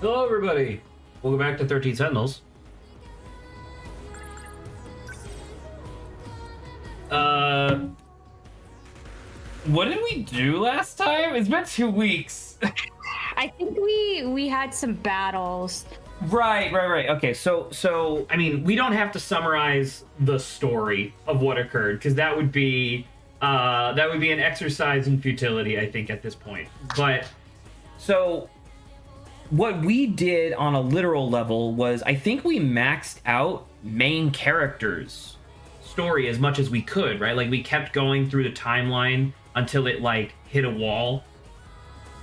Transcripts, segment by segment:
Hello, everybody. Welcome back to 13 Sentinels. What did we do last time? It's been 2 weeks. I think we had some battles. Right. Okay, so I mean, we don't have to summarize the story of what occurred because that would be an exercise in futility, I think, at this point. But so what we did on a literal level was, I think we maxed out main characters' story as much as we could, right? Like, we kept going through the timeline until it like hit a wall.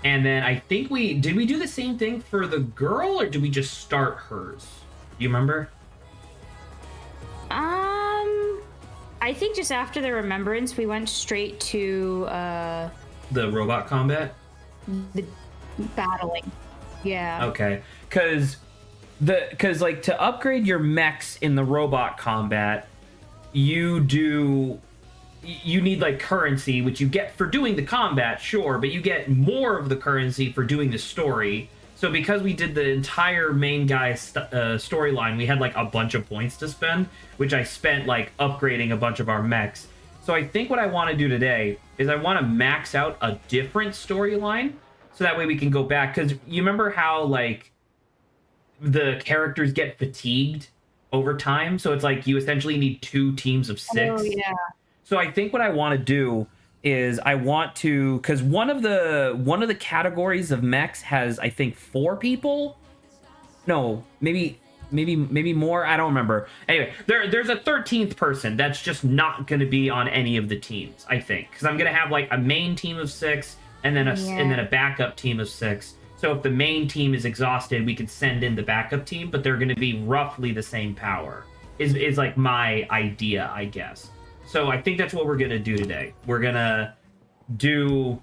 And then I think we do the same thing for the girl, or did we just start hers? You remember? I think just after the remembrance, we went straight to The robot combat? the battling. Yeah. Okay. Cause like, to upgrade your mechs in the robot combat, you need like currency, which you get for doing the combat, sure, but you get more of the currency for doing the story. So because we did the entire main guy storyline, we had like a bunch of points to spend, which I spent like upgrading a bunch of our mechs. So I think what I want to do today is I want to max out a different storyline, so that way we can go back. Because you remember how like the characters get fatigued over time, so it's like you essentially need 2 teams of 6. Oh yeah. So I think what I want to do is I want to, because one of the categories of mechs has, I think, 4 people. No, maybe more. I don't remember. Anyway, there's a 13th person that's just not going to be on any of the teams, I think, because I'm going to have like a main team of 6 and then a backup team of 6. So if the main team is exhausted, we could send in the backup team, but they're going to be roughly the same power. Is like my idea, I guess. So I think that's what we're going to do today. We're going to do,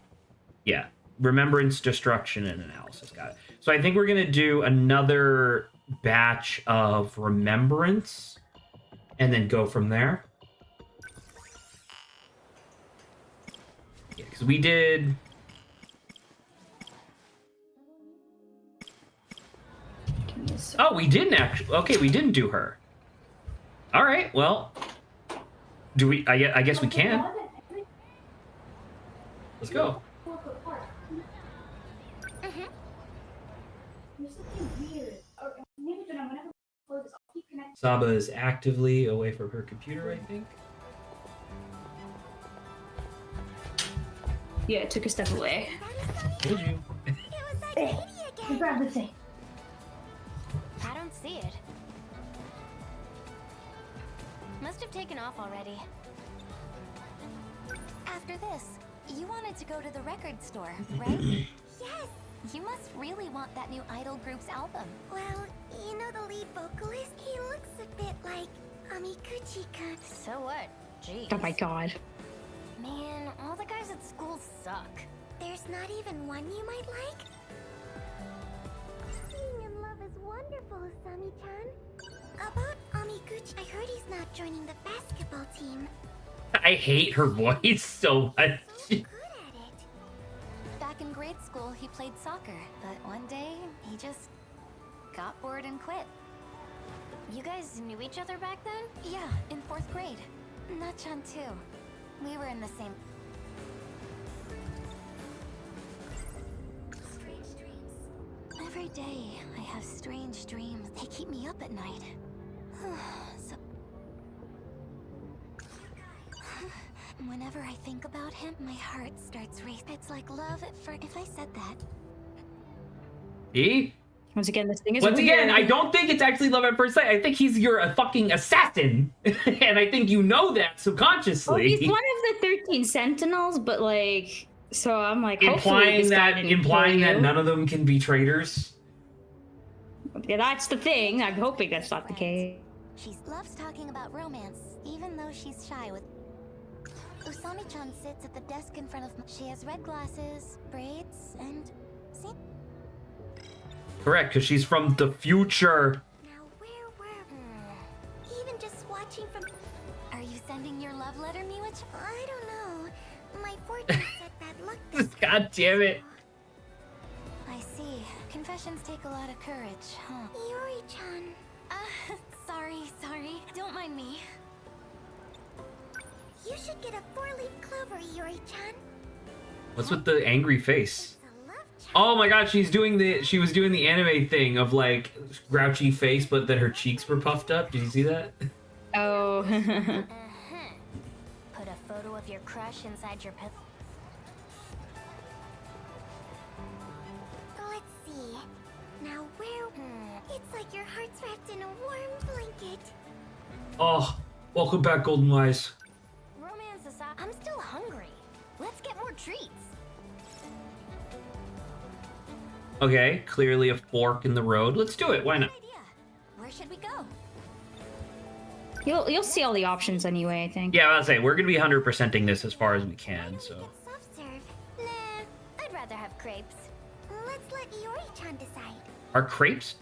remembrance, destruction, and analysis. Got it. So I think we're going to do another batch of remembrance and then go from there. Yeah, because we did... Oh, we didn't actually... Okay, we didn't do her. All right, well... Do we? I guess we can. Let's go. Saba is actively away from her computer, I think. Yeah, it took a step away. Told you. Grab the thing. I don't see it. Must have taken off already. After this, you wanted to go to the record store, right? Yes! You must really want that new idol group's album. Well, you know the lead vocalist? He looks a bit like Amikuchi-kun. So what? Jeez. Oh my god. Man, all the guys at school suck. There's not even one you might like? Being in love is wonderful, Sami-chan. About Amikuchi, I heard he's not joining the basketball team. I hate her voice so much. So good at it. Back in grade school, he played soccer, but one day, he just got bored and quit. You guys knew each other back then? Yeah, in 4th grade. Na-chan too. We were in the same... Strange dreams. Every day, I have strange dreams. They keep me up at night. So... Whenever I think about him, my heart starts racing. It's like love at first. If I said that... See? Once again, this thing is Once weird. again, I don't think it's actually love at first sight. I think he's your fucking assassin. And I think you know that subconsciously. Well, he's one of the 13 Sentinels, but like... So I'm like, implying that none of them can be traitors. Yeah, that's the thing. I'm hoping that's not the case. She loves talking about romance, even though she's shy with... Usami-chan sits at the desk in front of... She has red glasses, braids, and... See? Correct, because she's from the future. Now where were... Even just watching from... Are you sending your love letter, Miwich? I don't know. My fortune said bad luck this God damn it. I see. Confessions take a lot of courage, huh? Yuri-chan. Sorry. Don't mind me. You should get a 4-leaf clover, Yuri-chan. What's with the angry face? It's a love charm. Oh my god, she was doing the anime thing of like grouchy face, but then her cheeks were puffed up. Did you see that? Oh. Put a photo of your crush inside your pet. Let's see. Now where? It's like your heart's wrapped in a warm blanket. Oh, welcome back, Golden Wise. Romance aside, I'm still hungry. Let's get more treats. Okay, clearly a fork in the road. Let's do it. Why not? Good idea. Where should we go? You'll see all the options anyway, I think. Yeah, I'll say we're gonna be 100%ing this as far as we Why can. don't So we get soft serve? Nah, I'd rather have crepes. Let's let Yuri-chan decide. are crepes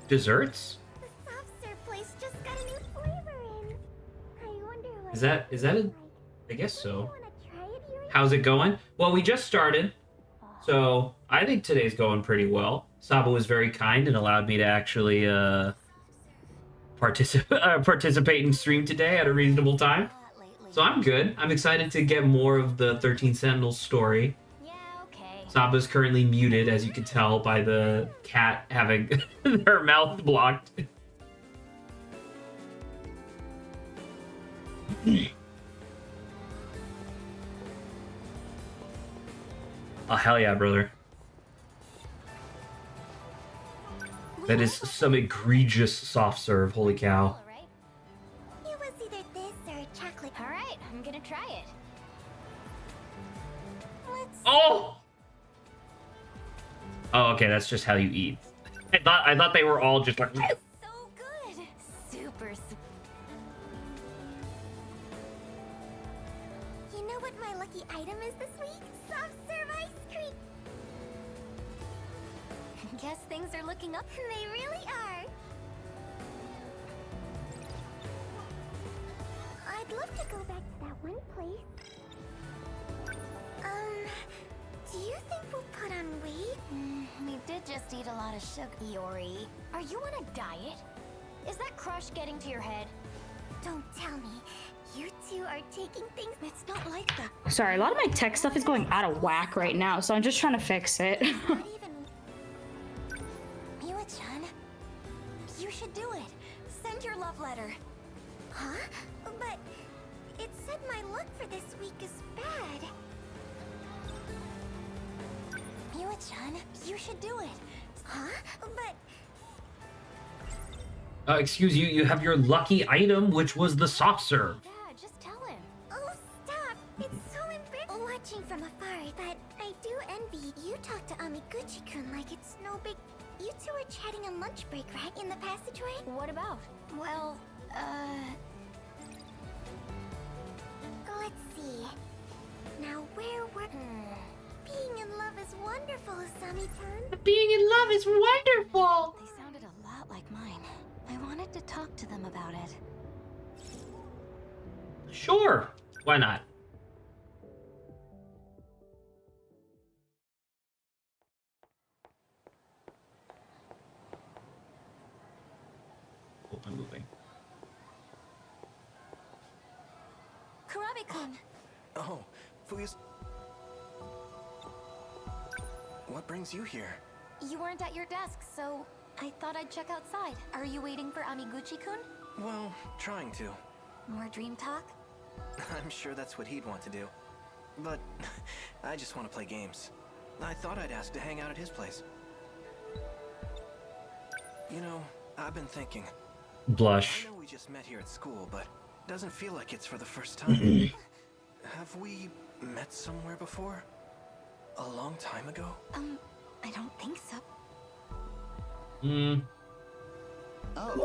desserts? The soft serve place just got a new flavor in. I wonder what Is that it a? tastes I guess so. like. Wanna try it, Yuri? How's it going? Well, we just started, so I think today's going pretty well. Saba was very kind and allowed me to actually participate in stream today at a reasonable time. Lately. So I'm good. I'm excited to get more of the 13 Sentinels story. Yeah, okay. Saba's currently muted, as you can tell by the cat having her mouth blocked. Oh, hell yeah, brother. That is some egregious soft serve, holy cow. All right. It was either this or chocolate. All right, I'm gonna try it. Let's Oh! Oh, okay, that's just how you eat. I thought they were all just like... So good. Super. You know what my lucky item is this week? Soft serve ice cream. Guess things are looking up. They really are. I'd love to go back to that one place. Do you think we'll put on weight? We did just eat a lot of sugar. Yori, are you on a diet? Is that crush getting to your head? Don't tell me. You two are taking things. It's not like that. Sorry, a lot of my tech stuff is going out of whack right now, so I'm just trying to fix it. Not even. Miwa-chan, you should do it. Send your love letter. Huh? But it said my luck for this week is bad. Miwa-chan, you should do it. Huh? But excuse you, you have your lucky item, which was the soft serve. Yeah, just tell him. oh, stop! It's so embarrassing. Watching from afar, but I do envy. You talk to Amiguchi-kun like it's no big. You two were chatting on lunch break, right? In the passageway? What about? Well, Let's see. Now where were? Being in love is wonderful, Sami-chan. Being in love is wonderful. They sounded a lot like mine. I wanted to talk to them about it. Sure, why not? Oh, I'm moving. Kurabe-kun! Oh, Fuyus. What brings you here? You weren't at your desk, so I thought I'd check outside. Are you waiting for Amiguchi-kun? Well, trying to. More dream talk? I'm sure that's what he'd want to do. But I just want to play games. I thought I'd ask to hang out at his place. You know, I've been thinking. Blush. I know we just met here at school, but doesn't feel like it's for the first time. Have we met somewhere before? A long time ago? I don't think so.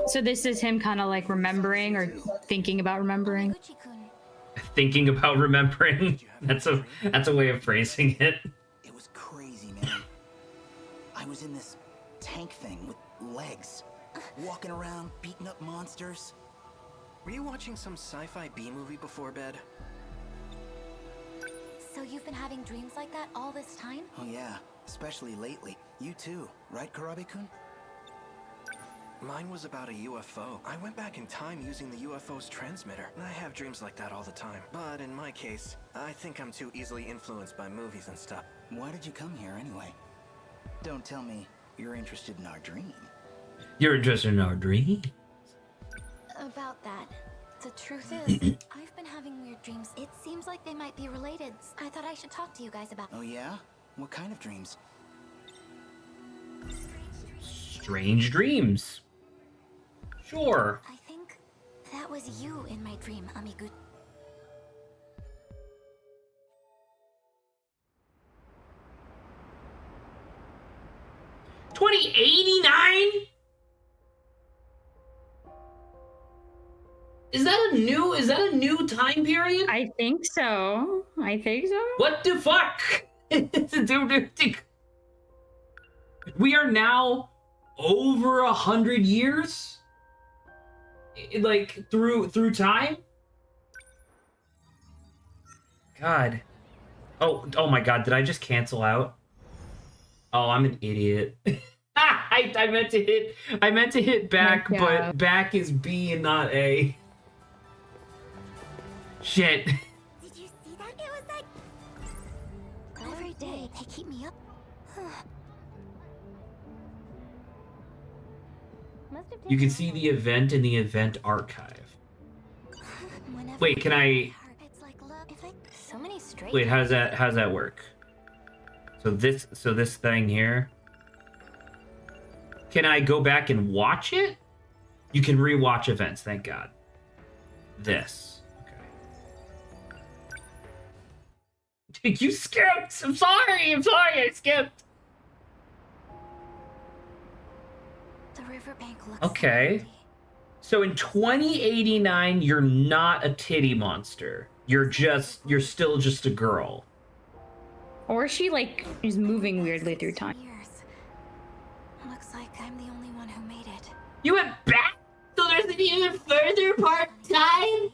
So this is him kind of like remembering or thinking about remembering. Amiguchi-kun. Thinking about remembering. That's a way of phrasing it. It was crazy, man. I was in this tank thing with legs, walking around, beating up monsters. Were you watching some sci-fi B-movie before bed? So you've been having dreams like that all this time? Oh yeah, especially lately. You too, right, Karabe-kun? Mine was about a UFO. I went back in time using the UFO's transmitter. I have dreams like that all the time. But in my case, I think I'm too easily influenced by movies and stuff. Why did you come here anyway? Don't tell me you're interested in our dream. You're interested in our dream? About that. The truth is, I've been having weird dreams. It seems like they might be related. I thought I should talk to you guys about. Oh yeah? What kind of dreams? Strange dreams. Sure. I think that was you in my dream, Amigu. 2089? Is that a new time period? I think so. What the fuck? We are now over 100 years? Like through time? God. Oh my god, did I just cancel out? Oh, I'm an idiot. I meant to hit back, but back is B and not A. Shit. Did you see that? It was like Every day they keep me up. You can see the event in the event archive. Whenever Wait, can I... It's like love. If I so many straight. Wait, how does that work? So this thing here. Can I go back and watch it? You can rewatch events, thank God. This. Okay. You skipped! I'm sorry, I skipped. The riverbank looks Okay. So in 2089, you're not a titty monster. You're still just a girl. Or she like is moving weirdly through time. Years. Looks like I'm the only one who made it. You went back? So there's an even further part time?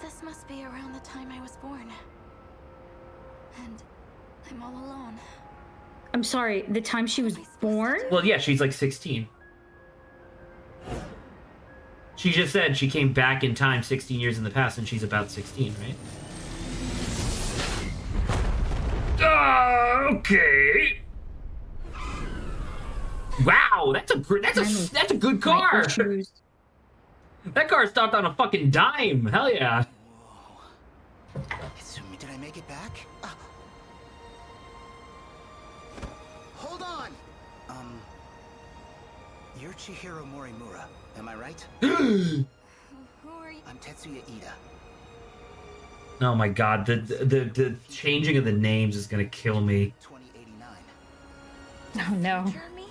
This must be around the time I was born. And I'm all alone. I'm sorry, the time she was born? Well, yeah, she's like 16. She just said she came back in time 16 years in the past and she's about 16, right? Okay. Wow, that's a good car. That car stopped on a fucking dime. Hell yeah. Whoa. Itsumi, did I make it back? Hold on! You're Chihiro Morimura, am I right? Who are you? I'm Tetsuya Ida. Oh my god, the changing of the names is gonna kill me. 2089. Oh no. Jeremy?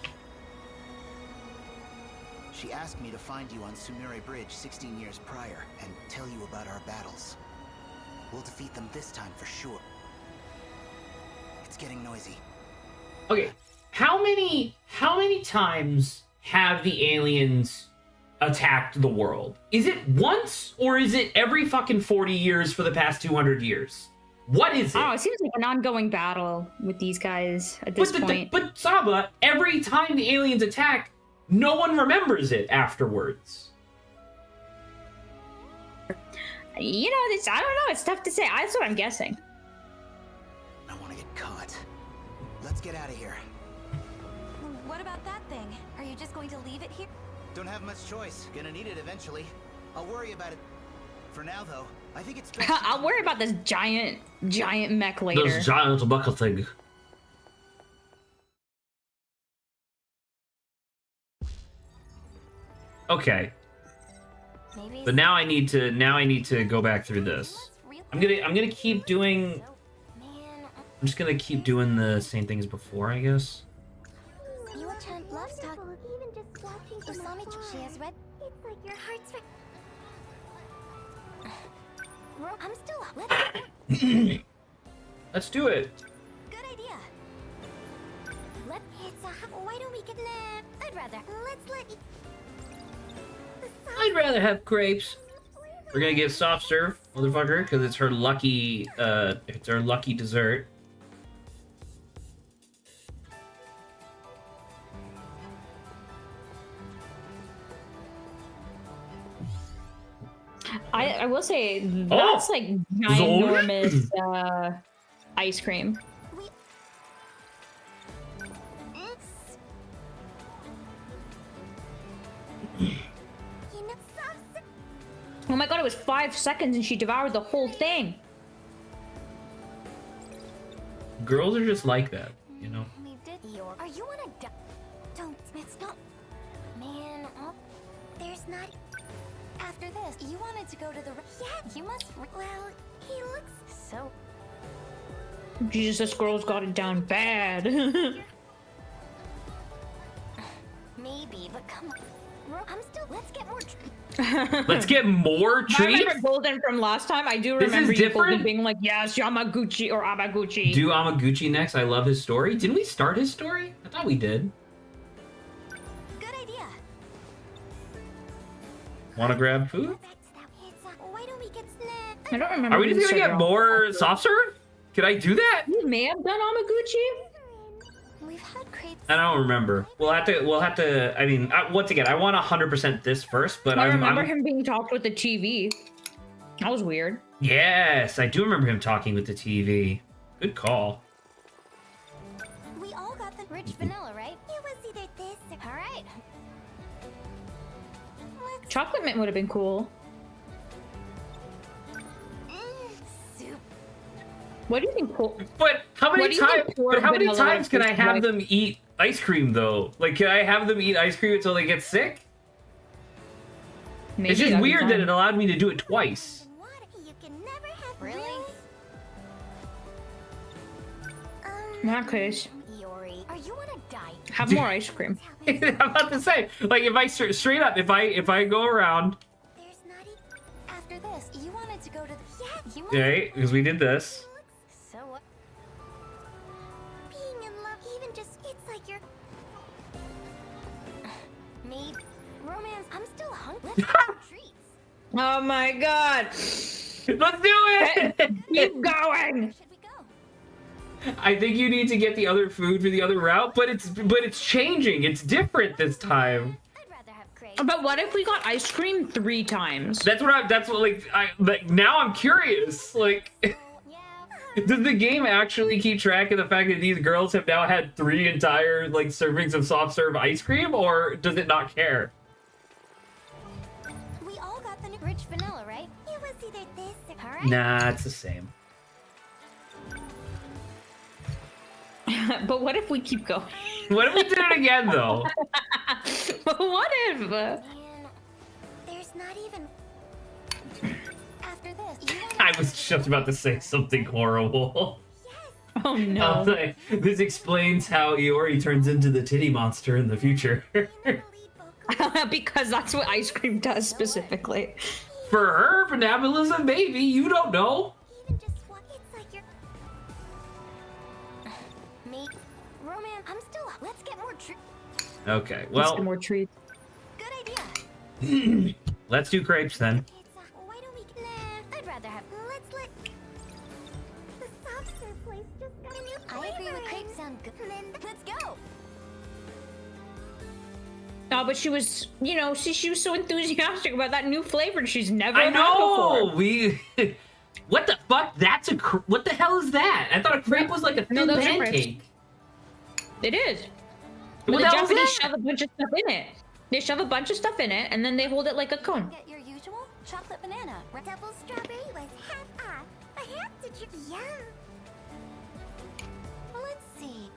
She asked me to find you on Sumire Bridge 16 years prior and tell you about our battles. We'll defeat them this time for sure. It's getting noisy. Okay, how many times have the aliens attacked the world? Is it once or is it every fucking 40 years for the past 200 years? What is it? Oh, it seems like an ongoing battle with these guys at this point. But Saba, every time the aliens attack, no one remembers it afterwards. You know, I don't know. It's tough to say. That's what I'm guessing. I want to get caught. Let's get out of here. What about that thing? Are you just going to leave it here? Don't have much choice. Gonna need it eventually. I'll worry about it. For now, though, I think it's best. I'll worry about this giant mech later. This giant bucket thing. Okay. Maybe. But now I need to go back through this. I'm gonna keep doing. Man, I'm just gonna keep doing the same things before, I guess. Miwa-chan loves talking. Even just watching from Usami afar. she has read. It's like your heart's I'm still up. Let's do it. Good idea. Why don't we get I'd rather. Let's let I'd rather have grapes. We're gonna give soft serve motherfucker, because it's her lucky dessert. I will say that's like ginormous ice cream. Oh my god, it was 5 seconds and she devoured the whole thing. Girls are just like that, you know? Are you on a don't, it's not. Man, there's not. After this, you wanted to go to the... Yeah, You must... well, he looks So... Jesus, this girl's got it down bad. Maybe, but come on. I'm still... Let's get more... Let's get more I treats? remember Golden from last time. I do This is remember you different? Golden being like, yes, Yamaguchi or Amaguchi. Do Amaguchi next. I love his story. Didn't we start his story? I thought we did. Good idea. Want to grab food? why don't we get snack? I don't remember. Are we just who gonna said get it. more soft serve? Can I do that? You may have done Amaguchi. We've had crepes... I don't remember. We'll have to. I mean, once again, I want 100% this first, but I remember I'm him being talked with the TV. That was weird. Yes, I do remember him talking with the TV. Good call. We all got the rich vanilla, right? It was either this or... All right. Chocolate mint would have been cool. Soup. What do you think? But how many What do you think times? poor But how many vanilla times can I tastes have like? them eat ice cream though? Like, can I have them eat ice cream until they get sick? Maybe It's just that'd be weird that fun. it allowed me to do it twice. What? You can never have Really? In that case, Iori, are you on a diet? have more ice cream. I'm about to say, like, if I straight up, if I go around, There's not even... After this, you wanted to go to the... Yeah, You must... okay, because we did this. So what? being in love, even just... It's like you're... Maybe. Romance, I'm still hungry. Let's have treats. Oh my god! Let's do it. Keep going. Should we go? I think you need to get the other food for the other route, but it's changing. It's different this time. I'd rather have crepes. But what if we got ice cream 3 times? That's what like now I'm curious. Like, Yeah. does the game actually keep track of the fact that these girls have now had 3 entire like servings of soft serve ice cream, or does it not care? We all got the rich vanilla, right? It was either this or... All right. Nah, it's the same. But what if we keep going? What if we did it again though? What if? Man, There's not even... after this, you wanted I was just about to say something horrible. Oh I was no. like, this explains how Iori turns into the titty monster in the future. Lead vocal. Because that's what ice cream does specifically. For her, for Nabila's a baby, you don't know. Even just what... It's like you're... me. Romance, I'm still... Let's get more treats. Okay, Let's well, get more treats. Good idea. let's do crepes then. It's why don't we... Nah, I'd rather have... let's let... The soft serve place just got a new I agree with flavoring. crepes sound good. Then Let's go. Oh, but she was, you know, she was so enthusiastic about that new flavor she's never I had know. before. We. What the fuck? What the hell is that? I thought a crepe was like a No, thin those are crepes. pancake. It is. What the the hell is Japanese that? shove a bunch of stuff in it. They shove a bunch of stuff in it, and then they hold it like a cone. Get your usual chocolate banana. double strawberry was half off. I have to drink. Yum. Let's see.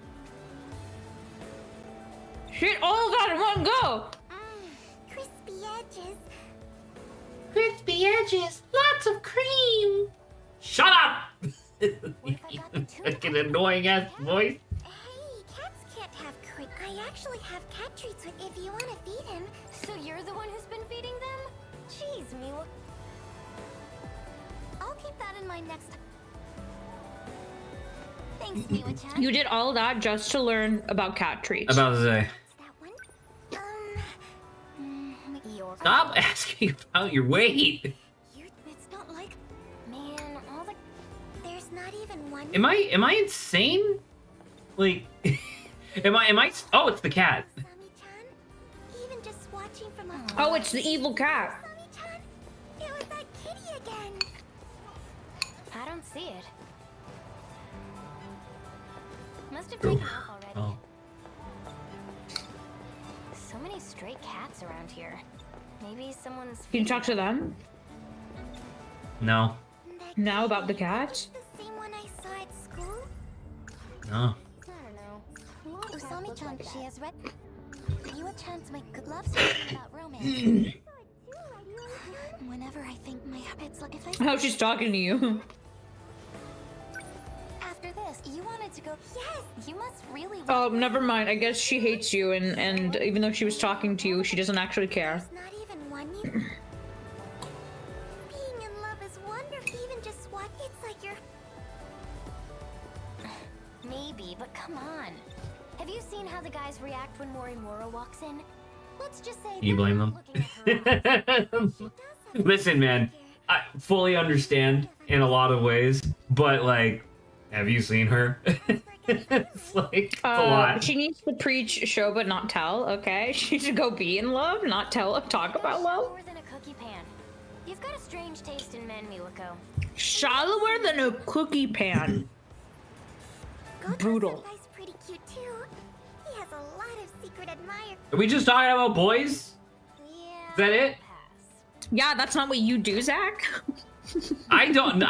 Shit, all of that in one go. Crispy edges. Crispy edges, lots of cream. Shut up! What if I got the two? Fucking annoying ass voice. Hey, cats can't have crick. I actually have cat treats with if you want to feed him. So you're the one who's been feeding them? Jeez, Miwa. I'll keep that in mind next time. Thanks, Miwa-chan. You did all that just to learn about cat treats. About to say, That one? Your... stop asking about your weight. It's not like... Am I insane? Like, am I? Oh, it's the cat. Sami-chan, even just watching from a Oh, it's the evil cat. Sami-chan, it was that kitty again. I don't see it. Must have taken off already. Oh. So many stray cats around here. Maybe someone's. Can you talk to them? No. That Now about the kitty, cat? is it the same one I saw at school? No. I don't know. Usami-chan, she has read. You a chance my good love story about romance. Whenever I think my habits like if I Oh, she's talking to you. After this, you wanted to go. yes, You must really. Oh, never mind. I guess she hates you, and even though she was talking to you, she doesn't actually care. there's not even one you. Being in love is wonderful. Even just what it's like you're. Maybe, but come on. Have you seen how the guys react when Morimura walks in? Let's just say. You they're blame not them? looking at her eyes. Listen, man. I fully understand in a lot of ways, but like, have you seen her? It's like it's a lot. She needs to preach, show, but not tell. Okay, she should go be in love, not talk about love. Shallower than a cookie pan. You've got a strange taste in men, Miwako. Shallower than a cookie pan. Brutal. Gojo's pretty cute too. He has a lot of secret admirers. Are we just talking about boys? Yeah. Is that it? Pass. Yeah, that's not what you do, Zach. I don't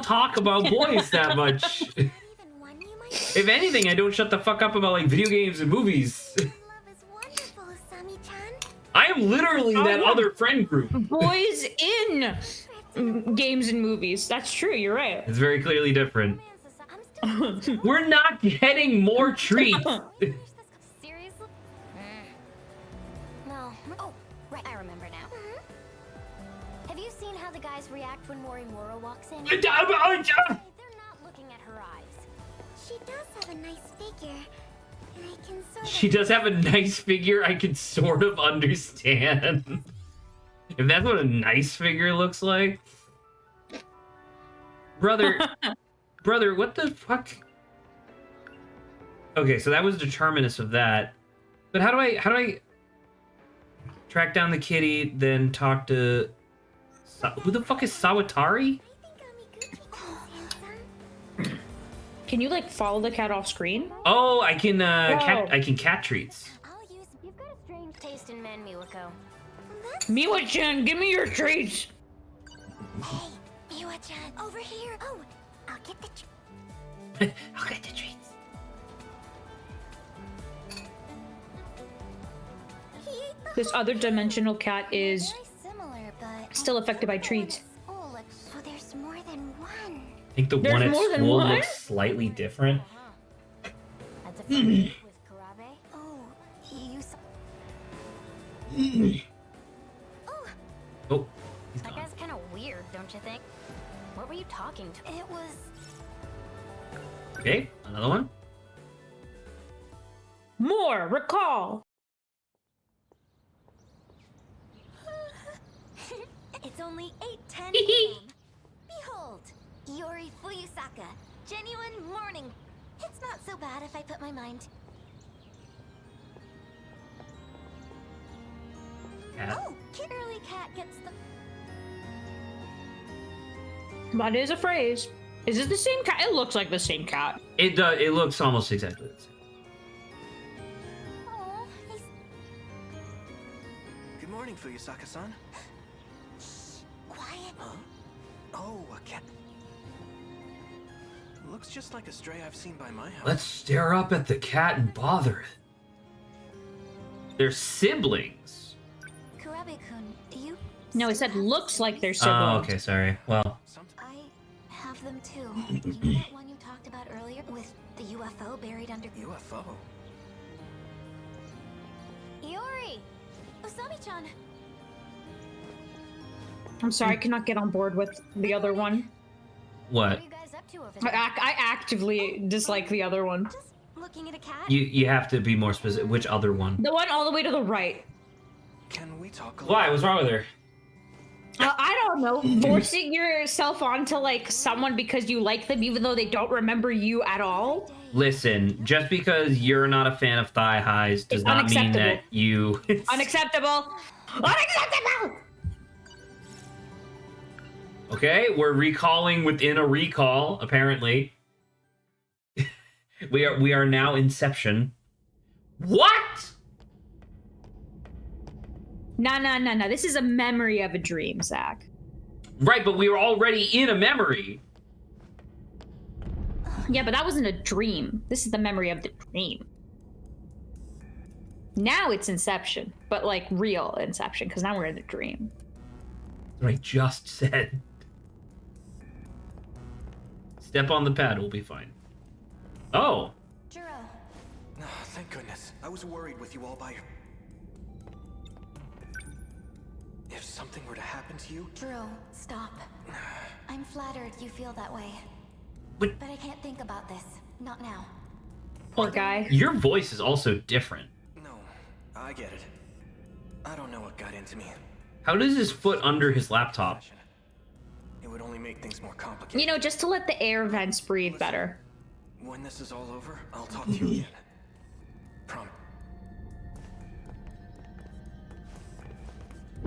talk about boys that much. Even one you might. If anything, I don't shut the fuck up about like video games and movies. Love is wonderful, Usami-chan. I am literally that yeah. other friend group. Boys in games and movies. That's true. You're right. It's very clearly different. I'm still. We're not getting more treats. Seriously? No. Oh, right. I remember now. Have you seen how the guys react when Morimura walks in? They're not looking at her eyes. She does have a nice figure. And I can sort of. She does have a nice figure. I can sort of understand. If that's what a nice figure looks like. Brother, what the fuck? Okay, so that was the terminus of that. But how do I track down the kitty, then talk to who the fuck is Sawatari? I think Amiguchi-chan's handsome. Can you like follow the cat off screen? Oh, I can Whoa. I can cat treats. I'll use. You've got a strange taste in men, Miwako. Miwa-chan, give me your treats. Hey, Miwa-chan, over here. Oh, I'll get the. I'll get the treats. He ate the. This other dimensional cat is Very similar, but still affected by treats. Oh, look, so there's more than one. I think the There's one at more than school one? looks slightly different. That's a fun with Kurabe. Oh, you. Oh, Oh, he's That gone. guy's kind of weird, don't you think? What were you talking to? it was. Okay, another one. More recall. It's only 8:10 p.m. Behold, Yori Fuyusaka, genuine morning. It's not so bad if I put my mind. Cat. Oh, early cat gets the. That is a phrase. Is this the same cat? It looks like the same cat. It does. It looks almost exactly the same. Oh, he's. Good morning, Fuyusaka-san. Quiet. Huh? Oh, a cat. Looks just like a stray I've seen by my house. Let's stare up at the cat and bother it. They're siblings. Kurabe-kun, you. No, it said looks like they're siblings. Oh, okay, sorry. Well, I have them too. You know that one you talked about earlier with the UFO buried under. UFO? Iori! Usami-chan. I'm sorry, I cannot get on board with the other one. What what? are you guys up to over I, there? I actively dislike the other one. Just looking at a cat. You have to be more specific. Which other one? The one all the way to the right. Can we talk a Why? What's wrong with her? I don't know, forcing yourself onto like someone because you like them even though they don't remember you at all. Listen, just because you're not a fan of thigh highs does It's not mean unacceptable. that you... Unacceptable. Unacceptable. Okay, we're recalling within a recall, apparently. we are now Inception. What? No. This is a memory of a dream, Zach. Right, but we were already in a memory. Yeah, but that wasn't a dream. This is the memory of the dream. Now it's Inception, but like real Inception, because now we're in a dream. That's what I just said. Step on the pad, we'll be fine. Oh. Juro, Oh, thank goodness. I was worried with you all by your... If something were to happen to you... Juro, stop. I'm flattered you feel that way. But I can't think about this. Not now. Poor guy. your voice is also different. No, I get it. I don't know what got into me. How does his foot under his laptop? It would only make things more complicated. You know, just to let the air vents breathe better. When this is all over, I'll talk to you again. Prom.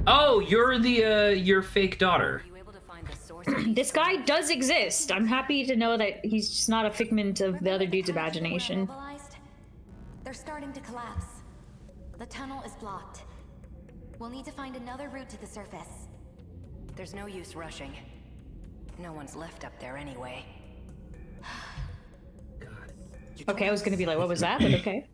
Oh, you're the your fake daughter. You able to find the source? This guy does exist. I'm happy to know that he's just not a figment of the other dude's Remember the tunnels were imagination. immobilized? They're starting to collapse. The tunnel is blocked. We'll need to find another route to the surface. There's no use rushing. No one's left up there anyway. Okay, I was gonna be like, what was that? But okay.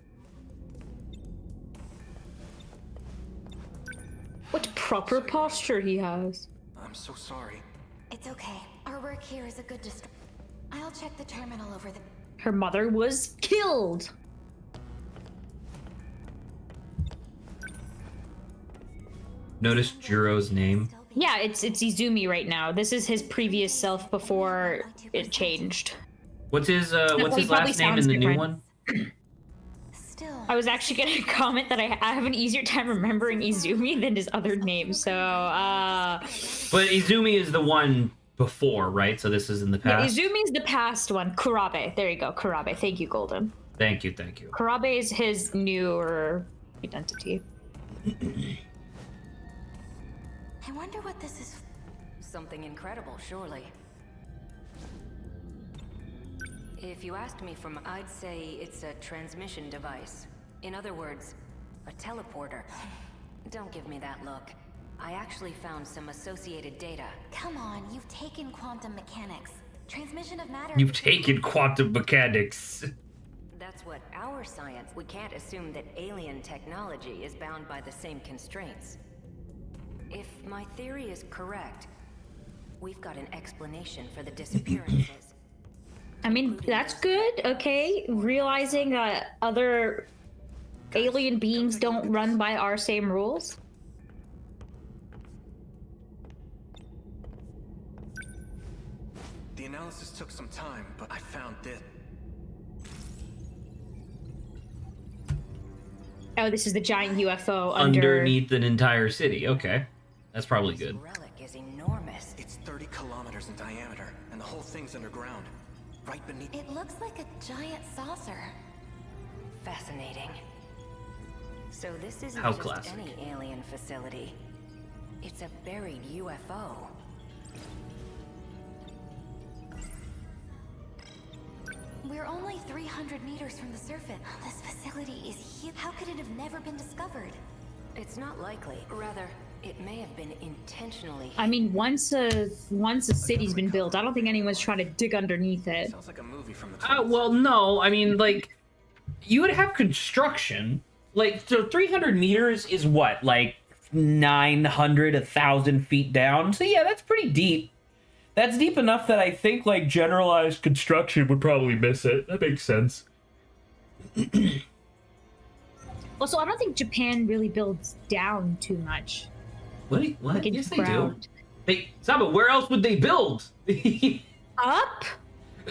What proper posture he has. I'm so sorry. It's okay. Our work here is a good I'll check the terminal over the... Her mother was killed. Notice Juro's name. Yeah, it's Izumi right now. This is his previous self before it changed. What's his he probably last name in sounds the new different. one? Still... I was actually gonna comment that I have an easier time remembering Izumi than his other name, so But Izumi is the one before, right? So this is in the yeah, past. Izumi's the past one. Kurabe. There you go, Kurabe. Thank you, Golden. Thank you. Kurabe is his newer identity. I wonder what this is... Something incredible, surely. If you asked me I'd say it's a transmission device. In other words, a teleporter. Don't give me that look. I actually found some associated data. Come on, you've taken quantum mechanics. Transmission of matter... You've taken quantum mechanics. That's what our science... We can't assume that alien technology is bound by the same constraints. If my theory is correct, we've got an explanation for the disappearances. I mean, that's good, okay? Realizing that other alien beings don't run by our same rules. The analysis took some time, but I found this. Oh, this is the giant UFO Underneath an entire city. Okay. That's probably good. This relic is enormous. It's 30 kilometers in diameter, and the whole thing's underground. Right beneath... It looks like a giant saucer. Fascinating. So this isn't How just classic. any alien facility. It's a buried UFO. We're only 300 meters from the surface. This facility is huge. How could it have never been discovered? It's not likely. Rather, it may have been intentionally... I mean, once a city's been built, I don't think anyone's trying to dig underneath it. Sounds like a movie from the 20s. Well, no. I mean, like, you would have construction. Like, so 300 meters is what? Like, 900, 1,000 feet down? So, yeah, that's pretty deep. That's deep enough that I think, like, generalized construction would probably miss it. That makes sense. Also, I don't think Japan really builds down too much. What? Like Yes, into they do. ground. Saba, where else would they build? Up?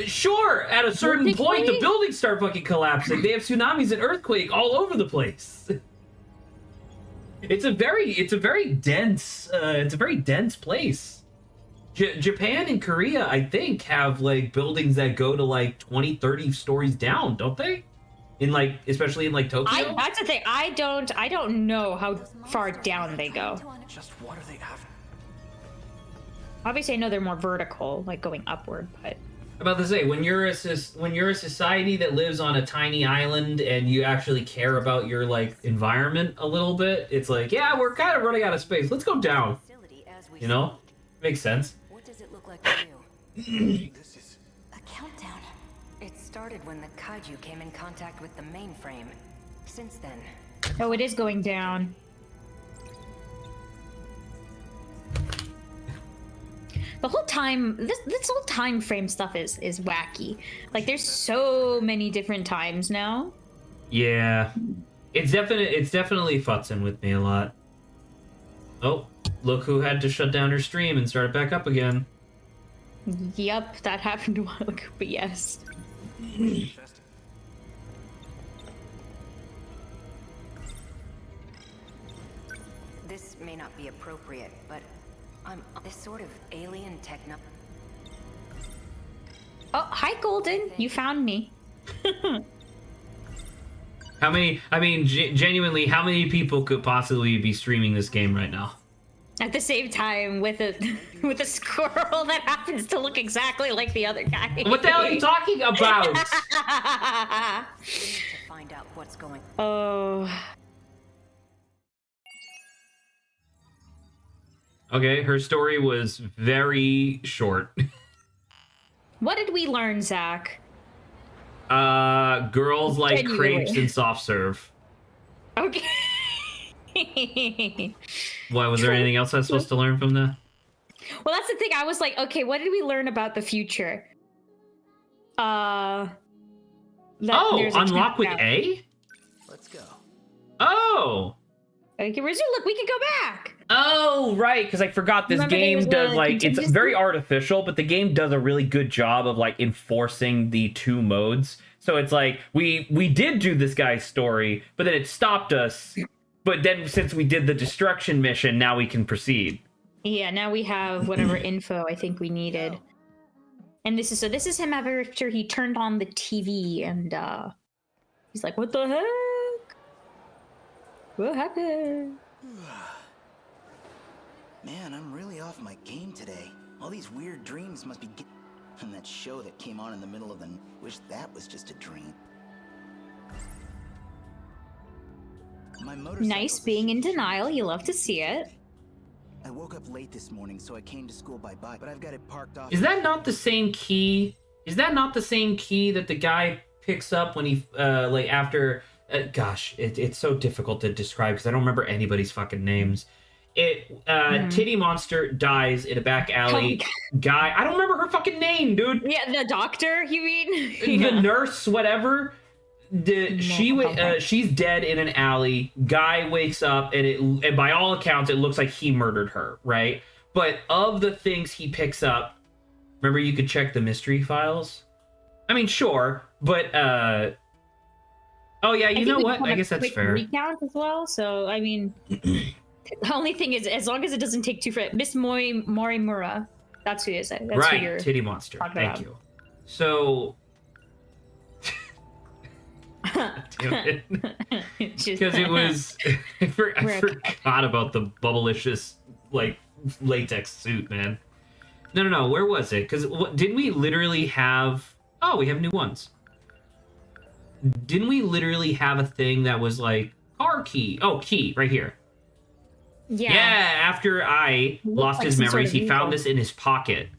Sure, at a certain point, the Vertically? buildings start fucking collapsing. They have tsunamis and earthquake all over the place. It's a very dense place. Japan and Korea, I think, have like buildings that go to like 20, 30 stories down, don't they? In like, especially in like Tokyo. That's the thing. I don't know how far down they go. Just what are they after? Obviously, I know they're more vertical, like going upward, but. About to say, when you're a society that lives on a tiny island and you actually care about your like environment a little bit, it's like, yeah, we're kind of running out of space. Let's go down. You know, makes sense. What does it look like to you? This is A countdown. It started when the kaiju came in contact with the mainframe. Since then, Oh, it is going down. The whole time, this whole time frame stuff is wacky. Like, there's so many different times now. Yeah, it's definitely futzing with me a lot. Oh, look who had to shut down her stream and start it back up again. Yep, that happened a while ago, but yes. this may not be appropriate, but this sort of alien techno. Oh, hi, Golden. You found me. How many? I mean, genuinely, how many people could possibly be streaming this game right now? At the same time, with a with a squirrel that happens to look exactly like the other guy. What the hell are you talking about? We need to find out what's going. Oh. Okay, her story was very short. What did we learn, Zach? Girls like Genuinely. crepes and soft serve. Okay. Why, was there anything else I was supposed to learn from that? Well, that's the thing. I was like, okay, what did we learn about the future? Oh, there's a unlock with countdown. A? Let's go. Oh! Okay, resume. Look, we can go back. Oh, right, because I forgot this Remember game there was does, a like, it's contingency? very artificial, but the game does a really good job of, like, enforcing the two modes. So it's like, we did do this guy's story, but then it stopped us. But then since we did the destruction mission, now we can proceed. Yeah, now we have whatever info I think we needed. And this is him after he turned on the TV and he's like, what the heck? What happened? Man, I'm really off my game today. All these weird dreams must be and that show that came on in the middle of the wish that was just a dream. My motorcycle's Nice a being in shit show. denial. You love to see it. I woke up late this morning, so I came to school by bike, but I've got it parked off. Is that not the same key? Is that not the same key that the guy picks up when he, like, after... gosh, it's so difficult to describe because I don't remember anybody's fucking names. Titty Monster dies in a back alley. Guy, I don't remember her fucking name, dude. Yeah, the doctor, you mean? The Yeah. nurse, whatever. She's dead in an alley. Guy wakes up, and by all accounts, it looks like he murdered her, right? But of the things he picks up, remember you could check the mystery files. I mean, sure, but oh yeah, you know what? I guess that's fair. Recount as well. So I mean, the only thing is, as long as it doesn't take too forever. Miss Morimura, that's who is it? That's who Right, you're Titty Monster. talking Thank about. you. So. Damn it. Because it was I forgot about the bubblicious like latex suit, man. No, where was it? Because didn't we literally have we have new ones. Didn't we literally have a thing that was like car key? Key right here. Yeah. After I lost like his some sort memories, of he vehicle. found this in his pocket.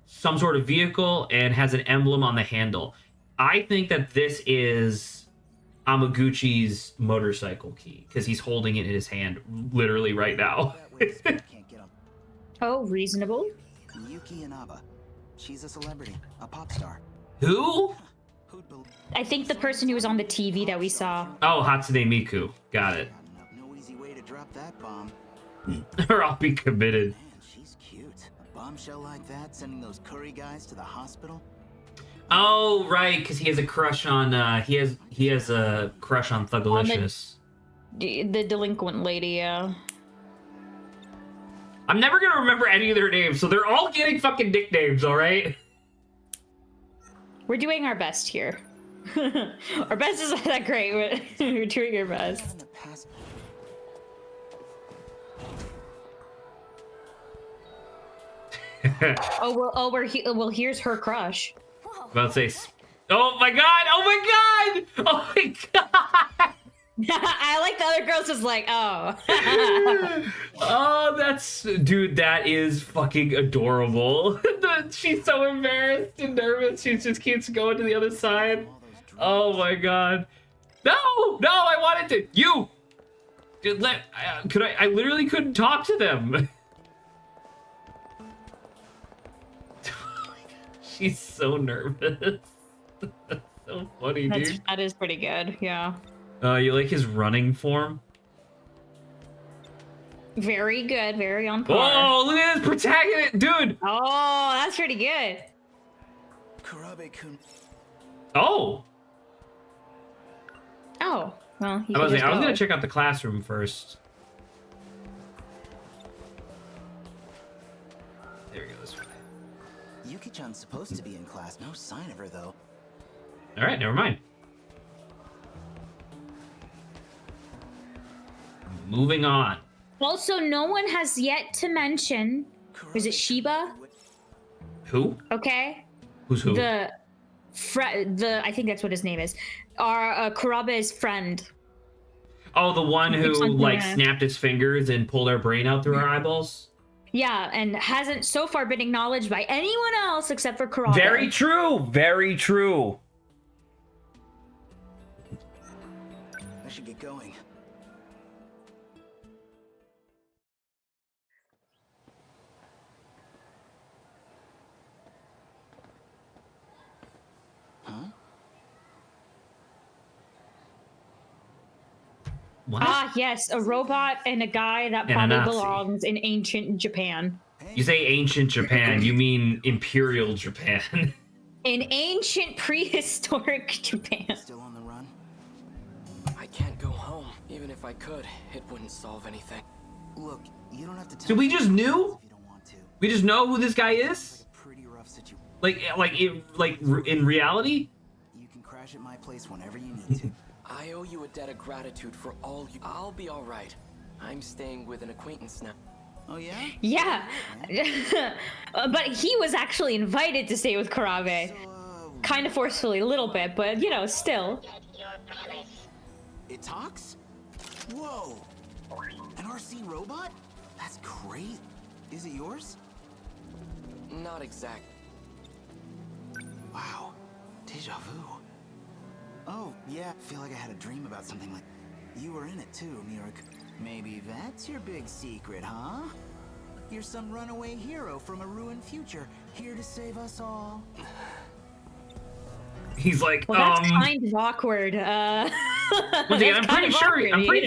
Some sort of vehicle, and has an emblem on the handle. I think that this is Amaguchi's motorcycle key because he's holding it in his hand literally right now. That way, so I can't get 'em. Oh, reasonable. Yuki Inaba. She's a celebrity, a pop star. Who? Who'd believe? I think the person who was on the TV that we saw. Oh, Hatsune Miku. Got it. No easy way to drop that bomb. Or I'll be committed. Man, she's cute. A bombshell like that, sending those curry guys to the hospital. Oh, right, because he has a crush on he has a crush on Thugalicious. The delinquent lady, yeah. I'm never gonna remember any of their names, so they're all getting fucking nicknames, all right? We're doing our best here. Our best isn't that great, but we're doing our best. Well, here's her crush. About to say, oh my god! Oh my god! Oh my god! I like the other girls just like, oh. Oh, that's... Dude, that is fucking adorable. She's so embarrassed and nervous. She just keeps going to the other side. Oh my god. No! No, I wanted to... You! I literally couldn't talk to them. She's so nervous. That's so funny, dude. That is pretty good, yeah. You like his running form? Very good, very on par. Oh, look at this protagonist, dude! Oh, that's pretty good. Kurabe-kun. Oh! Oh, well, I was gonna check out the classroom first. There we go, this way. Yuki-chan's supposed to be in class. No sign of her, though. Alright, never mind. Moving on. Also, no one has yet to mention. Is it Shiba? Who? Okay. Who's who? I think that's what his name is. Our Kurabe's friend. Oh, the one who like snapped his fingers and pulled our brain out through our eyeballs? Yeah, and hasn't so far been acknowledged by anyone else except for Kurabe. Very true. Very true. I should get going. What? Ah, yes, a robot and a guy that And a probably Nazi. belongs in ancient Japan. You say ancient Japan, you mean Imperial Japan. In ancient prehistoric Japan. Still on the run? I can't go home. Even if I could, it wouldn't solve anything. Look, you don't have to tell So we me just knew? if you don't want to. We just know who this guy is? Pretty rough situation. In reality? You can crash at my place whenever you need to. I owe you a debt of gratitude for all you... I'll be all right. I'm staying with an acquaintance now. Oh yeah? Yeah. But he was actually invited to stay with Kurabe. Kind of forcefully, a little bit, but you know, still. It talks? Whoa! An RC robot? That's great. Is it yours? Not exact. Wow. Deja vu. Oh, yeah. Feel like I had a dream about something like... You were in it too, Mirik. Maybe that's your big secret, huh? You're some runaway hero from a ruined future, here to save us all. He's like, Well, that's kind of awkward. I'm pretty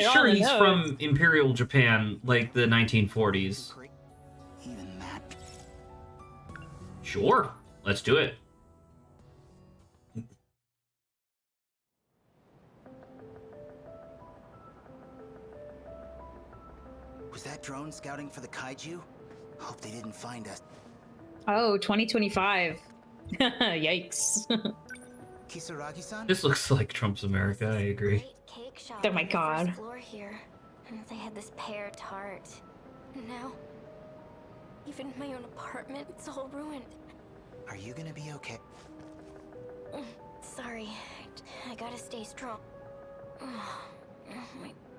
sure he's from Imperial Japan, like the 1940s. Even that. Sure, let's do it. Was that drone scouting for the kaiju? Hope they didn't find us. Oh, 2025. Yikes. Kisaragi-san? This looks like Trump's America, I agree. Great cake shop Oh my on the God. first floor here. And they had this pear tart. Now, even my own apartment, it's all ruined. Are you gonna be okay? Sorry, I gotta stay strong.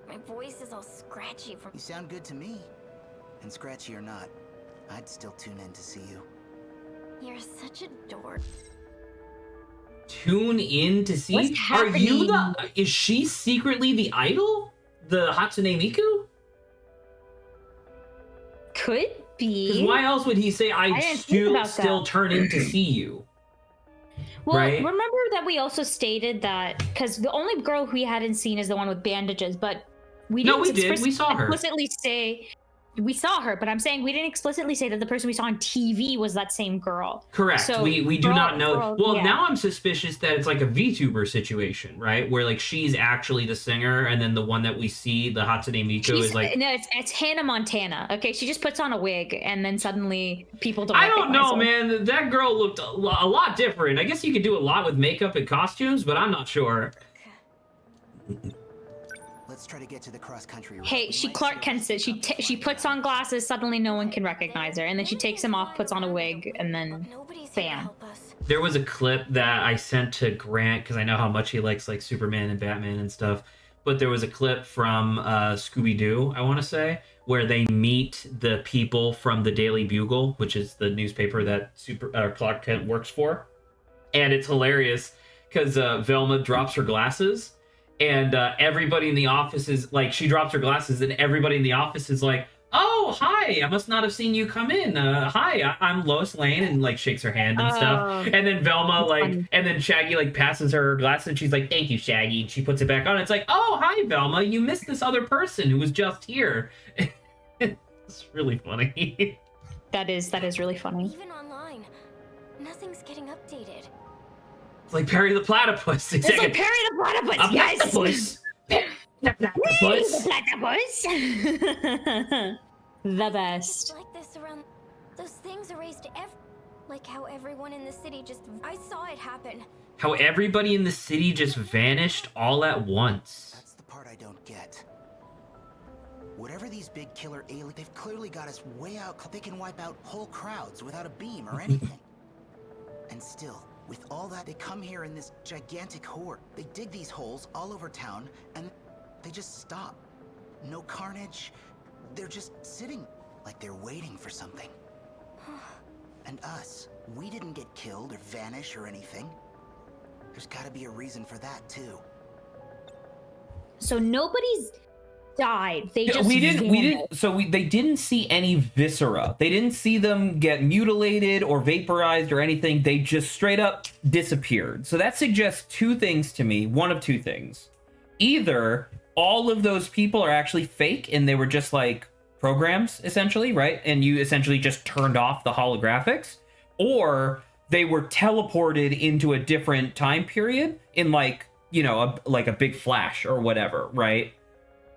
My voice is all scratchy from... You sound good to me. And scratchy or not, I'd still tune in to see you. You're such a dork. Tune in to see. What's Are you happening? Is she secretly the idol? The Hatsune Miku? Could Because be. why else would he say I didn't think about still that. turn in to see you? Well, right? remember that we also stated that because the only girl we hadn't seen is the one with bandages, but we No, didn't we did. We saw her. explicitly say We saw her, but I'm saying we didn't explicitly say that the person we saw on TV was that same girl. Correct. So we do not know. Well, yeah. now I'm suspicious that it's like a VTuber situation, right? Where like she's actually the singer, and then the one that we see, the Hatsune Miku, is like no, it's Hannah Montana. Okay, she just puts on a wig, and then suddenly people don't. I don't know, her. man. That girl looked a lot different. I guess you could do a lot with makeup and costumes, but I'm not sure. Let's try to get to the cross country. Hey, she Clark Kent's it. She puts on glasses, suddenly no one can recognize her, and then she takes them off, puts on a wig, and then bam. There was a clip that I sent to Grant because I know how much he likes like Superman and Batman and stuff. But there was a clip from Scooby-Doo, I want to say, where they meet the people from the Daily Bugle, which is the newspaper that Clark Kent works for. And it's hilarious because Velma drops her glasses, and everybody in the office is like, she drops her glasses, and everybody in the office is like, "Oh, hi! I must not have seen you come in. Hi, I'm Lois Lane," and like shakes her hand and stuff. And then Velma and then Shaggy like passes her glasses, and she's like, "Thank you, Shaggy." And she puts it back on. It's like, "Oh, hi, Velma. You missed this other person who was just here." It's really funny. That is really funny. Even online, nothing's getting updated. It's like Perry the Platypus. It's like Perry the Platypus. Yes. Platypus. The platypus. The best. Like this around those things erased like how everyone in the city just I saw it happen. How everybody in the city just vanished all at once. That's the part I don't get. Whatever these big killer aliens, they've clearly got us way out. They can wipe out whole crowds without a beam or anything. And still, with all that, they come here in this gigantic horde. They dig these holes all over town, and they just stop. No carnage. They're just sitting like they're waiting for something. And us, we didn't get killed or vanish or anything. There's gotta be a reason for that, too. So nobody's died. They just we didn't they didn't see any viscera. They didn't see them get mutilated or vaporized or anything. They just straight up disappeared. So that suggests two things to me. One of two things. Either all of those people are actually fake and they were just like programs, essentially, right? And you essentially just turned off the holographics, or they were teleported into a different time period in like, you know, like a big flash or whatever, right?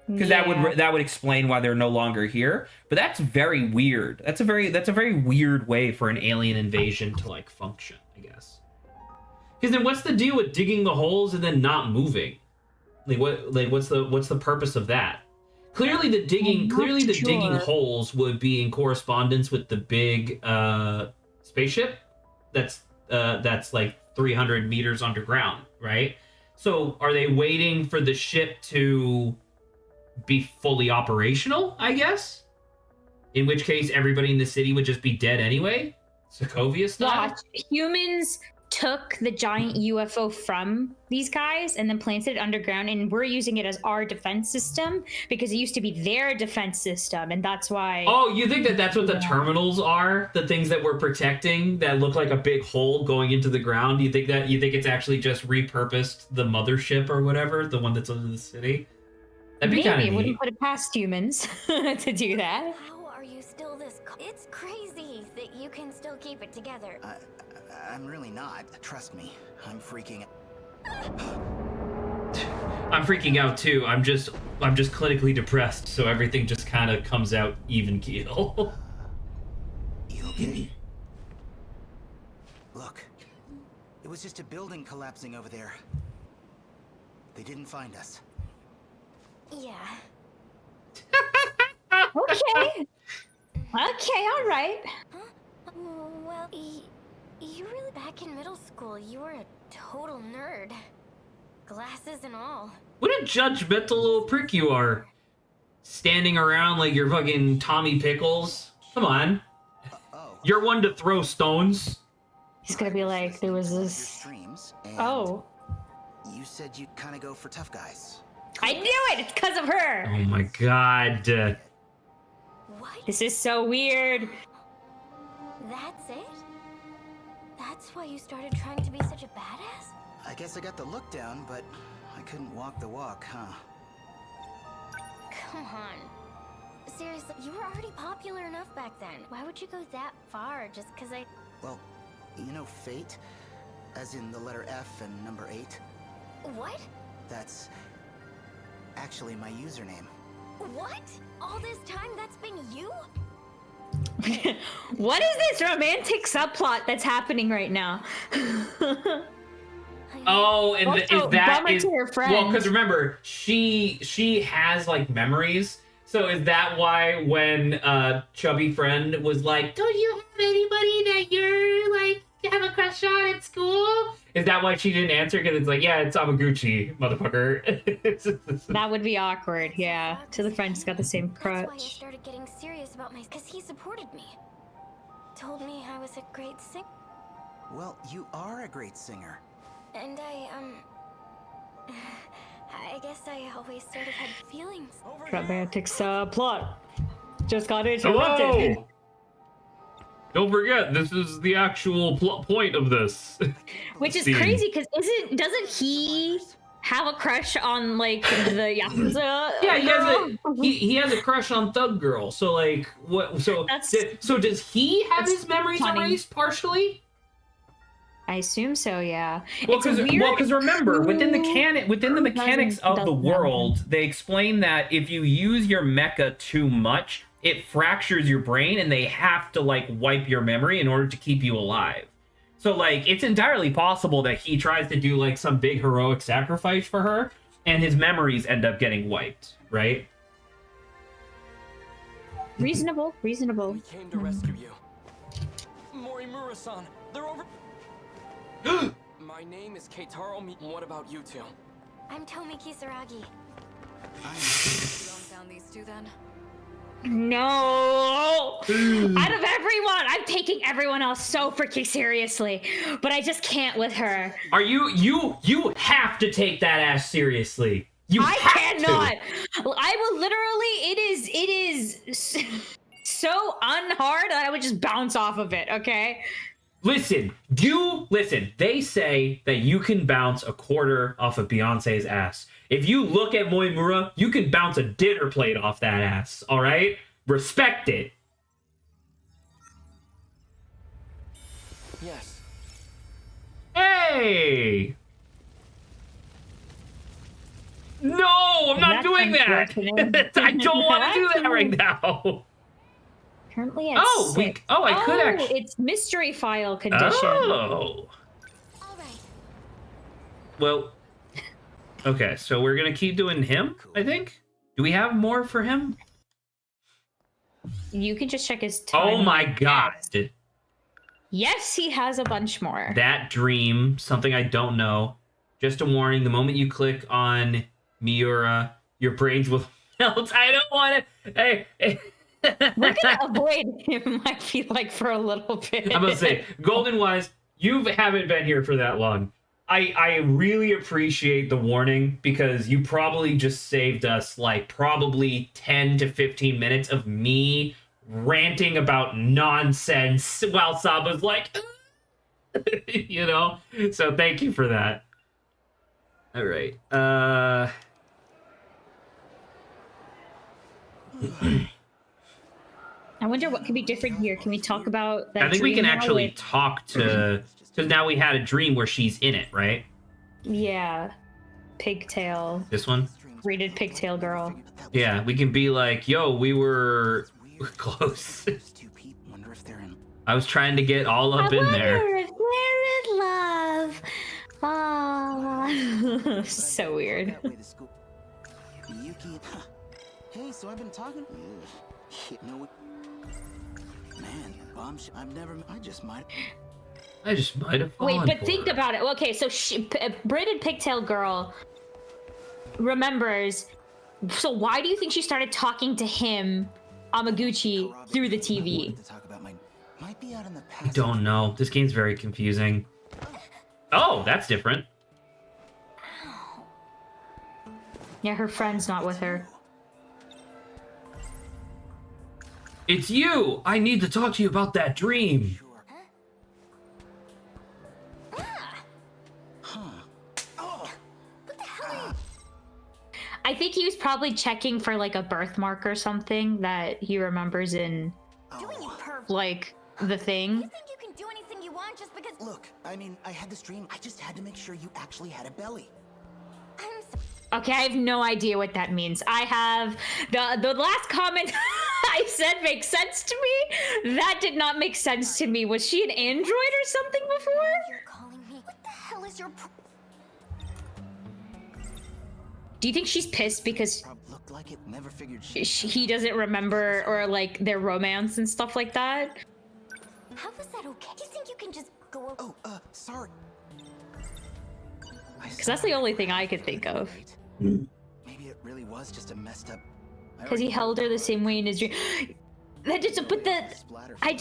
Because that would explain why they're no longer here. But that's very weird. That's a very weird way for an alien invasion to like function, I guess. Because then what's the deal with digging the holes and then not moving? What's the purpose of that? Clearly the digging holes would be in correspondence with the big spaceship that's like 300 meters underground, right? So are they waiting for the ship to be fully operational, I guess? In which case everybody in the city would just be dead anyway? Sokovia style? Watch. Humans took the giant UFO from these guys and then planted it underground, and we're using it as our defense system because it used to be their defense system, and that's why... Oh, you think that's what the terminals are? The things that we're protecting that look like a big hole going into the ground? You think it's actually just repurposed the mothership or whatever? The one that's under the city? That'd be kind of neat. Wouldn't put it past humans to do that. How are you still this? It's crazy that you can still keep it together. I'm really not. Trust me. I'm freaking I'm freaking out too. I'm just clinically depressed, so everything just kind of comes out even keel. You okay? Look. It was just a building collapsing over there. They didn't find us. Yeah. Okay. Okay, all right. Huh? Well, you really back in middle school, you were a total nerd. Glasses and all. What a judgmental little prick you are. Standing around like you're fucking Tommy Pickles. Come on. You're one to throw stones. He's gonna be like, there was this... Oh. You said you'd kind of go for tough guys. I knew it! It's because of her! Oh my god. What? This is so weird. That's it? That's why you started trying to be such a badass? I guess I got the look down, but I couldn't walk the walk, huh? Come on. Seriously, you were already popular enough back then. Why would you go that far just because I... Well, you know fate? As in the letter F and number 8? What? That's actually my username. What? All this time that's been you? What is this romantic subplot that's happening right now? Oh, and Also, is that bummer is to her friend. well? Because remember, she has like memories. So is that why when chubby friend was like, "Don't you have anybody that you're like have a crush on at school?" Is that why she didn't answer? Because it's like, yeah, it's Amaguchi, motherfucker. That would be awkward, yeah. To the friend who's got the same That's why I crutch. started getting serious about my... Because he supported me. Told me I was a great singer. Well, you are a great singer. And I guess I always sort of had feelings. Romantic subplot. Just got interrupted. Hello! Don't forget, this is the actual point of this. Which is scene. crazy, because doesn't he have a crush on, like, the Yakuza? Yeah, girl? he has a crush on Thug Girl. So like, what? So That's- so does he have that's his memories funny. erased partially? I assume so, yeah. Well, It's weird. because remember, within the mechanics of the doesn't world, they explain that if you use your mecha too much, it fractures your brain, and they have to like wipe your memory in order to keep you alive. So like, it's entirely possible that he tries to do like some big heroic sacrifice for her, and his memories end up getting wiped, right? Reasonable. We came to rescue you. Morimura-san, they're over. My name is Keitaro. What about you two? I'm Tomi Kisaragi. Found these two then? No! Out of everyone, I'm taking everyone else so freaking seriously, but I just can't with her. Are you have to take that ass seriously. I have cannot. to. I will literally. It is so unhard that I would just bounce off of it. Okay. Listen. They say that you can bounce a quarter off of Beyonce's ass. If you look at Moimura, you can bounce a dinner plate off that ass. All right, respect it. Yes. Hey. No, I'm not That's doing that. unfortunate. I don't want to do that right now. Currently at Oh, 6. I could actually. It's mystery file condition. Oh. All right. Well. Okay, so we're gonna keep doing him, I think. Do we have more for him? You can just check his time. Oh my god. Yes, he has a bunch more. That dream, something I don't know. Just a warning, the moment you click on Miura, your brains will melt. I don't want to. Hey. We're gonna avoid him, I feel like, for a little bit. I'm gonna say, Golden Wise, you haven't been here for that long. I really appreciate the warning, because you probably just saved us like probably 10 to 15 minutes of me ranting about nonsense while Saba's like, you know? So thank you for that. All right. I wonder what could be different here. Can we talk about that? I think we can dream now actually with- talk to, because now we had a dream where she's in it, right? Yeah. Pigtail. This one? Rated pigtail girl. Yeah, we can be like, yo, we were close. Wonder if they're in. I was trying to get all up in there. if we're in love. Ah. So weird. That way to school. Yuki. Hey, so I've been talking. No. Man, I've never. I just might have Wait, fallen but for think her. about it. Okay, so braided pigtail girl remembers. So why do you think she started talking to him, Amaguchi, through the TV? To talk about might be out in the I past. don't know. This game's very confusing. Oh, that's different. Yeah, her friend's not with her. It's you! I need to talk to you about that dream. I think he was probably checking for like a birthmark or something that he remembers in Doing you perv. like the thing. You think you can do anything you want just because? Look, I mean, I had this dream. I just had to make sure you actually had a belly. I'm so Okay, I have no idea what that means. I have the last comment I said makes sense to me. That did not make sense to me. Was she an android or something before? you're calling me. What the hell is your? Do you think she's pissed because Probably looked like it. Never figured he doesn't remember or like their romance and stuff like that? How is that okay? Do you think you can just go? Oh, sorry. Because that's the only thing I could think of. Maybe it really was just a messed up. Because he held her the same way in his dream. That just, but the I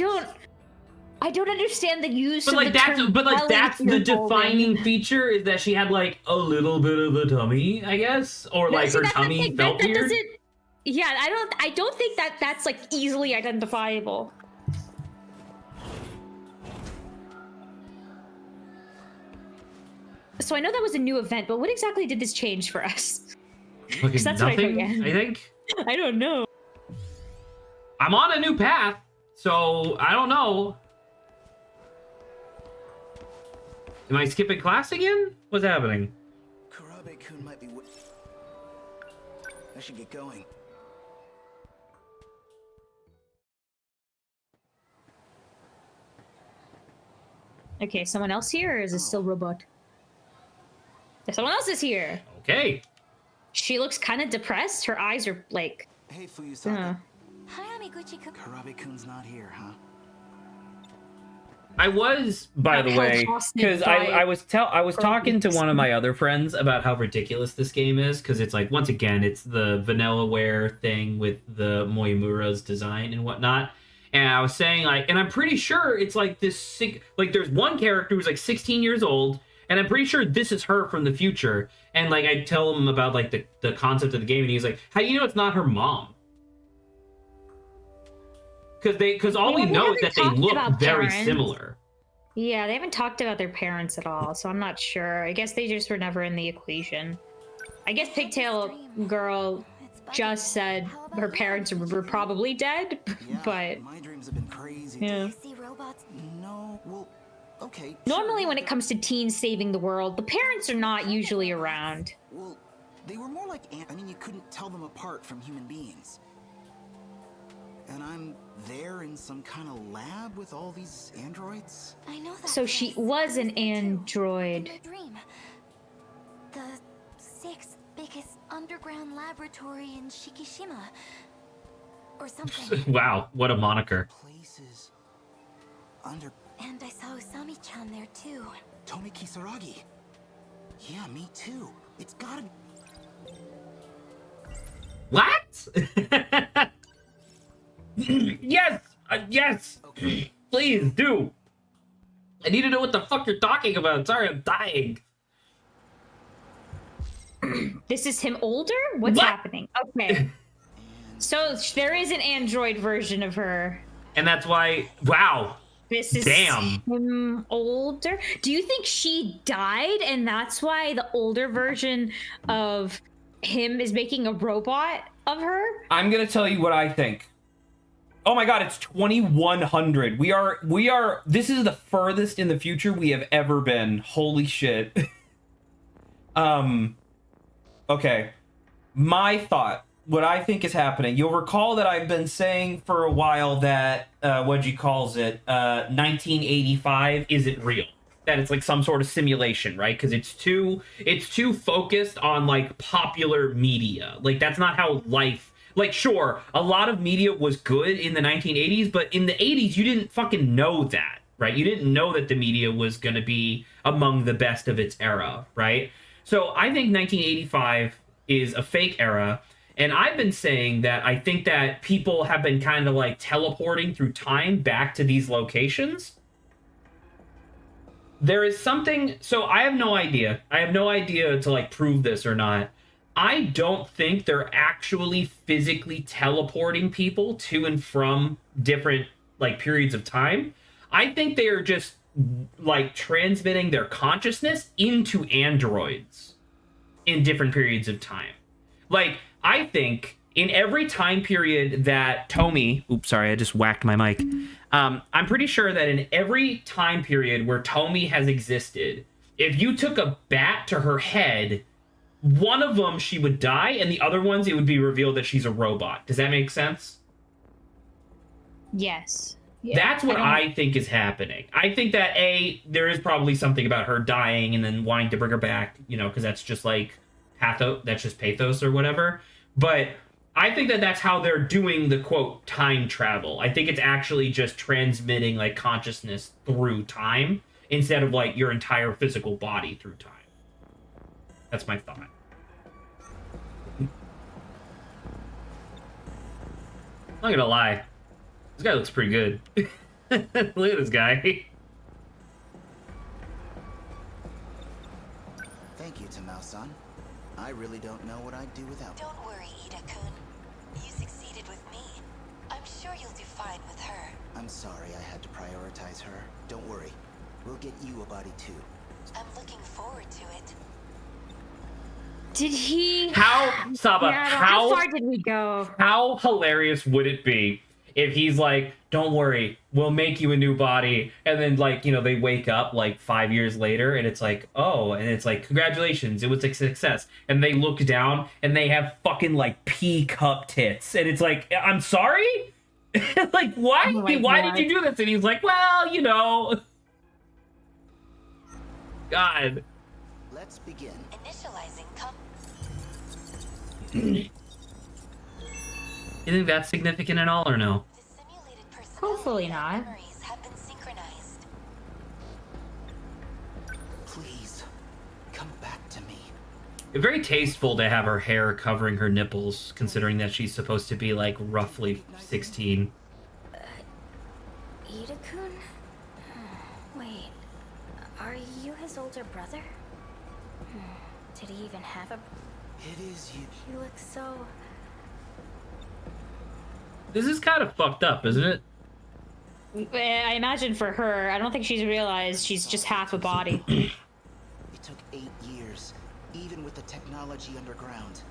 don't understand the use But of like the that's term but like belly that's the here, defining Golden. feature is that she had like a little bit of a tummy, I guess, or No, like see, her that's the tummy thing, felt that weird. doesn't. Yeah, I don't think that that's like easily identifiable. So I know that was a new event, but what exactly did this change for us? Fucking that's what I nothing, forget. I think. I don't know. I'm on a new path, so I don't know. Am I skipping class again? What's happening? Kurabe-kun might be. I should get going. Okay, someone else here, or is it still robot? Someone else is here. Okay. She looks kind of depressed. Her eyes are like. Hey, Fuyusaka. Hi, Amiguchi-kun. Kurabe-kun's not here, huh? I was, by the held way, hostage because by I was talking to one of my other friends about how ridiculous this game is, because it's like, once again, it's the Vanillaware thing with the Moyamura's design and whatnot. And I was saying, like, and I'm pretty sure it's like this, like, there's one character who's like 16 years old, and I'm pretty sure this is her from the future. And like, I tell him about like the concept of the game, and he's like, how do you know it's not her mom? Because all we know is that they look very similar. Yeah, they haven't talked about their parents at all, so I'm not sure. I guess they just were never in the equation. I guess Pigtail Girl just said her parents were probably dead, Yeah, but my dreams have been crazy. yeah. See robots? No, well, okay. Normally sure, when it comes to teens saving the world, the parents are not usually around. Well, they were more like I mean, you couldn't tell them apart from human beings. And I'm there in some kind of lab with all these androids. I know that. So she place. was an I there, too. android. In my dream. The sixth biggest underground laboratory in Shikishima. Or something. Wow, what a moniker. Places under And I saw Usami-chan there too. Tomi Kisaragi. Yeah, me too. It's gotta. What? Yes, yes. Okay. Please do. I need to know what the fuck you're talking about. Sorry, I'm dying. This is him older? What's What? happening? Okay. So there is an android version of her. And that's why. Wow. This is Damn. him older. Do you think she died and that's why the older version of him is making a robot of her? I'm gonna tell you what I think. Oh my god, it's 2100. We are. This is the furthest in the future we have ever been. Holy shit. Okay. My thought, what I think is happening. You'll recall that I've been saying for a while that Wedgie calls it 1985 isn't real. That it's like some sort of simulation, right? Because it's too focused on like popular media. Like that's not how life. Like, sure, a lot of media was good in the 1980s, but in the 80s, you didn't fucking know that, right? You didn't know that the media was going to be among the best of its era, right? So I think 1985 is a fake era, and I've been saying that I think that people have been kind of like teleporting through time back to these locations. There is something, so I have no idea. I have no idea to like prove this or not. I don't think they're actually physically teleporting people to and from different like periods of time. I think they are just like transmitting their consciousness into androids in different periods of time. Like, I think in every time period that Tomy, oops, sorry, I just whacked my mic. I'm pretty sure that in every time period where Tomy has existed, if you took a bat to her head, one of them she would die, and the other ones it would be revealed that she's a robot. Does that make sense? Yes. Yeah, That's what I think is happening. I think that there is probably something about her dying and then wanting to bring her back, you know, because that's just like that's just pathos or whatever. But I think that that's how they're doing the quote time travel. I think it's actually just transmitting like consciousness through time instead of like your entire physical body through time. That's my thought. I'm not gonna lie. This guy looks pretty good. Look at this guy. Thank you, Tamao-san. I really don't know what I'd do without you. Don't worry, Ida-kun. You succeeded with me. I'm sure you'll do fine with her. I'm sorry I had to prioritize her. Don't worry. We'll get you a body too. I'm looking forward to it. Did he? Saba, Yeah, how far did we go? How hilarious would it be if he's like, don't worry, we'll make you a new body, and then like, you know, they wake up like 5 years later and it's like, oh, and it's like, congratulations, it was a success, and they look down and they have fucking like pea cup tits, and it's like, I'm sorry? Like, why? Why did you do this? And he's like, well, you know. God. Let's begin. Initializing You think that's significant at all or no? The simulated personality Hopefully and not. memories have been synchronized. Please, come back to me. Very tasteful to have her hair covering her nipples, considering that she's supposed to be like roughly 16. Ida-kun? Wait, are you his older brother? Did he even have a... It is you. You look so... This is kind of fucked up, isn't it? I imagine for her, I don't think she's realized she's just half a body. It took 8 years, even with the technology underground.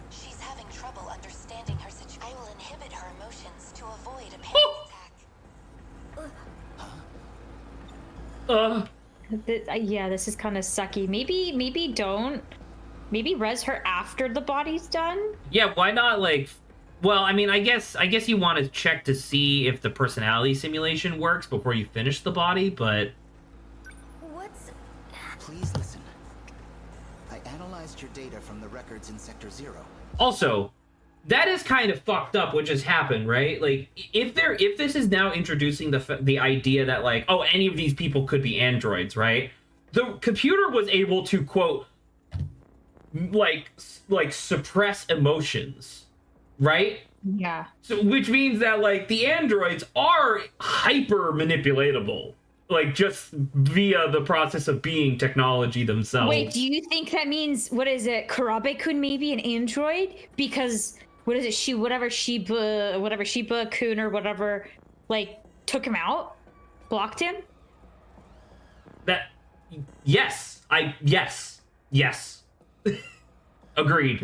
She's having trouble understanding her situation. I will inhibit her emotions to avoid a panic attack. Yeah, this is kind of sucky. Maybe don't. Maybe res her after the body's done. Yeah, why not like? Well, I mean, I guess you want to check to see if the personality simulation works before you finish the body, but What's... Please listen. I analyzed your data from the records in Sector 0. also, that is kind of fucked up what just happened, right? Like, if this is now introducing the idea that like, oh, any of these people could be androids, right? The computer was able to quote like suppress emotions, right? Yeah. So which means that like the androids are hyper manipulatable, like just via the process of being technology themselves. Wait, do you think that means, what is it, Karabe-kun maybe an android? Because what is it, Shiba-kun or whatever, like took him out, blocked him? That yes. Agreed.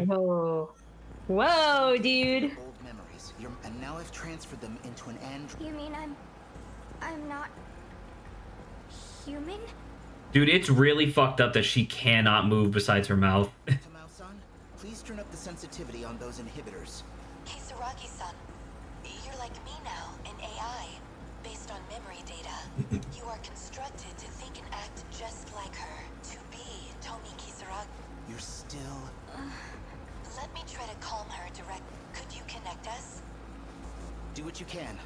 Whoa, dude. Old memories. And now I've transferred them into an android. You mean I'm not... human? Dude, it's really fucked up that she cannot move besides her mouth. Tamao-san, please turn up the sensitivity on those inhibitors. Kisaragi-san, you're like me now, an AI, based on memory data. You are constructed to think and act just like her, to be Tomi Kisaragi. You're still... Let me try to calm her direct. Could you connect us? Do what you can.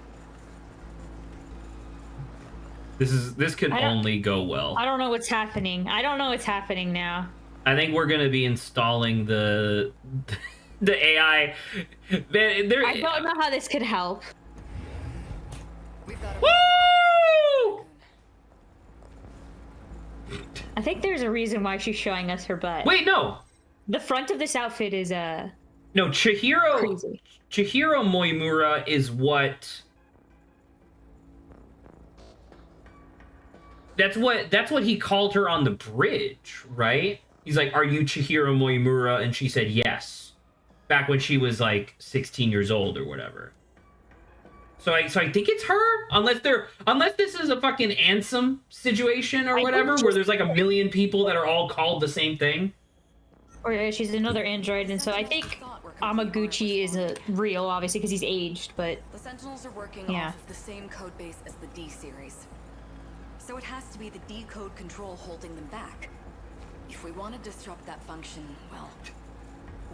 This could only go well. I don't know what's happening. Now. I think we're gonna be installing the AI. I don't know how this could help. Woo! I think there's a reason why she's showing us her butt. Wait, no. The front of this outfit is No, Chihiro. crazy. Chihiro Moimura is what. That's what he called her on the bridge, right? He's like, "Are you Chihiro Moimura?" And she said yes, back when she was like 16 years old or whatever. So I think it's her, unless this is a fucking Ansem situation or whatever, where there's like a million people that are all called the same thing. Or she's another android, and so I think Amaguchi is a real, obviously, because he's aged, but The Sentinels are working off of the same code base as the D series. So it has to be the D code control holding them back. If we want to disrupt that function, well,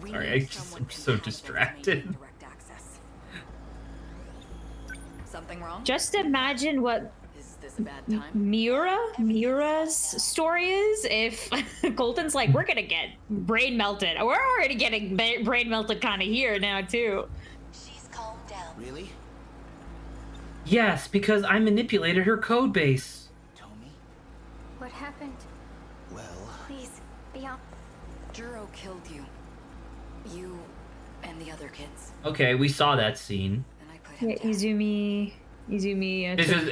we need someone I'm so distracted. direct access. Something wrong? just imagine what Is this a bad time? Miura's story is if Colton's like, we're gonna get brain melted. We're already getting brain melted kind of here now too. She's calmed down. Really? Yes, because I manipulated her code base. Tommy? What happened? Well, Please, be on. Juro killed you. You and the other kids. Okay, we saw that scene. And I put him Yeah, down. Izumi.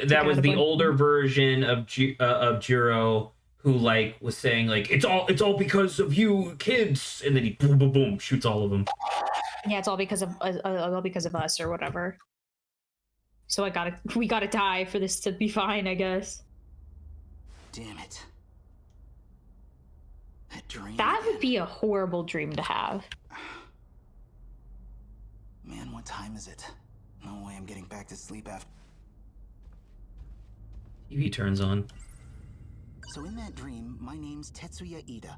That was the older version of Jiro, who like was saying like it's all because of you kids, and then he boom boom boom shoots all of them. Yeah, it's all because of us or whatever. So we gotta die for this to be fine, I guess. damn it. That dream. That would again. be a horrible dream to have. Man, what time is it? No way I'm getting back to sleep after. TV turns on. So in that dream, my name's Tetsuya Ida.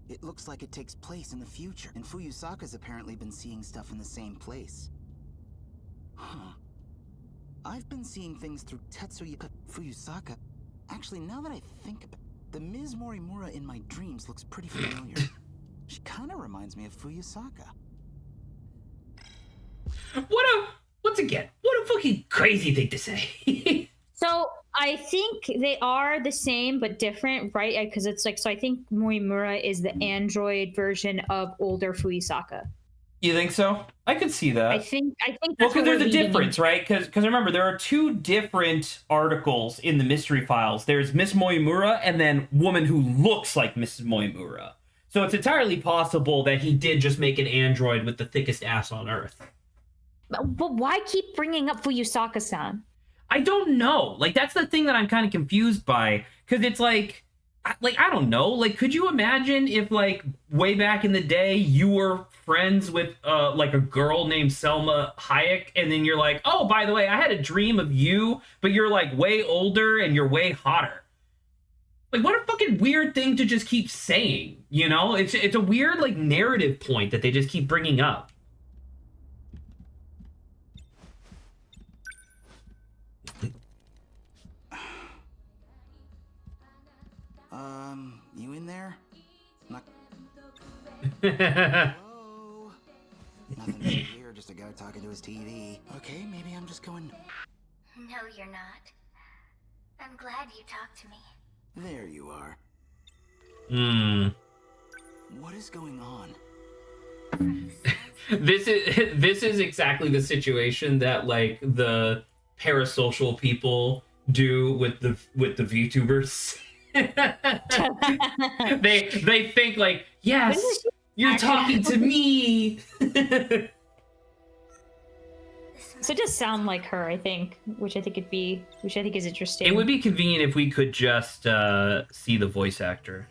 It looks like it takes place in the future, and Fuyusaka's apparently been seeing stuff in the same place. Huh. I've been seeing things through Tetsuya, but Fuyusaka... Actually, now that I think about it, the Ms. Morimura in my dreams looks pretty familiar. She kind of reminds me of Fuyusaka. What a fucking crazy thing to say. So I think they are the same but different, right? Because it's like, so I think Morimura is the android version of older Fuyusaka. You think so? I could see that. I think. Well, That's because what there's we're a leading difference, into. right? Because remember, there are two different articles in the mystery files. There's Miss Moimura and then woman who looks like Mrs. Moimura. So it's entirely possible that he did just make an android with the thickest ass on Earth. But why keep bringing up Fuyusaka-san? I don't know. Like, that's the thing that I'm kind of confused by. Because it's like, I don't know. Like, could you imagine if, like, way back in the day, you were friends with, like, a girl named Selma Hayek, and then you're like, oh, by the way, I had a dream of you, but you're, like, way older and you're way hotter. Like, what a fucking weird thing to just keep saying, you know? It's a weird, like, narrative point that they just keep bringing up. You in there? Not... Hello? Nothing new here, just a guy talking to his TV. Okay, maybe I'm just going... No, you're not. I'm glad you talked to me. There you are. What is going on? This is exactly the situation that, like, the parasocial people do with the VTubers. they think like, yes, you're talking to me. So just sound like her, I think, which I think is interesting. It would be convenient if we could just see the voice actor.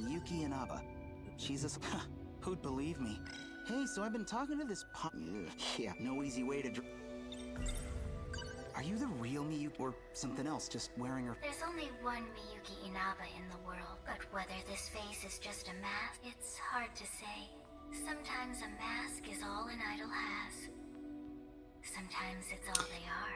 Yuki Inaba. She's a... Who'd believe me? Hey, so I've been talking to this Yeah, no easy way to... Are you the real Miyuki or something else, just wearing her... There's only one Miyuki Inaba in the world, but whether this face is just a mask, it's hard to say. Sometimes a mask is all an idol has. Sometimes it's all they are.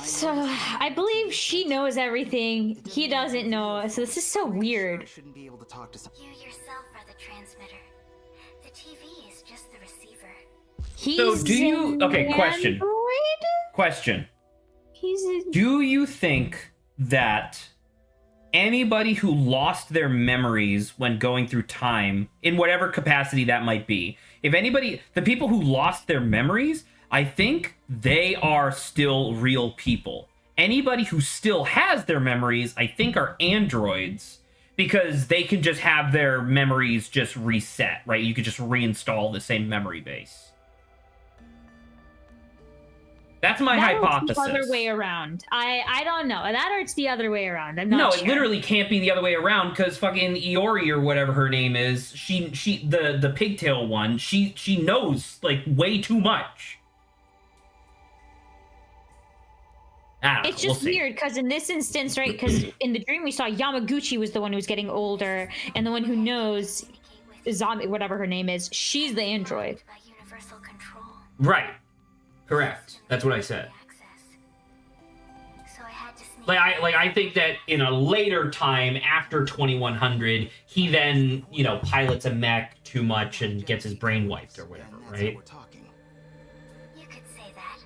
So I believe she knows everything. He doesn't know. So this is so weird. I shouldn't be able to talk to some... You yourself are the transmitter. The TV is just the receiver. He's So do you... an Okay, question. android? Question. He's a... Do you think that anybody who lost their memories when going through time, in whatever capacity that might be, if anybody, the people who lost their memories, I think they are still real people. Anybody who still has their memories, I think, are androids. because they can just have their memories just reset, right? You could just reinstall the same memory base. That's my hypothesis. The other way around. I don't know. That or it's the other way around. I'm not No, sure. it literally can't be the other way around because fucking Iori or whatever her name is, the pigtail one, she knows like way too much. It's just weird because in this instance, right? Because in the dream we saw Yamaguchi was the one who was getting older, and the one who knows Zombie, whatever her name is, she's the android. Right. Correct. That's what I said. I think that in a later time after 2100, he then, you know, pilots a mech too much and gets his brain wiped or whatever, right? You could say that.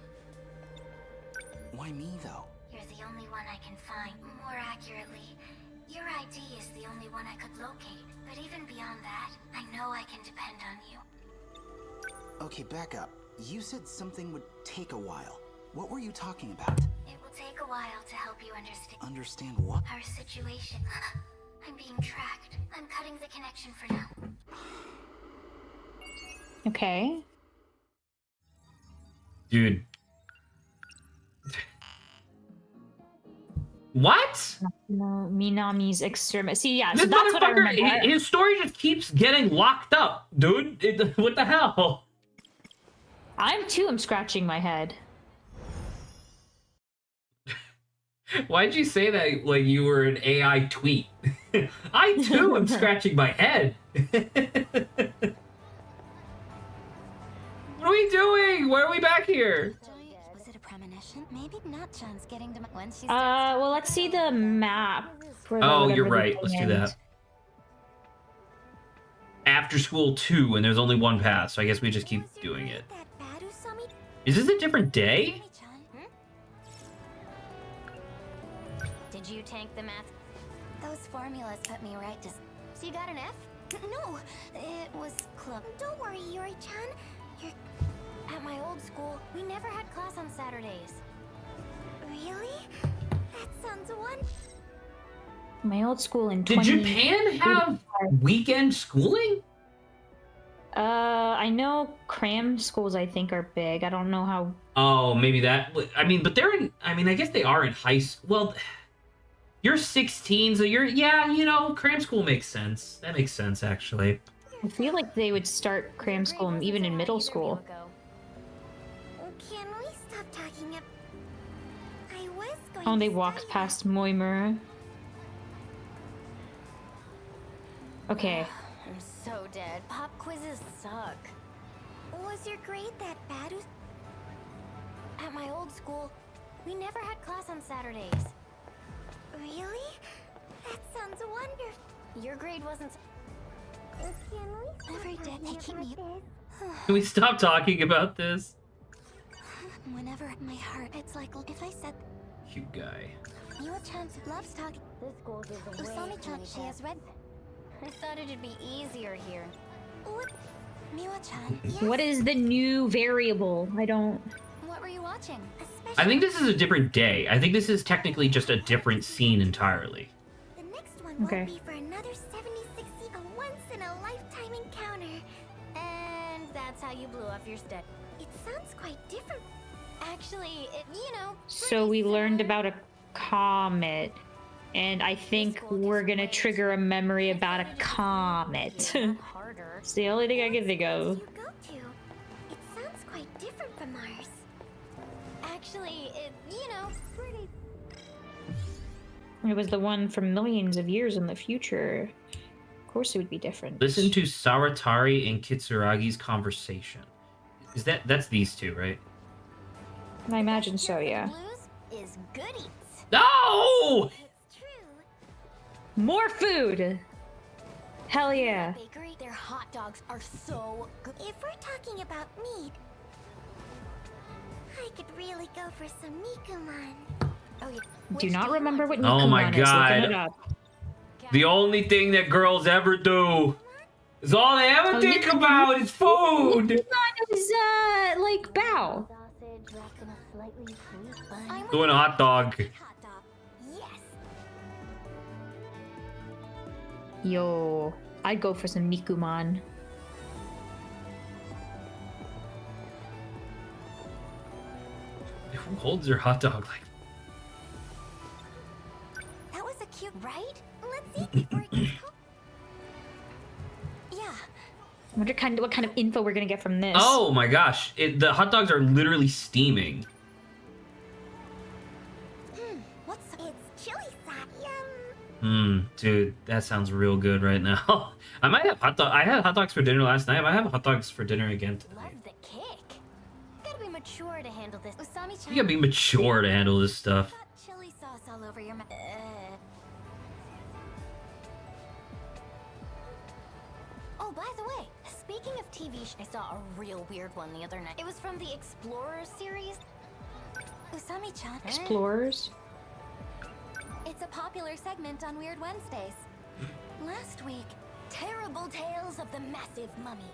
Why me, though? You're the only one I can find. More accurately, your ID is the only one I could locate. But even beyond that, I know I can depend on you. Okay, back up. You said something would take a while. What were you talking about? It will take a while to help you understand. Understand what? Our situation. I'm being tracked. I'm cutting the connection for now. Okay. Dude. What? No, Minami's experiment. See, yeah, This so that's what I remember. his story just keeps getting locked up, dude. What the hell? I'm scratching my head. Why'd you say that like you were an AI tweet? I too am scratching my head. What are we doing? Why are we back here? Was it a premonition? Maybe Natchan's getting to when she's Well, let's see the map. Oh, you're right. Let's do that. After school 2, and there's only one path, so I guess we just keep doing it. Is this a different day? Did you tank the math? Those formulas put me right to... So you got an F? No, it was close. Don't worry, Yuri-chan. You're... At my old school, we never had class on Saturdays. Really? That sounds wonderful. My old school in Did Japan have weekend schooling? I know cram schools I think are big. I don't know how. Oh, maybe that. I mean, but they're in. I mean, I guess they are in high school. Well, you're 16, so you're. Yeah, you know, cram school makes sense. That makes sense, actually. I feel like they would start cram school even in middle school. Can we stop talking up? I was going Oh, they walked past Moimura. Okay. I'm so dead. Pop quizzes suck. Was your grade that bad? At my old school, we never had class on Saturdays. Really? That sounds wonderful. Your grade wasn't... Every day they keep me... Can we stop talking about this? Whenever my heart, it's like if I said... Cute guy. Miwa-chan loves talking. This school is Usami-chan, she has read... I thought it'd be easier here. What? Miwa-chan, yes? What is the new variable? I don't... What were you watching? I think this is a different day. I think this is technically just a different scene entirely. The next one won't be for another 7060, a once-in-a-lifetime encounter. And that's how you blew off your stud. It sounds quite different. Actually, you know... So we learned about a comet. And I think we're gonna trigger a memory about a comet. It's the only thing I can think of. It sounds quite different from Mars. Actually, you know, pretty... It was the one from millions of years in the future. Of course it would be different. Listen to Saratari and Kitsuragi's conversation. Is that's these two, right? I imagine so, yeah. Is goodies. No! More food! Hell yeah. Bakery, their hot dogs are so good. If we're talking about meat, I could really go for some Nikumon. Oh, yeah. Do not remember what Nikumon Oh my is. god. Looking it up. The only thing that girls ever do is all they ever think about is food! Nikumon is, like, bow. Doing a hot dog. Yo, I'd go for some Nikuman. Who holds your hot dog like? That was a cute, right? Let's eat before it gets cold. Yeah. I wonder what kind of info we're gonna get from this. Oh my gosh! The hot dogs are literally steaming. What's it's chili sauce? Yum. Dude, that sounds real good right now. I might have hot dog. I had hot dogs for dinner last night. I might have hot dogs for dinner again tonight. Love the kick. Gotta be mature to handle this. Usami-chan. You gotta be mature to handle this stuff. Got chili sauce all over your mouth. Oh, by the way, speaking of TV, I saw a real weird one the other night. It was from the Explorers series. Usami-chan. Explorers. It's a popular segment on Weird Wednesdays. Last week, Terrible Tales of the Massive Mummy.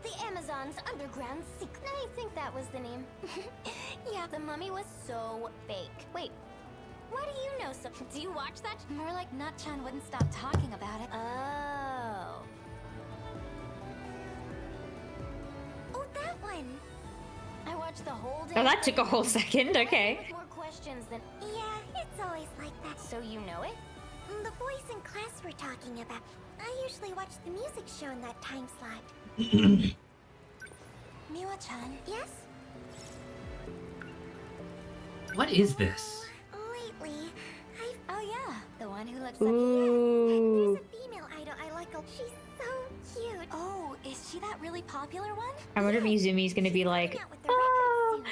The Amazon's underground secret. I think that was the name. Yeah, the mummy was so fake. Wait, why do you know so? Do you watch that? More like Nut-chan wouldn't stop talking about it. Oh. Oh, that one. I watched the whole day. Oh, that took a whole second. Okay. More questions than. Yeah, it's always like that. So you know it? The boys in class were talking about. I usually watch the music show in that time slot. Miwa-chan. Yes? What is this? Lately, Oh yeah, the one who looks Ooh. like. There's a female idol I like. She's so cute. Oh, is she that really popular one? I wonder if Izumi's gonna be like, oh,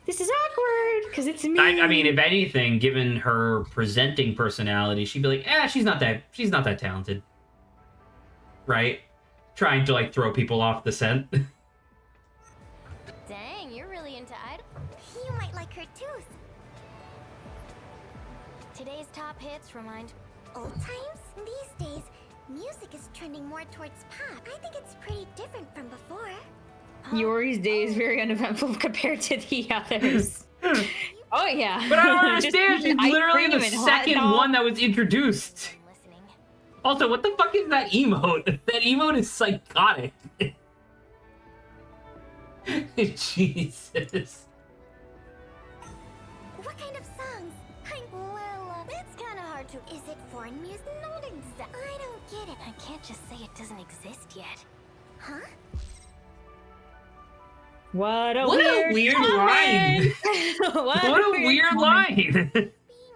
this is awkward because it's me. I mean, if anything, given her presenting personality, she'd be like, she's not that talented, right? Trying to like throw people off the scent. Dang, you're really into idol. You might like her too. Today's top hits remind old times. These days, music is trending more towards pop. I think it's pretty different from before. Yori's day is very uneventful compared to the others. Oh yeah. But I don't understand. She's Ice literally cream the and hot second dog. one that was introduced. Also, what the fuck is that emote? That emote is psychotic. Jesus. What kind of songs? It's kind of hard to. Is it foreign music? Not exactly. I don't get it. I can't just say it doesn't exist yet. Huh? What a What weird a weird line. what What a weird line. Being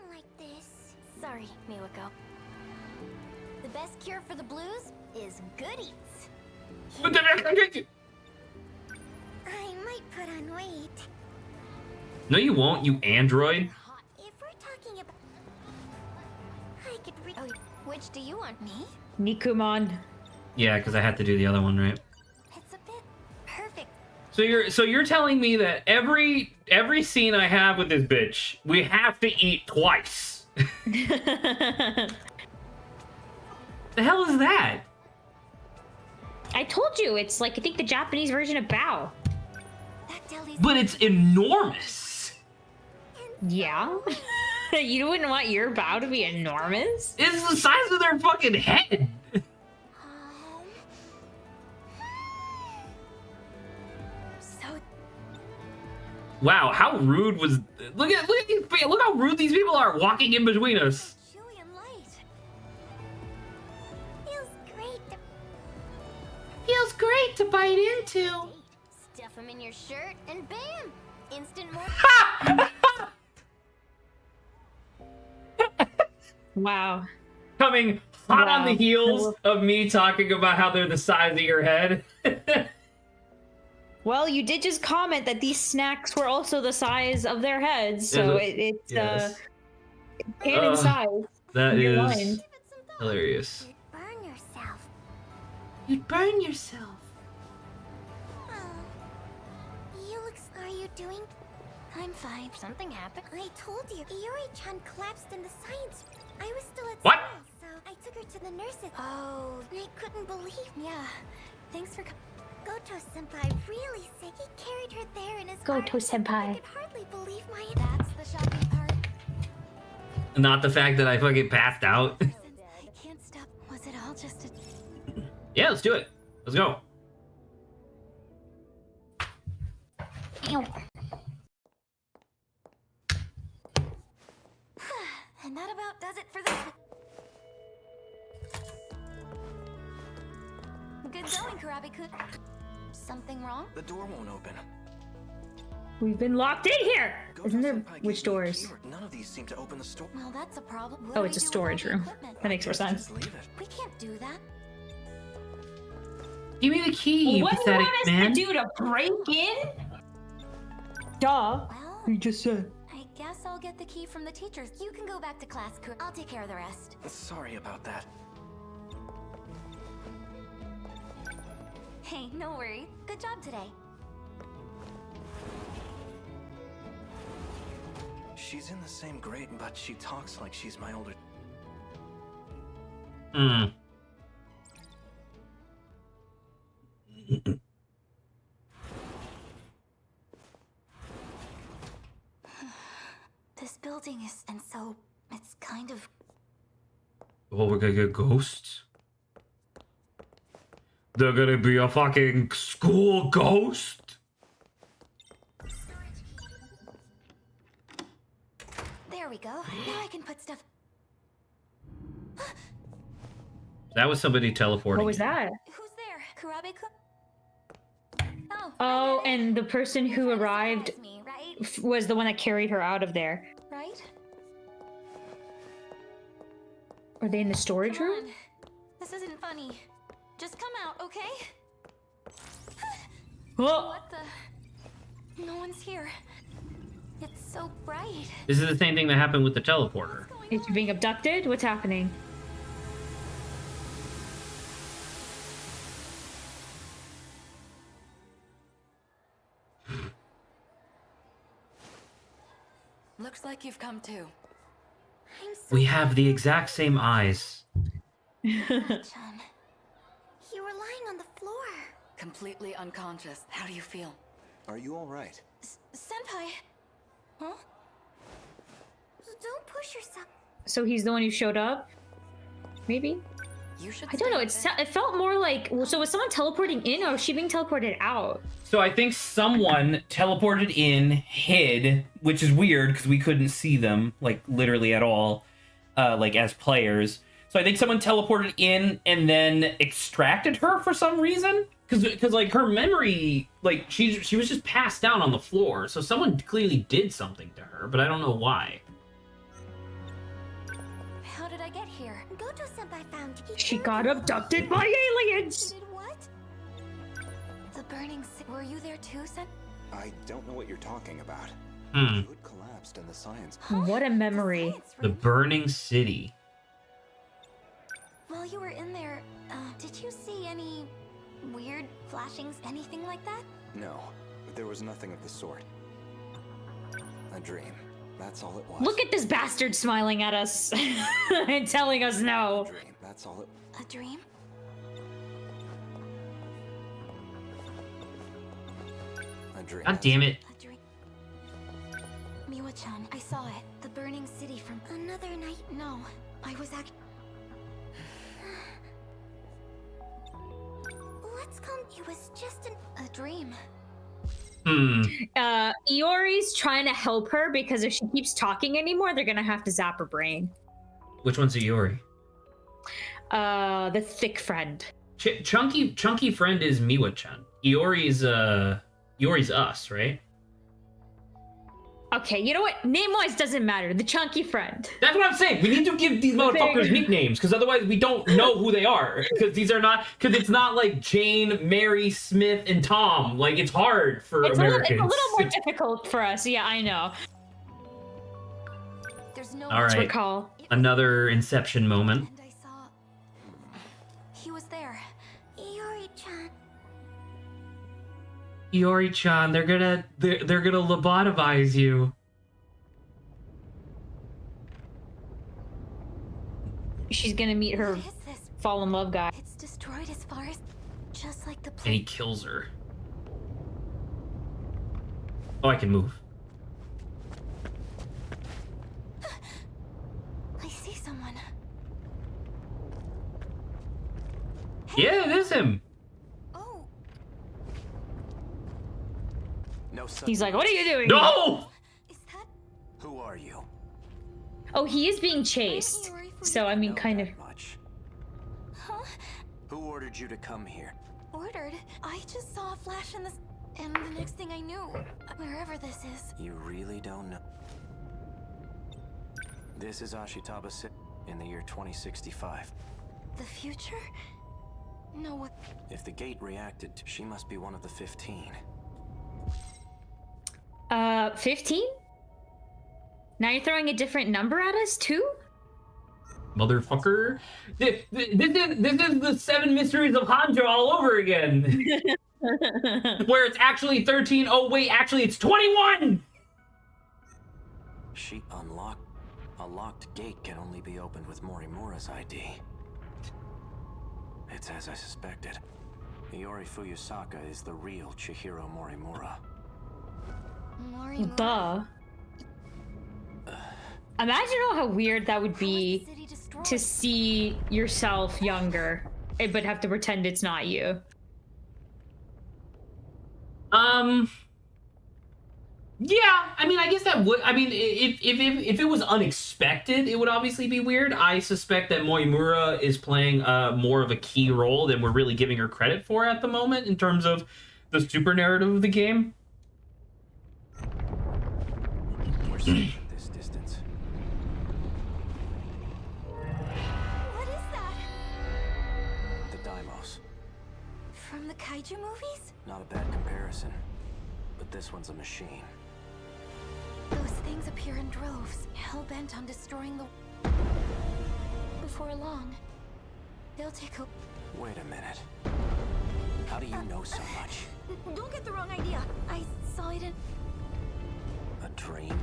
like this. Sorry, Miwako. The best cure for the blues is good eats. I might put on weight. No, you won't, you android. If we're talking about, I could read. Oh, which do you want? Me? Nikuman. Yeah, because I had to do the other one, right? It's a bit perfect. So you're telling me that every scene I have with this bitch, we have to eat twice. The hell is that? I told you, it's like I think the Japanese version of Bao. But it's enormous. Yeah. You wouldn't want your Bao to be enormous? It's the size of their fucking head. Wow, how rude was? Look how rude these people are walking in between us. Chewy and light. Feels great. Feels great to bite into. Stuff them in your shirt and bam! Instant more. Wow. Coming hot on the heels of me talking about how they're the size of your head. Well, you did just comment that these snacks were also the size of their heads, so it's canon size. That You're is lying. hilarious. Burn yourself. You'd burn yourself. Are you doing? I'm fine. Something happened. I told you. Iori-chan collapsed in the science. I was still at What? school, so I took her to the nurses. Oh. I couldn't believe. Yeah. Thanks for Goto-senpai really sick. He carried her there in his arms. Goto-senpai. I could hardly believe my. That's the shocking part. Not the fact that I fucking passed out. I can't stop. Was it all just... Yeah, let's do it. Let's go. Ew. And that about does it for this. Good going, Kurabe-kun. Something wrong? The door won't open. We've been locked in here. Isn't there Gojo-senpai which gave me a doors? keyword. None of these seem to open the store. Well, that's a problem. Oh, it's a storage room. That makes more Just sense. leave it. We can't do that. Give me the key, What do you pathetic want us man. to do, to break in? Duh. Well, You just said. I guess I'll get the key from the teachers. You can go back to class, Kur. I'll take care of the rest. Sorry about that. Hey, no worries. Good job today. She's in the same grade, but she talks like she's my older. Hmm. This building is, and so it's kind of. Oh, we're gonna get ghosts? They're gonna be a fucking school ghost? There we go. Now I can put stuff. That was somebody teleporting. What was that? Who's there? Kurabe-kun? Oh, and the person who arrived Me, right? was the one that carried her out of there. Right? Are they in the storage Come room? on. This isn't funny. Just come out, okay? Oh, What the? No one's here. It's so bright. This is the same thing that happened with the teleporter. is she being abducted? What's happening? Looks like you've come to. I'm so We have the exact same eyes. Chan. You were lying on the floor. Completely unconscious. How do you feel? Are you all right? Senpai. Huh? Don't push yourself. So he's the one who showed up? Maybe? You should I don't know. stay It felt more like. So was someone teleporting in, or was she being teleported out? So I think someone teleported in, hid, which is weird because we couldn't see them, like, literally at all, like, as players. So I think someone teleported in and then extracted her for some reason. Because like, her memory, like, she was just passed down on the floor. So someone clearly did something to her, but I don't know why. How did I get here? Gojo-senpai found you. She got abducted by aliens! Did what? The burning were you there too, I don't know what you're talking about. Hmm. It collapsed in the science. What a memory. The Burning City. While you were in there, did you see any weird flashings, anything like that? No, there was nothing of the sort. A dream. That's all it was. Look at this bastard smiling at us and telling us no. A dream. That's all it. A dream? A dream. God damn it. A dream. Miwa-chan, I saw it. The burning city from Another night. No, I was actually. Let's calm. It was just a dream. Hmm. Iori's trying to help her because if she keeps talking anymore, they're gonna have to zap her brain. Which one's Iori? The thick friend. Chunky friend is Miwa-chan. Iori's us, right? Okay, you know what? Name-wise doesn't matter. The chunky friend. That's what I'm saying. We need to give these motherfuckers nicknames, because otherwise we don't know who they are. Because it's not like Jane, Mary, Smith, and Tom. Like, it's hard for Americans. It's a little more difficult for us. Yeah, I know. There's no All right. Recall. Another Inception moment. And I saw he was there. Iori-chan. Iori-chan, they're gonna lobotomize you. She's gonna meet her What is this? fall in love guy. It's destroyed as far as just like the And he place. kills her. Oh, I can move. I see someone. Yeah, it is him. Oh. No, son. He's like, what are you doing? No! Is that Who are you? Oh, he is being chased. So, I mean, kind of. Much. huh? Who ordered you to come here? Ordered? I just saw a flash in this and the next thing I knew, wherever this is. You really don't know. This is Ashitaba City in the year 2065. The future? No, what? If the gate reacted, she must be one of the 15. 15? Now you're throwing a different number at us, too? Motherfucker. This is the 7 mysteries of Hanjo all over again. Where it's actually 13. Oh, wait, actually, it's 21! She unlocked. A locked gate can only be opened with Morimura's ID. It's as I suspected. Iori Fuyusaka is the real Chihiro Morimura. Morimura? Duh. Imagine how weird that would be to see yourself younger, but have to pretend it's not you. Yeah, I mean, I guess that would. I mean, if it was unexpected, it would obviously be weird. I suspect that Moimura is playing more of a key role than we're really giving her credit for at the moment in terms of the super narrative of the game. We're safe at this distance. What is that? The Daimos. From the kaiju movies? Not a bad comparison. But this one's a machine. Those things appear in droves, hell-bent on destroying the... Before long, they'll take a... Wait a minute. How do you know so much? Don't get the wrong idea. I saw it in... A dream?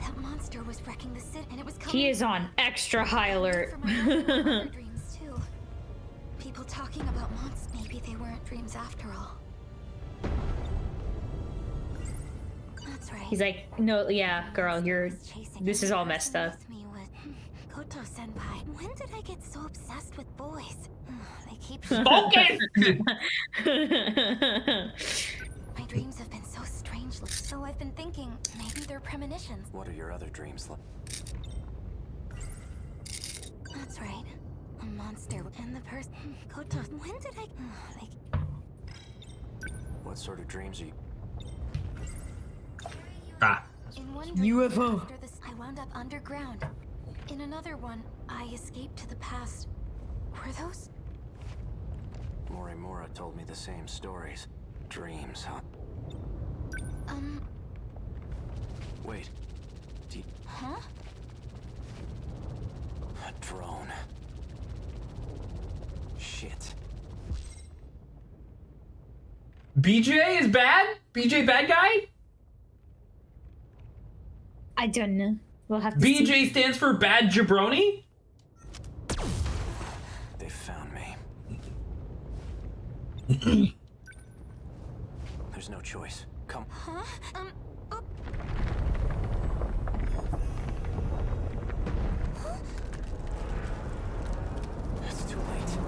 That monster was wrecking the city, and it was coming... He is on extra high alert. from my other dreams, too. People talking about monsters. Maybe they weren't dreams after all. That's right. He's like, no, yeah, girl, this is all messed up. Koto-senpai. When did I get so obsessed with boys? They keep... Focus! My dreams have been so strange, so I've been thinking maybe they're premonitions. What are your other dreams like? That's right. A monster and the person... Koto... When did I... What sort of dreams are you? Ah. In one dream, UFO. after this, I wound up underground. In another one, I escaped to the past. Were those... Morimura told me the same stories. Dreams, huh? Wait. Huh? A drone. Shit. BJ is bad? BJ bad guy? I don't know. We'll have to see. BJ stands for bad jabroni? They found me. There's no choice. Come. Huh? Oh. It's too late.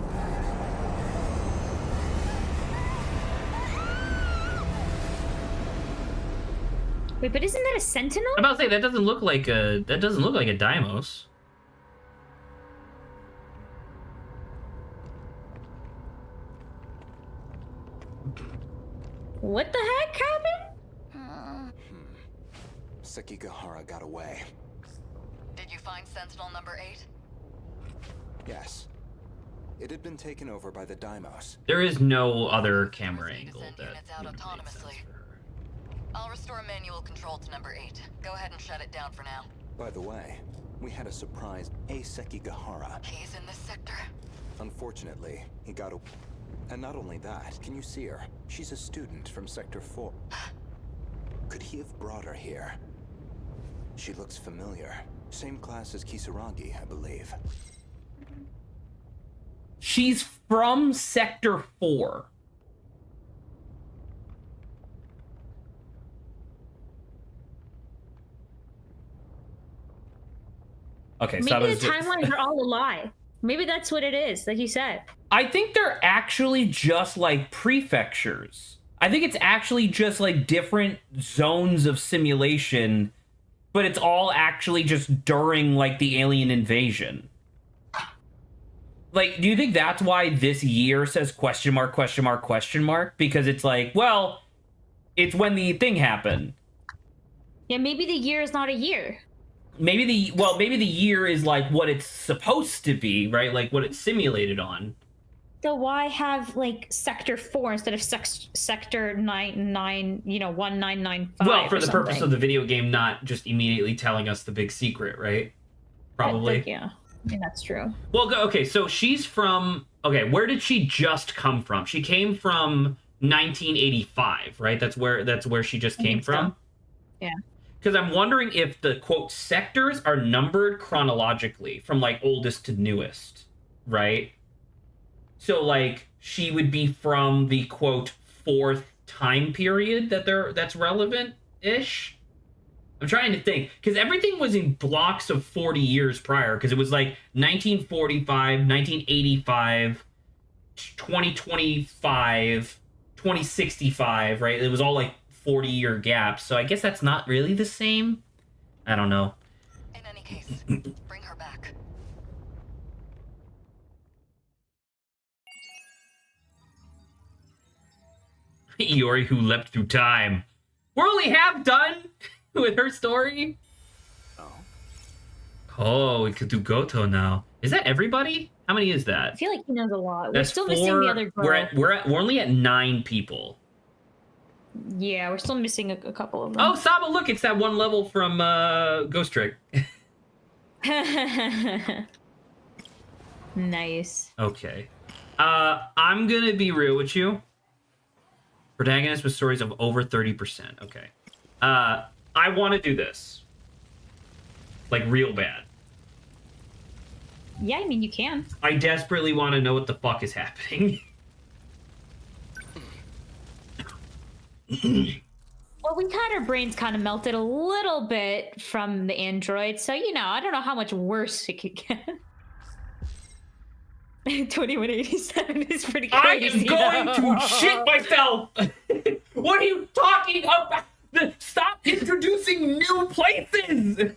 Wait, but isn't that a Sentinel? I'm about to say that doesn't look like a Deimos. What the heck happened? Sekigahara got away. Did you find Sentinel number 8? Yes. It had been taken over by the Daimos. There is no other camera angle Send that units out would make sense autonomously. for her. I'll restore manual control to number 8. Go ahead and shut it down for now. By the way, we had a surprise. Sekigahara. He's in this sector. Unfortunately, he got away. And not only that, can you see her? She's a student from Sector 4. Could he have brought her here? She looks familiar. Same class as Kisaragi, I believe. She's from Sector 4. Okay, so Maybe the timelines are all a lie. Maybe that's what it is, like you said. I think they're actually just like prefectures. I think it's actually just like different zones of simulation, but it's all actually just during like the alien invasion. Like, do you think that's why this year says question mark, question mark, question mark? Because it's like, well, it's when the thing happened. Yeah, maybe the year is not a year. Maybe the year is like what it's supposed to be, right? Like what it's simulated on. So why have like Sector 4 instead of Sector 1995? Well, for the purpose of the video game not just immediately telling us the big secret, right? Probably. Yeah, I mean, that's true. Well, okay, so she's from... Okay, where did she just come from? She came from 1985, right? That's where she just came from? So. Yeah. Because I'm wondering if the, quote, sectors are numbered chronologically from, like, oldest to newest, right? So, like, she would be from the, quote, 4th time period that's relevant-ish? I'm trying to think. Because everything was in blocks of 40 years prior. Because it was, like, 1945, 1985, 2025, 2065, right? It was all, like, 40-year gaps, so I guess that's not really the same. I don't know. In any case, bring her back. Iori who leapt through time. We're only half done with her story. Oh, we could do Goto now. Is that everybody? How many is that? I feel like he knows a lot. That's we're still missing the other girl. We're only at 9 people. Yeah, we're still missing a couple of them. Oh, Saba, look, it's that one level from Ghost Trick. Nice. Okay. I'm gonna be real with you. Protagonist with stories of over 30%. Okay. I want to do this. Like, real bad. Yeah, I mean, you can. I desperately want to know what the fuck is happening. Well, we had our brains kind of melted a little bit from the android, so, you know, I don't know how much worse it could get. 2187 is pretty crazy. I am going to shit myself! What are you talking about? Stop introducing new places!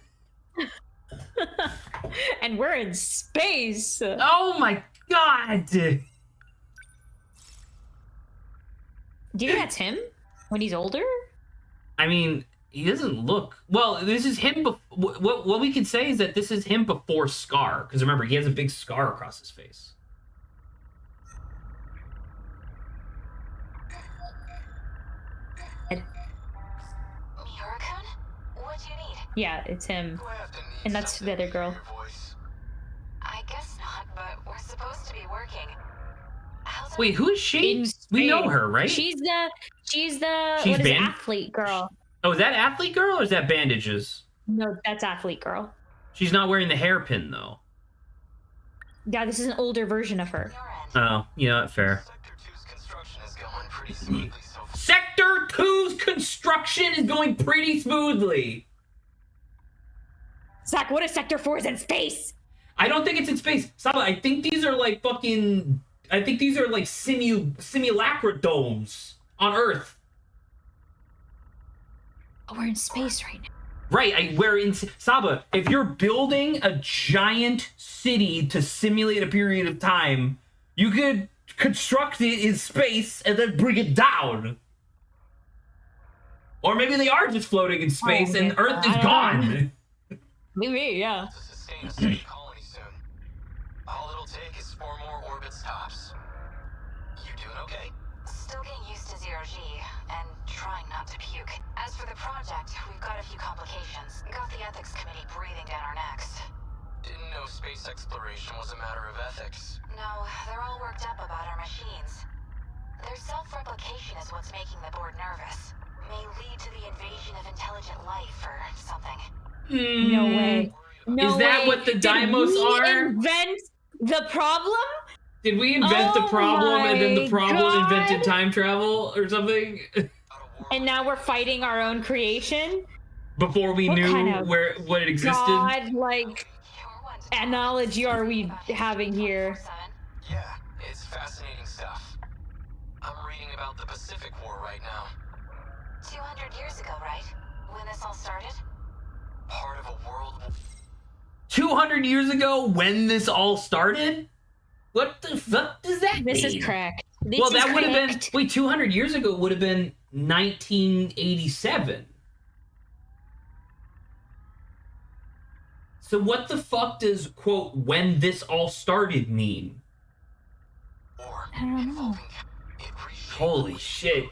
And we're in space. Oh my god! Do you think that's him? When he's older? I mean, he doesn't look... Well, this is him... What we could say is that this is him before Scar. Because remember, he has a big scar across his face. Miura-kun? What do you need? Yeah, it's him. And that's the other girl. I guess not, but we're supposed to be working. Wait, who is she? We know her, right? She's the She's athlete girl. Oh, is that athlete girl or is that bandages? No, that's athlete girl. She's not wearing the hairpin though. Yeah, this is an older version of her. Oh, you know what? Fair. Sector 2's construction is going pretty smoothly. Zach, what if Sector 4 is in space? I don't think it's in space. Saba, I think these are like fucking... I think these are like simulacra domes on Earth. Oh, we're in space right now. Right, we're in... Saba, if you're building a giant city to simulate a period of time, you could construct it in space and then bring it down. Or maybe they are just floating in space and Earth is gone. Maybe, yeah. To sustain a steady colony soon. All it'll take is 4 more orbit stops. You doing okay? Still getting used to zero-G and trying not to puke. As for the project, we've got a few complications. Got the ethics committee breathing down our necks. Didn't know space exploration was a matter of ethics. No, they're all worked up about our machines. Their self-replication is what's making the board nervous. May lead to the invasion of intelligent life or something. No way. No Is that way. what the Daimos are? Invent the problem? Did we invent the problem and then the my problem God. invented time travel or something? And now we're fighting our own creation? Before we What knew kind of what it existed? God, like... You're one analogy are we having here? Yeah, it's fascinating stuff. I'm reading about the Pacific War right now. 200 years ago, right? When this all started? Part of a world. 200 years ago, when this all started? What the fuck does that mean? This is correct. Well, that would have been... Wait, 200 years ago would have been 1987. So what the fuck does, quote, when this all started mean? I don't know. Holy shit.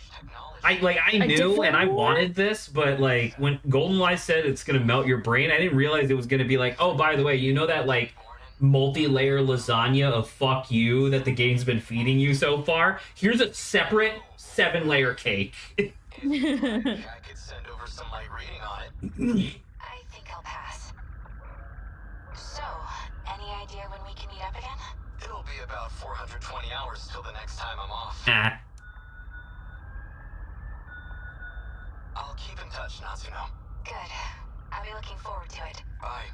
I knew different and I war? wanted this, but like when GoldenEye said it's gonna melt your brain, I didn't realize it was gonna be like, oh, by the way, you know that like multi-layer lasagna of fuck you that the game's been feeding you so far? Here's a separate 7-layer cake. I could send over some light reading on it. I think I'll pass. So, any idea when we can meet up again? It'll be about 420 hours till the next time I'm off. Ah. I'll keep in touch, Natsuno. Good. I'll be looking forward to it. Bye.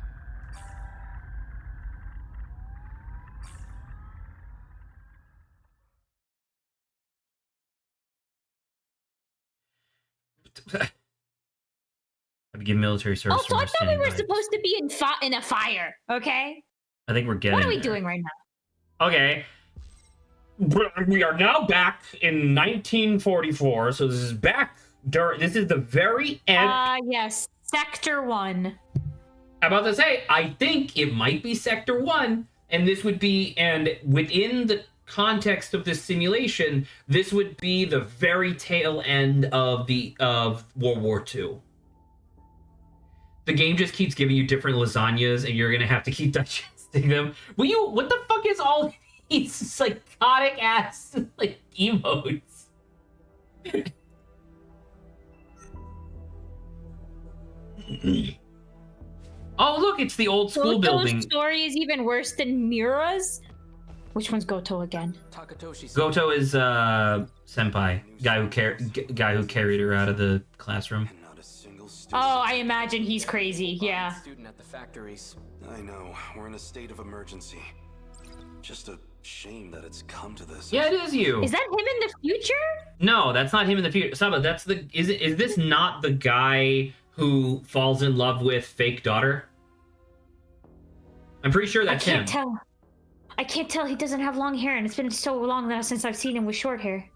I've given military service. Also, I thought we were supposed to be in a fire, okay? I think we're getting What are we there. doing right now? Okay. We are now back in 1944, so this is back during... This is the very end... Yes. Sector 1. I'm about to say, I think it might be Sector 1, and this would be... And within the context of this simulation, this would be the very tail end of World War II. The game just keeps giving you different lasagnas, and you're gonna have to keep digesting them. What the fuck is all these psychotic ass like emotes? Oh look, it's the old school building. Story is even worse than Mura's. Which one's Goto again? Goto is senpai, guy who carried her out of the classroom. Oh, I imagine he's crazy. Yeah. Student at the factories. I know. We're in a state of emergency. Just a shame that it's come to this. Yeah, it is you. Is that him in the future? No, that's not him in the future. Saba, that's the... Is this not the guy who falls in love with fake daughter? I'm pretty sure that's him. I can't tell. He doesn't have long hair, and it's been so long now since I've seen him with short hair.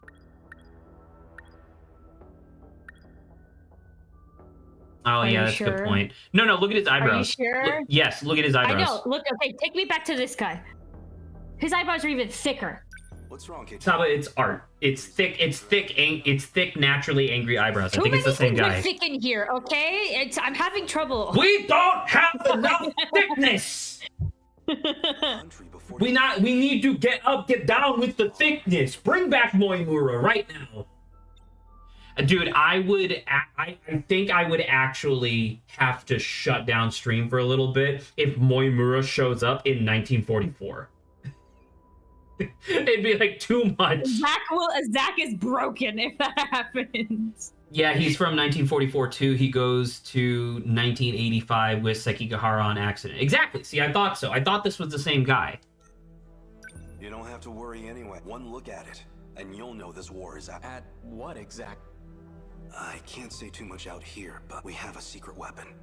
Oh, yeah, that's a good point. No, look at his eyebrows. Are you sure? Yes, look at his eyebrows. I know. Look, okay, take me back to this guy. His eyebrows are even thicker. What's wrong, kid? Saba, it's art. It's thick, naturally angry eyebrows. I think it's the same guy. Too many things are thick in here, okay? I'm having trouble. We don't have enough thickness! We need to get down with the thickness. Bring back Moimura right now. Dude, I think I would actually have to shut down stream for a little bit if Moimura shows up in 1944. It'd be like too much. Zach is broken if that happens. Yeah, he's from 1944 too. He goes to 1985 with Sekigahara on accident. Exactly. See, I thought so. I thought this was the same guy. You don't have to worry anyway. One look at it, and you'll know this war is at what exact? I can't say too much out here, but we have a secret weapon.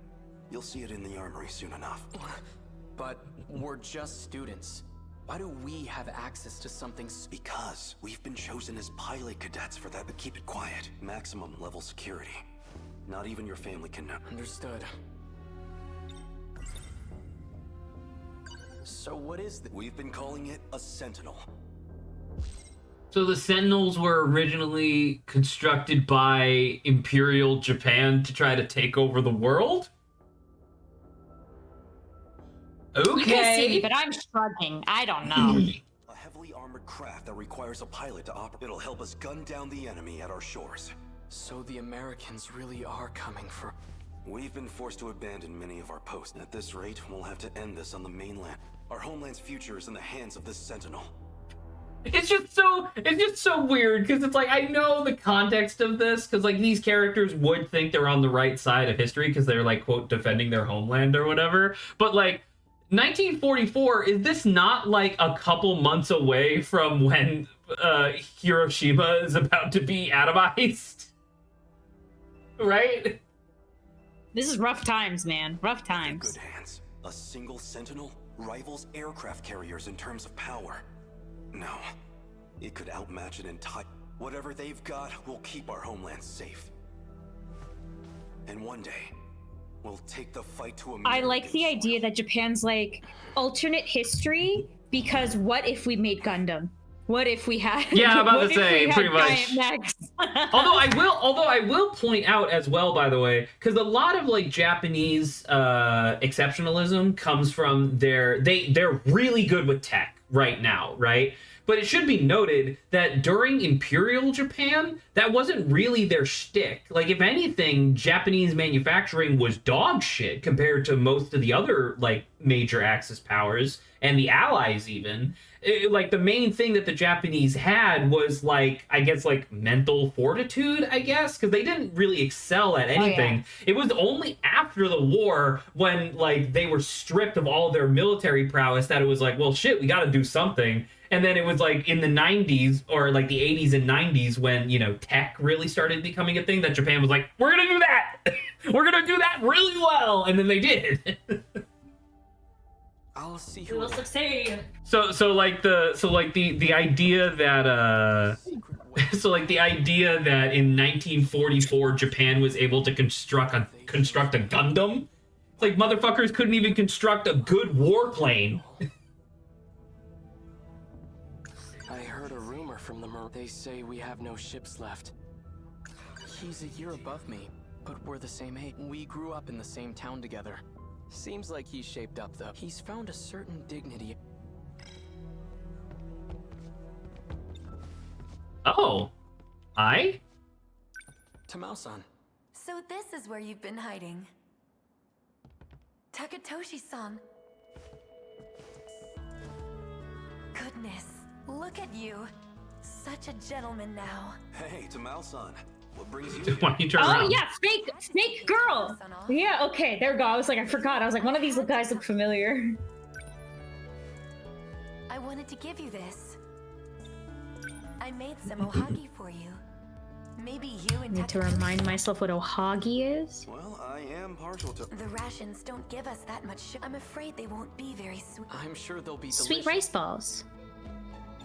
You'll see it in the armory soon enough. But we're just students. Why do we have access to something? Because we've been chosen as pilot cadets for that, but keep it quiet. Maximum level security. Not even your family can know. Understood. So what is this? We've been calling it a Sentinel. So the Sentinels were originally constructed by Imperial Japan to try to take over the world? Okay. You can see me, but I'm shrugging. I don't know. A heavily armored craft that requires a pilot to operate. It'll help us gun down the enemy at our shores. So the Americans really are coming for... We've been forced to abandon many of our posts. At this rate, we'll have to end this on the mainland. Our homeland's future is in the hands of this Sentinel. It's just so weird because it's like I know the context of this because like these characters would think they're on the right side of history because they're like quote defending their homeland or whatever, but like 1944, is this not like a couple months away from when Hiroshima is about to be atomized? Right? This is rough times, man. Rough times. Good hands. A single Sentinel rivals aircraft carriers in terms of power. No, it could outmatch an entire... Whatever they've got will keep our homeland safe. And one day, we'll take the fight to a... I like the idea that Japan's like alternate history, because what if we made Gundam? What if we had... Yeah, I'm about what to if say, we had pretty much. giant mechs? although I will point out as well, by the way, because a lot of like Japanese exceptionalism comes from they're really good with tech right now, right? But it should be noted that during Imperial Japan, that wasn't really their shtick. Like, if anything, Japanese manufacturing was dog shit compared to most of the other, like, major Axis powers, and the Allies even. Like, the main thing that the Japanese had was, like, I guess, like, mental fortitude, I guess? Because they didn't really excel at anything. Oh, yeah. It was only after the war when, like, they were stripped of all their military prowess that it was like, well, shit, we gotta do something. And then it was like in the 90s or like the 80s and 90s when, you know, tech really started becoming a thing that Japan was like, we're going to do that. We're going to do that really well. And then they did. I'll see who will succeed. So like the idea that so like the idea that in 1944 Japan was able to construct a Gundam. It's like motherfuckers couldn't even construct a good warplane. From the they say we have no ships left. He's a year above me, but we're the same age. We grew up in the same town together. Seems like he's shaped up though. He's found a certain dignity. Oh. Tamao-san. So this is where you've been hiding. Takatoshi-san. Goodness, look at you. Such a gentleman now. Hey, Tamao-san. What brings you here? Why you turn around? Oh, yeah, fake girl. Yeah, okay, there we go. I was like, I forgot. I was like, one of these guys look familiar. I wanted to give you this. I made some ohagi for you. Maybe you and need to remind myself what ohagi is. Well, I am partial to... The rations don't give us that much sugar. I'm afraid they won't be very sweet. I'm sure they'll be sweet rice balls.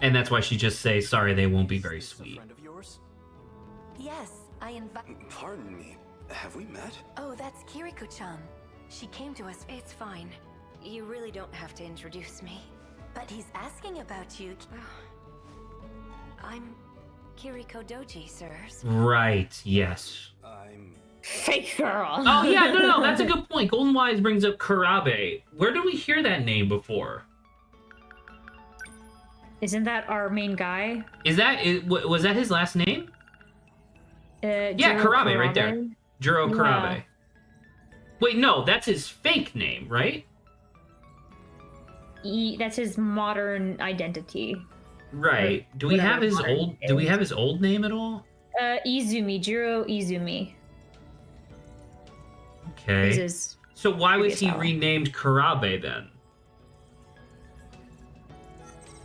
And that's why she just says, sorry, they won't be very sweet. A friend of yours? Yes, I invite... Pardon me, have we met? Oh, that's Kiriko-chan. She came to us. It's fine. You really don't have to introduce me. But he's asking about you. I'm Kiriko Doji, sirs. Right, yes. I'm... Fake girl. Oh, yeah, no, that's a good point. Golden Wise brings up Kurabe. Where did we hear that name before? Isn't that our main guy? Was that his last name? Yeah, Kurabe right there. Juro Kurabe. Yeah. Wait, no, that's his fake name, right? That's his modern identity. Right. Do we have his old name at all? Izumi, Juro Izumi. Okay. So why was he renamed Kurabe then?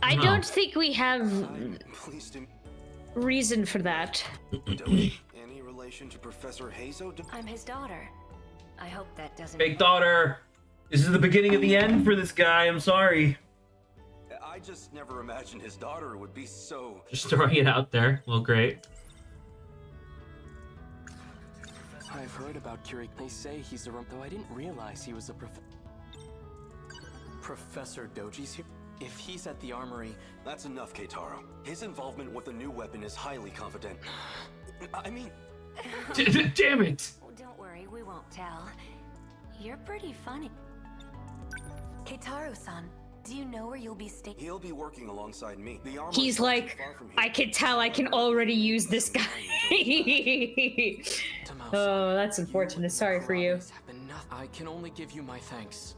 I don't think we have reason for that. Any relation to Professor Hazo? I'm his daughter. I hope that doesn't... Fake daughter! This is the beginning of the end for this guy, I'm sorry. I just never imagined his daughter would be so... Just throwing it out there. Well, great. I've heard about Curie. They say he's a... Though I didn't realize he was a Professor Doji's here? If he's at the armory... That's enough, Keitaro. His involvement with the new weapon is highly confident. I mean... Damn it! Don't worry, we won't tell. You're pretty funny. Keitaro-san, do you know where you'll be staying? He'll be working alongside me. He's like, I can tell I can already use this guy. Oh, that's unfortunate. Sorry for you. I can only give you my thanks.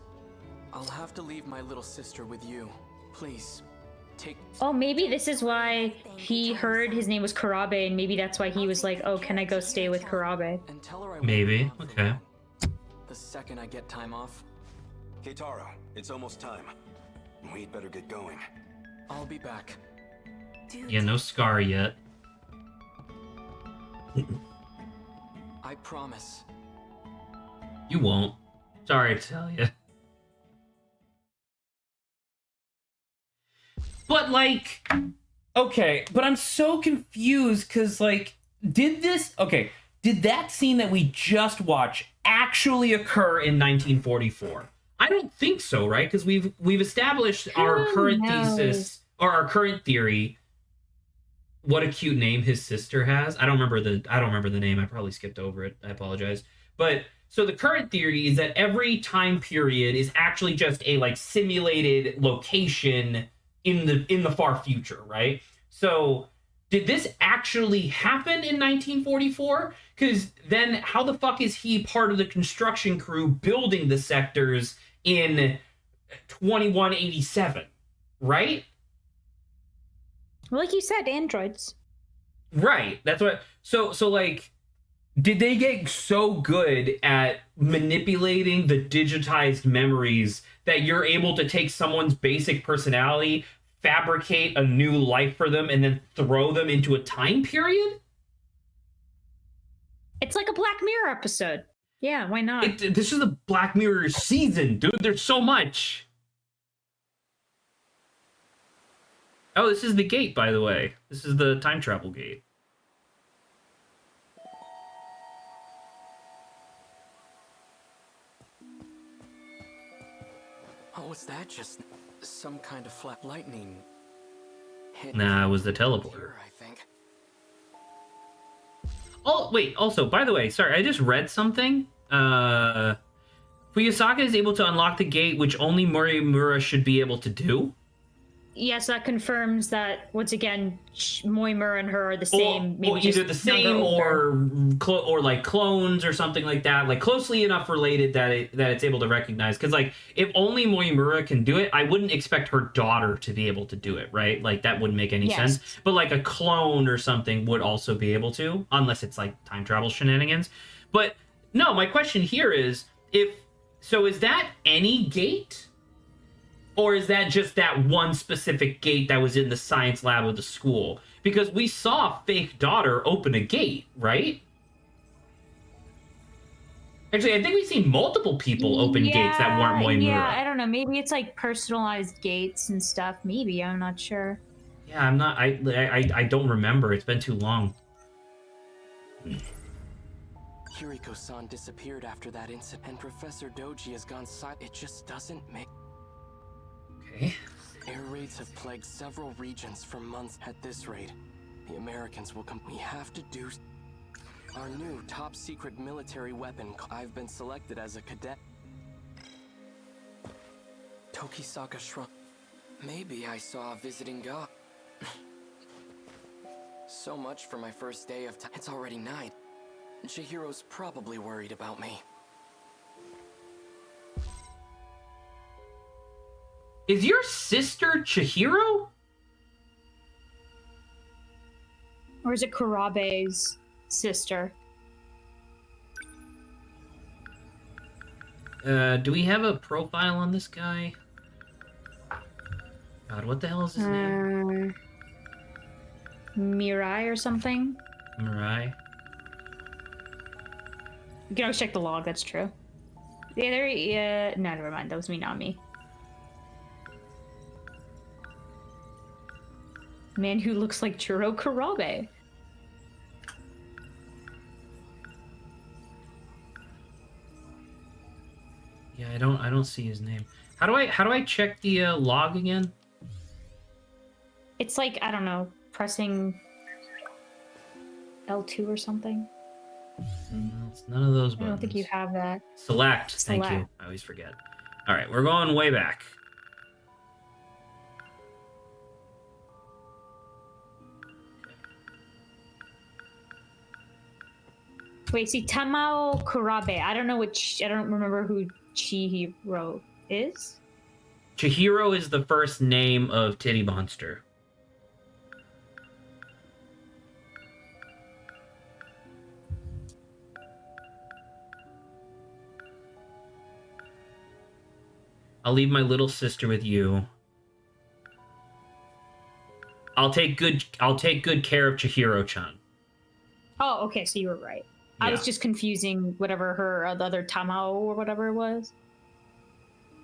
I'll have to leave my little sister with you. Please, take... Oh, maybe this is why he heard his name was Kurabe, and maybe that's why he was like, oh, can I go stay with Kurabe? Maybe, okay. The second I get time off. Keitaro, it's almost time. We'd better get going. I'll be back. Yeah, no Scar yet. I promise. You won't. Sorry to tell you. But, like... Okay, but I'm so confused, because, like... Did that scene that we just watched actually occur in 1944? I don't think so, right? Because we've established our current thesis, or our current theory. What a cute name his sister has. I don't remember the name. I probably skipped over it. I apologize. But so the current theory is that every time period is actually just a like simulated location in the far future, right? So did this actually happen in 1944? Because then how the fuck is he part of the construction crew building the sectors in 2187, right? Well, like you said, androids. Right. That's what. So like, did they get so good at manipulating the digitized memories that you're able to take someone's basic personality, fabricate a new life for them, and then throw them into a time period? It's like a Black Mirror episode. Yeah, why not? This is a Black Mirror season, dude. There's so much. Oh, this is the gate, by the way. This is the time travel gate. Oh, was that just some kind of flat lightning? Nah, it was the teleporter. I think. Oh, wait, also, by the way, sorry, I just read something. Fuyusaka is able to unlock the gate, which only Morimura should be able to do. Yes, that confirms that, once again, Moimura and her are the same. Or either the same or like clones or something like that, like closely enough related that it's able to recognize. Because like if only Moimura can do it, I wouldn't expect her daughter to be able to do it, right? Like that wouldn't make any sense. But like a clone or something would also be able to, unless it's like time travel shenanigans. But no, my question here is is that any gate? Or is that just that one specific gate that was in the science lab of the school? Because we saw fake daughter open a gate, right? Actually, I think we've seen multiple people open gates that weren't Moimura. Yeah, I don't know. Maybe it's like personalized gates and stuff. Maybe, I'm not sure. Yeah, I'm not. I don't remember. It's been too long. Kiriko-san disappeared after that incident, and Professor Doji has gone silent. It just doesn't make... Okay. Air raids have plagued several regions for months. At this rate, the Americans will come. We have to do our new top-secret military weapon. I've been selected as a cadet. Tokisaka Shrine. Maybe I saw a visiting god. So much for my first day of time. It's already night. Chihiro's probably worried about me. Is your sister Chihiro? Or is it Kurabe's sister? Do we have a profile on this guy? God, what the hell is his name? Mirai or something? Mirai? You can always check the log, that's true. No, never mind. That was Minami. Man who looks like Juro Kurabe. Yeah, I don't see his name. How do I check the log again? It's like, I don't know, pressing L2 or something. It's none of those buttons. I don't think you have that. Select. Thank you. I always forget. All right, we're going way back. Wait, see, Tamao Kurabe. I don't remember who Chihiro is. Chihiro is the first name of Titty Monster. I'll leave my little sister with you. I'll take good care of Chihiro-chan. Oh, okay, so you were right. I was just confusing whatever her the other Tamao or whatever it was.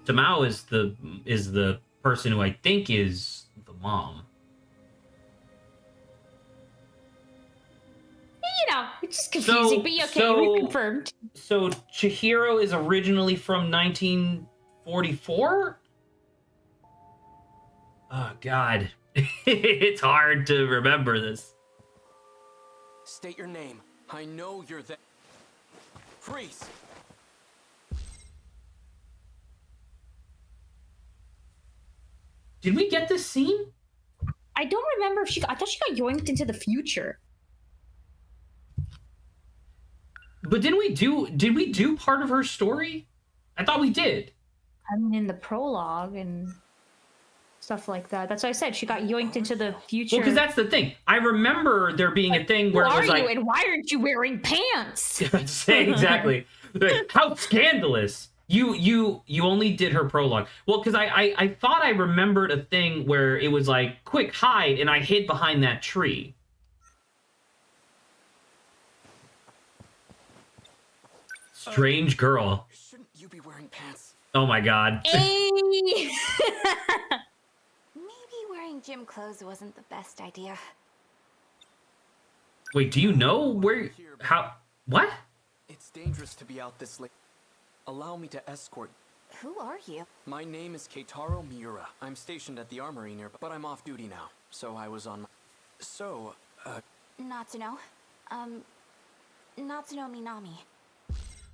Tamao is the person who I think is the mom. You know, it's just confusing, but okay, we confirmed. So Chihiro is originally from 1944? Oh, God. It's hard to remember this. State your name. I know you're the... Freeze! Did we get this scene? I don't remember if I thought she got yoinked into the future. But did we do part of her story? I thought we did. I mean, in the prologue and stuff like that. That's what I said. She got yoinked into the future. Well, because that's the thing. I remember there being a thing where it was like... and why aren't you wearing pants? Exactly. How scandalous. You only did her prologue. Well, because I thought I remembered a thing where it was like, quick, hide, and I hid behind that tree. Strange girl. Shouldn't you be wearing pants? Oh my God. Hey! Maybe wearing gym clothes wasn't the best idea. Wait, do you know where... How... What? It's dangerous to be out this late. Allow me to escort. Who are you? My name is Keitaro Miura. I'm stationed at the armory nearby, but I'm off duty now. So I was on my... So, Natsuno. Natsuno Minami.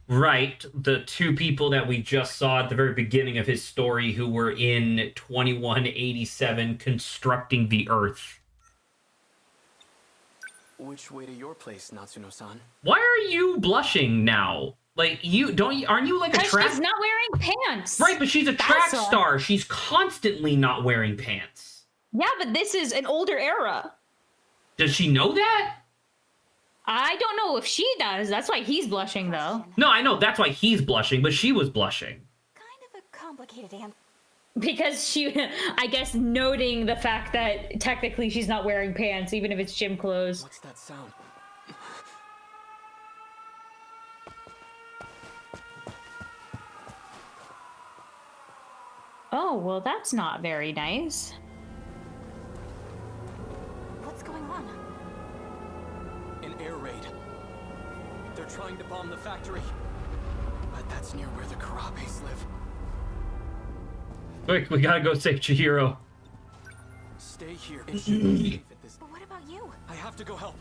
Right, the two people that we just saw at the very beginning of his story who were in 2187 constructing the Earth. Which way to your place, Natsuno-san? Why are you blushing now? Like, aren't you like a track... She's not wearing pants! Right, but she's a track star. She's constantly not wearing pants. Yeah, but this is an older era. Does she know that? I don't know if she does. That's why he's blushing, though. No, I know that's why he's blushing, but she was blushing. Kind of a complicated answer. Because she, I guess, noting the fact that technically she's not wearing pants, even if it's gym clothes. What's that sound? Oh, well, that's not very nice. What's going on? An air raid. They're trying to bomb the factory. But that's near where the Karabes live. Quick, we gotta go save Chihiro. Stay here. It should be safe at this. But what about you? I have to go help.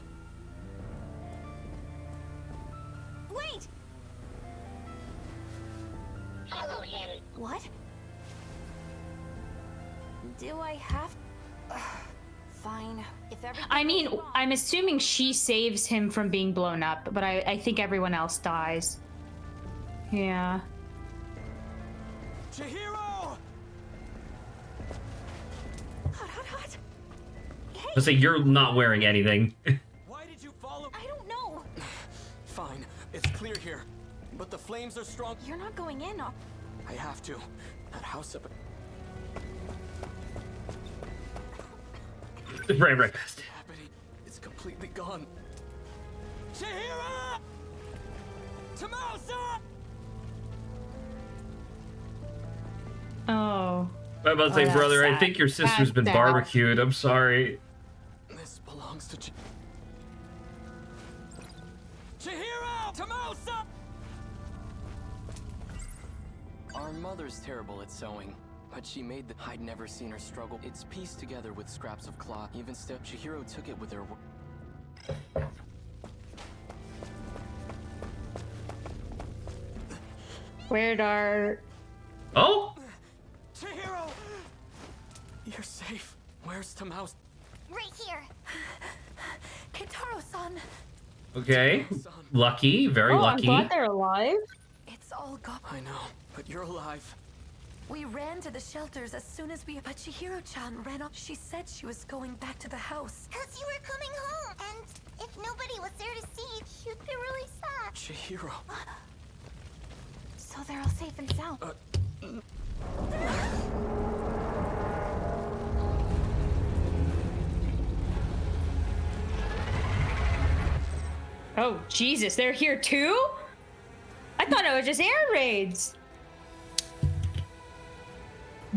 Wait! Follow him. What? Do I have... Fine. If everything I mean, goes wrong- I'm assuming she saves him from being blown up, but I think everyone else dies. Yeah. Chihiro! Hot. Hey, Let's say you're not wearing anything. Why did you follow? I don't know. Fine. It's clear here. But the flames are strong. You're not going in. I have to. That house up... right past it. happening. It's completely gone. Chihiro! Tamao-san! Oh. I'm about to say, that's brother, I sad. think your sister's been That's sad. barbecued. I'm sorry. This belongs to Chihiro! Tamao-san! Our mother's terrible at sewing, but she made the... I'd never seen her struggle. It's pieced together with scraps of cloth. Even still, Chihiro took it with her... Where'd our... Oh? Chihiro! You're safe. Where's Tamao? Right here. Keitaro-san. Okay. Lucky. Very lucky. I'm glad they're alive. It's all gone. I know, but you're alive. We ran to the shelters as soon as we... But Chihiro-chan ran off. She said she was going back to the house. Because you were coming home. And if nobody was there to see, you'd be really sad. Chihiro. So they're all safe and sound. Oh, Jesus, they're here too? I thought it was just air raids.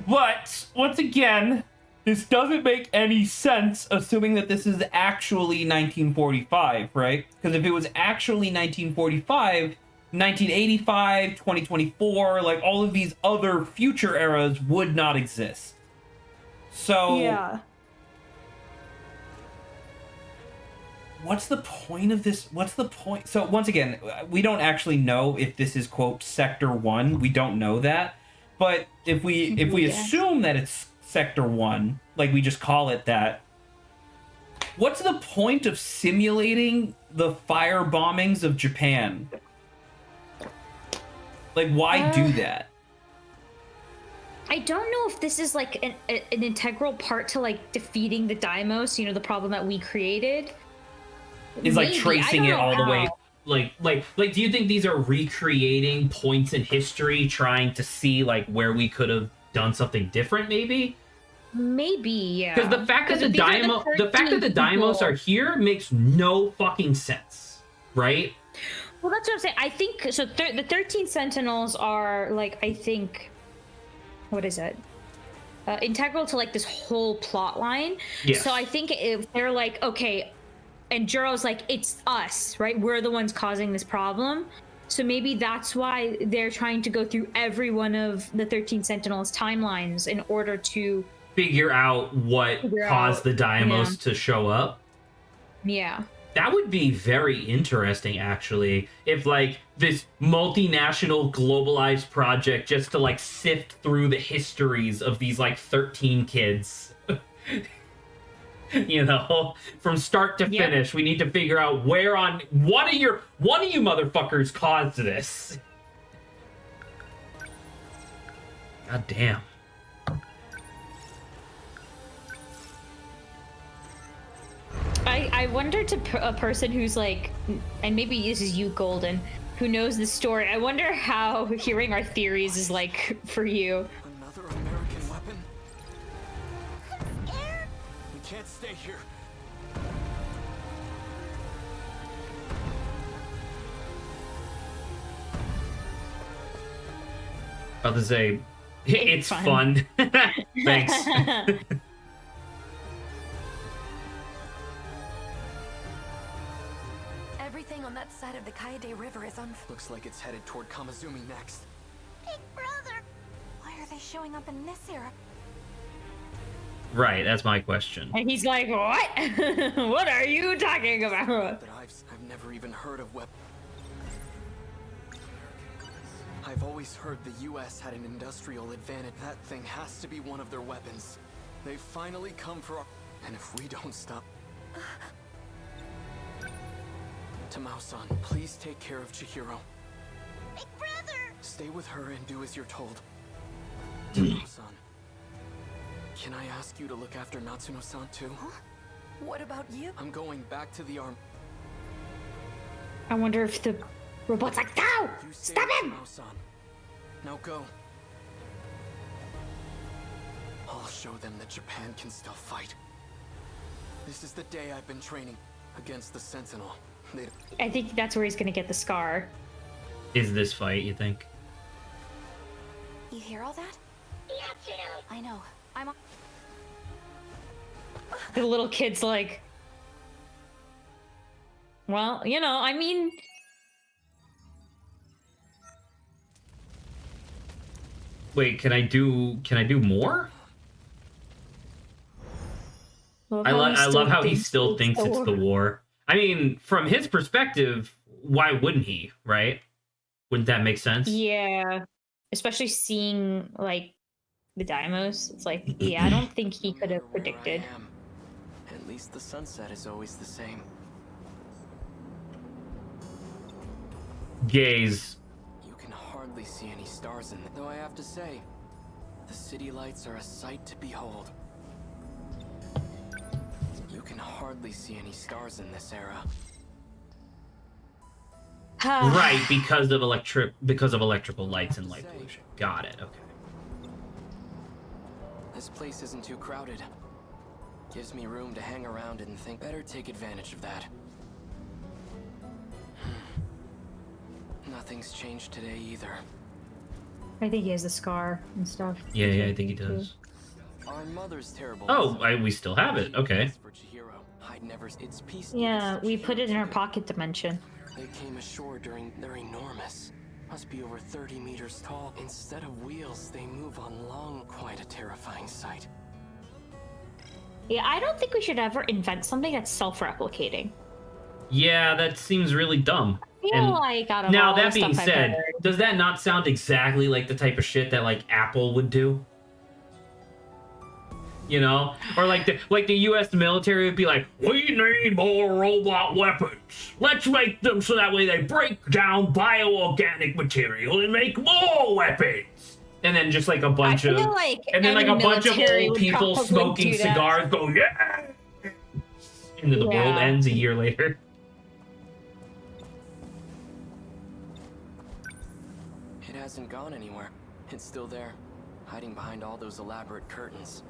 But once again, this doesn't make any sense, assuming that this is actually 1945, right? Because if it was actually 1945, 1985, 2024, like all of these other future eras would not exist. So Yeah. what's the point of this? What's the point? So once again, we don't actually know if this is quote Sector 1. We don't know that. But if we assume that it's Sector 1, like we just call it that, what's the point of simulating the fire bombings of Japan? Like, why do that? I don't know if this is like an integral part to like defeating the Deimos, you know, the problem that we created. Is like tracing it all the way. Like, do you think these are recreating points in history, trying to see like where we could have done something different, maybe? Maybe, yeah. Because the fact that the Deimos are here makes no fucking sense, right? Well, that's what I'm saying. I think so. The 13 Sentinels are like, I think, what is it? Integral to like this whole plot line. Yes. So I think if they're like, okay, and Juro's like, it's us, right? We're the ones causing this problem. So maybe that's why they're trying to go through every one of the 13 Sentinels timelines in order to figure out what caused the Deimos to show up. Yeah. That would be very interesting, actually, if like this multinational globalized project just to like sift through the histories of these like 13 kids. You know, from start to finish, we need to figure out where on one of you motherfuckers caused this. God damn. I wonder to a person who's like, and maybe this is you, Golden, who knows the story. I wonder how hearing our theories is like for you. Another American weapon? I'm scared. We can't stay here. About to say, it's fun. Thanks. Everything on that side of the Kaede River is on. Looks like it's headed toward Kamazumi next. Big brother! Why are they showing up in this era? Right, that's my question. And he's like, what? What are you talking about? That I've never even heard of weapons. I've always heard the US had an industrial advantage. That thing has to be one of their weapons. They've finally come for our... And if we don't stop... Tamao-san, please take care of Chihiro. Big brother! Stay with her and do as you're told. Tamao-san, can I ask you to look after Natsuno-san too? Huh? What about you? I'm going back to the arm. I wonder if the robot's like, no! Stop him! Tamao-san. Now go. I'll show them that Japan can still fight. This is the day I've been training against the Sentinel. I think that's where he's gonna get the scar. Is this fight, you think? You hear all that? I know. I'm. The little kid's like, well, you know, I mean, wait, can I do more? I love how he still thinks it's the war. I mean, from his perspective, why wouldn't he, right? Wouldn't that make sense? Yeah. Especially seeing, like, the Deimos. It's like, yeah, I don't think he could have predicted. At least the sunset is always the same. Gaze. You can hardly see any stars in it, though I have to say, the city lights are a sight to behold. You can hardly see any stars in this era. Right, because of electrical lights and light pollution. Got it. Okay. This place isn't too crowded. Gives me room to hang around and think. Better take advantage of that. Nothing's changed today either. I think he has a scar and stuff. Yeah, I think he does. Our mother's terrible. Oh, we still have it. Okay. It's peace. Yeah, we put it in our pocket dimension. They came ashore during. They're enormous. Must be over 30 meters tall. Instead of wheels, they move on long. Quite a terrifying sight. Yeah, I don't think we should ever invent something that's self-replicating. Yeah, that seems really dumb. I feel like out of now all that the being stuff I've said, heard- does that not sound exactly like the type of shit that like Apple would do? You know, or like the U.S. military would be like, we need more robot weapons. Let's make them so that way they break down bioorganic material and make more weapons. And then just like a bunch of, and then like a bunch of old people smoking cigars go, yeah. And then the world ends a year later. It hasn't gone anywhere. It's still there, hiding behind all those elaborate curtains.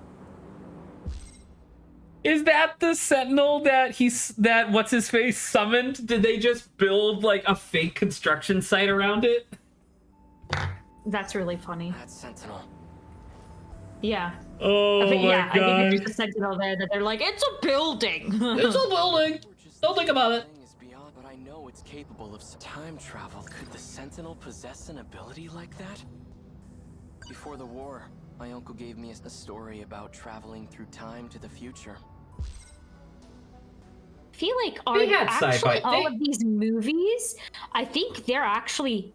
Is that the Sentinel that what's his face summoned? Did they just build like a fake construction site around it? That's really funny. That's Sentinel. Yeah. Oh my yeah, god. I think there's just a Sentinel there that they're like, it's a building. It's a building. Don't think about it. Beyond, but I know it's capable of time travel. Could the Sentinel possess an ability like that? Before the war, my uncle gave me a story about traveling through time to the future. I feel like They had actually sci-fi. all of these movies, I think they're actually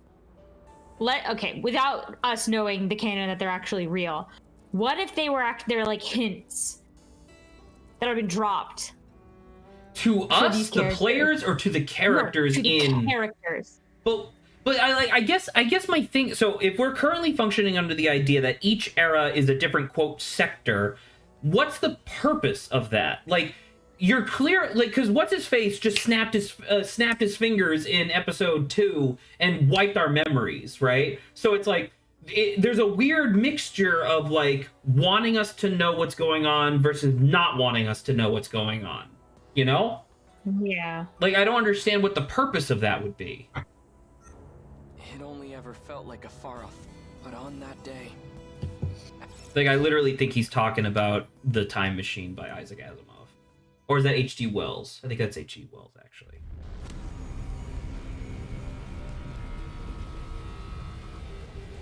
okay, without us knowing the canon that they're actually real. What if they were they're like hints that have been dropped? To us, the players, or to the characters no, to the in characters. But I guess my thing. So if we're currently functioning under the idea that each era is a different quote sector, what's the purpose of that? Like, you're clear, like, because what's his face just snapped his fingers in episode 2 and wiped our memories, right? So it's like there's a weird mixture of like wanting us to know what's going on versus not wanting us to know what's going on. You know? Yeah. Like, I don't understand what the purpose of that would be. It only ever felt like a far off, but on that day. Like, I literally think he's talking about The Time Machine by Isaac Asimov. Or is that H.G. Wells? I think that's H.G. Wells, actually.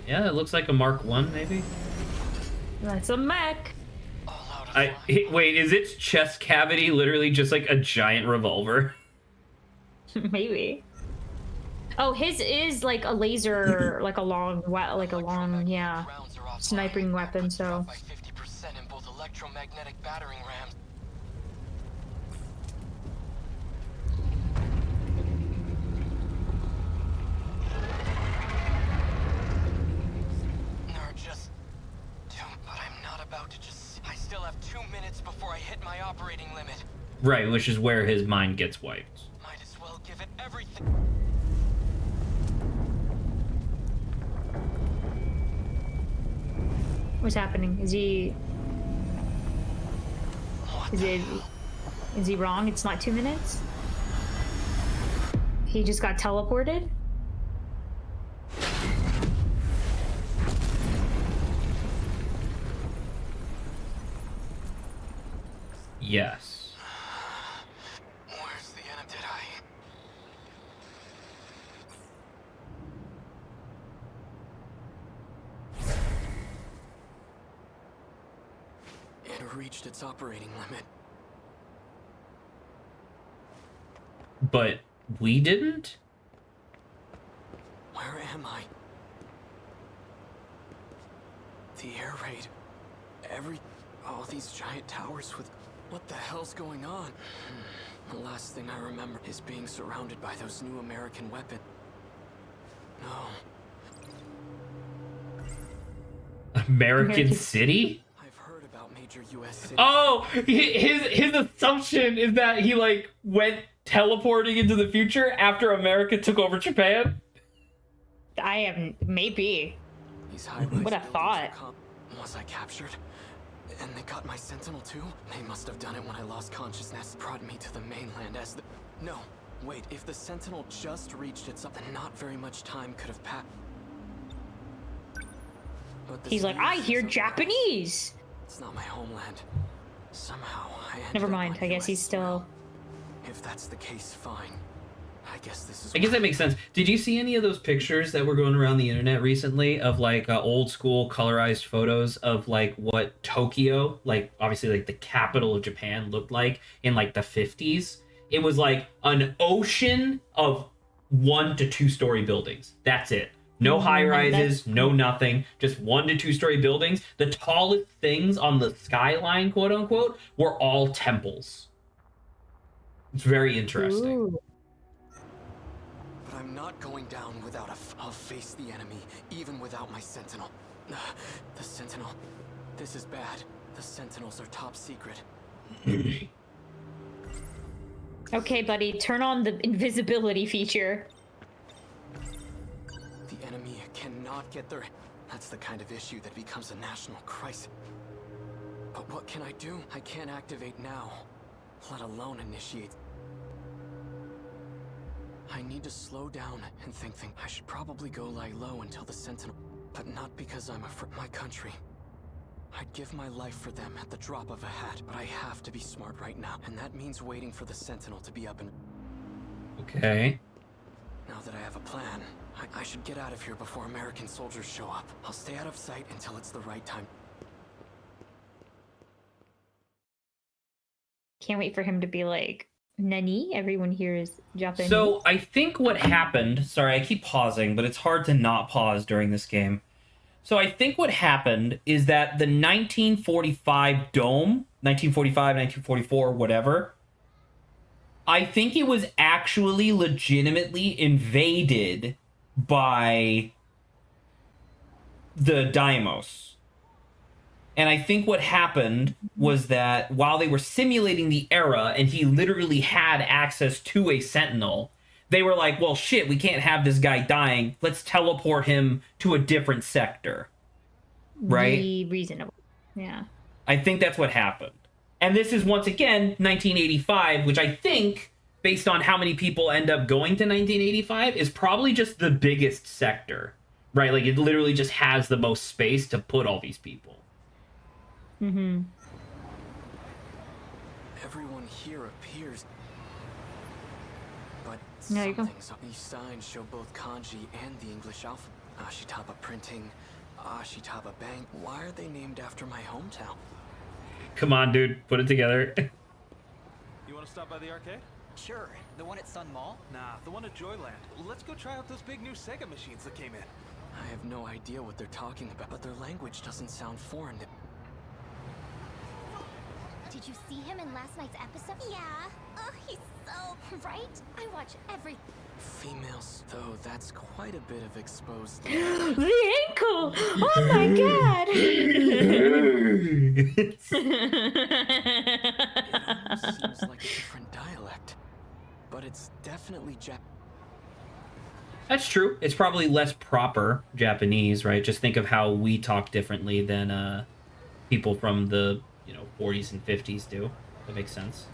Yeah, it looks like a Mark 1, maybe? That's a mech. Wait, is its chest cavity literally just like a giant revolver? Maybe. Oh, his is like a laser, like a long, yeah, sniping weapon. So. By 50% in both electromagnetic battering rams. They're just but I'm not about to just. I still have 2 minutes before I hit my operating limit. Right, which is where his mind gets wiped. Might as well give it everything. What's happening? Is he wrong? It's not 2 minutes? He just got teleported? Yes. Where's the end? Did I? It reached its operating limit. But we didn't? Where am I? The air raid. All these giant towers with... What the hell's going on? The last thing I remember is being surrounded by those new American weapons. No. American City? I've heard about major U.S. cities. Oh, his assumption is that he like went teleporting into the future after America took over Japan. Maybe. These high-rise What a thought. Was I captured? And they got my Sentinel too? They must have done it when I lost consciousness. Brought me to the mainland as the... No, wait, if the Sentinel just reached its up, then not very much time could have passed. He's like, I hear Japanese. It's not my homeland. Somehow I ended Never up mind. on I guess US he's still. If that's the case, fine. I guess this is. I guess that makes sense. Did you see any of those pictures that were going around the internet recently of like old school colorized photos of like what Tokyo, like obviously like the capital of Japan, looked like in like the 50s? It was like an ocean of 1 to 2 story buildings. That's it. No high rises, no nothing, just 1 to 2 story buildings. The tallest things on the skyline, quote unquote, were all temples. It's very interesting. Ooh. But I'm not going down without I'll face the enemy, even without my Sentinel. The Sentinel. This is bad. The Sentinels are top secret. Okay, buddy, turn on the invisibility feature. The enemy cannot get their... That's the kind of issue that becomes a national crisis. But what can I do? I can't activate now, let alone initiate. I need to slow down and think. I should probably go lie low until the Sentinel, but not because I'm afraid. My country. I'd give my life for them at the drop of a hat, but I have to be smart right now, and that means waiting for the Sentinel to be up and... Okay. Now that I have a plan, I should get out of here before American soldiers show up. I'll stay out of sight until it's the right time. Can't wait for him to be like, Nani? Everyone here is Japanese. So I think what happened, sorry, I keep pausing, but it's hard to not pause during this game. So I think what happened is that the 1945 dome, 1945, 1944, whatever, I think it was actually legitimately invaded by the Daimos. And I think what happened was that while they were simulating the era and he literally had access to a Sentinel, they were like, well, shit, we can't have this guy dying. Let's teleport him to a different sector. Right? Reasonable. Yeah. I think that's what happened. And this is, once again, 1985, which I think, based on how many people end up going to 1985, is probably just the biggest sector. Right? Like, it literally just has the most space to put all these people. Mm-hmm. Everyone here appears... But there you go. These signs show both kanji and the English alphabet. Ashitaba Printing, Ashitaba Bank. Why are they named after my hometown? Come on, dude. Put it together. You want to stop by the arcade? Sure. The one at Sun Mall? Nah, the one at Joyland. Let's go try out those big new Sega machines that came in. I have no idea what they're talking about, but their language doesn't sound foreign to... Did you see him in last night's episode? Yeah. Oh, he's so... Right? I watch every... Females, though, that's quite a bit of exposed... The ankle! Oh my god! It almost seems like a different dialect, but it's definitely That's true. It's probably less proper Japanese, right? Just think of how we talk differently than people from the 40s and 50s do. That makes sense.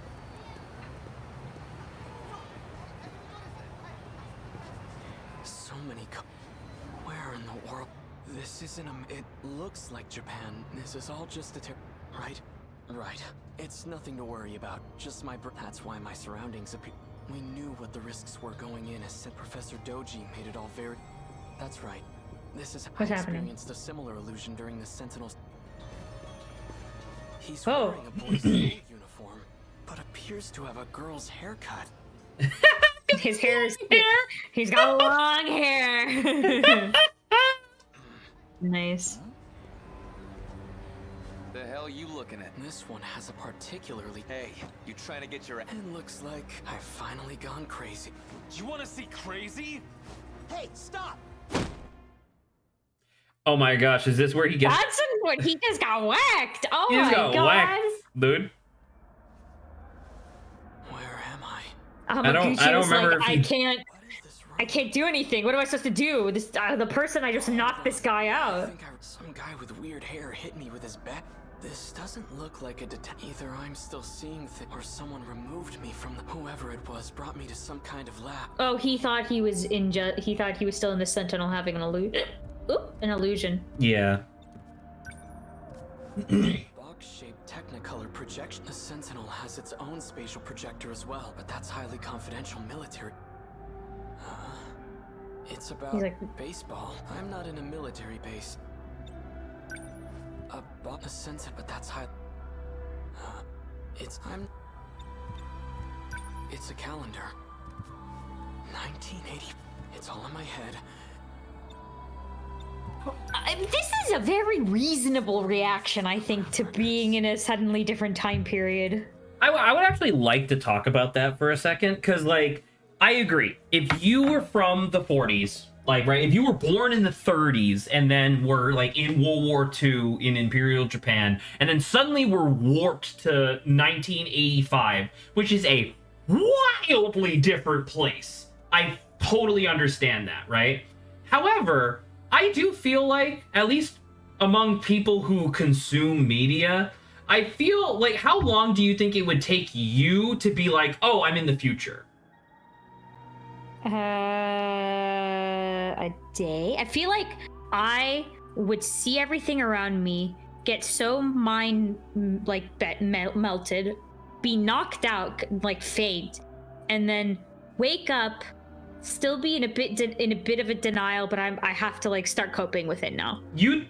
So many where in the world? This isn't it looks like Japan. This is all just a right? Right. It's nothing to worry about. Just that's why my surroundings appear. We knew what the risks were going in, as said Professor Doji made it all very... That's right. This is... What's I happening? experienced a similar illusion during the Sentinels. He's Oh. wearing a boy's uniform, but appears to have a girl's haircut. His hair is... He's got long hair. Nice. The hell you looking at? This one has a particularly... Hey, you trying to get your... It looks like I've finally gone crazy. Do you want to see crazy? Hey, stop! Oh my gosh, is this where he gets... That's what he just got whacked. Oh He my just got god. whacked, dude. Where am I? I don't remember if like, he... I can't do anything. What am I supposed to do? This the person I just knocked this guy I out. think some guy with weird hair hit me with his bat. This doesn't look like a either I'm still seeing things, or someone removed me from whoever it was brought me to some kind of lab. Oh, he thought he was he thought he was still in the Sentinel having an illusion. Yeah. Box-shaped Technicolor projection. The Sentinel has its own spatial projector as well, but that's highly confidential military. It's about baseball. I'm not in a military base. A sense, but that's high. It's a calendar. 1980. It's all in my head. This is a very reasonable reaction, I think, to being in a suddenly different time period. I would actually like to talk about that for a second, because, like, I agree. If you were from the 40s, like, right, if you were born in the 30s and then were, like, in World War II in Imperial Japan, and then suddenly were warped to 1985, which is a wildly different place, I totally understand that, right? However, I do feel like, at least among people who consume media, I feel like, how long do you think it would take you to be like, oh, I'm in the future? A day. I feel like I would see everything around me, get so melted, be knocked out, like faint, and then wake up, still be in a bit of a denial, but I have to like start coping with it now. You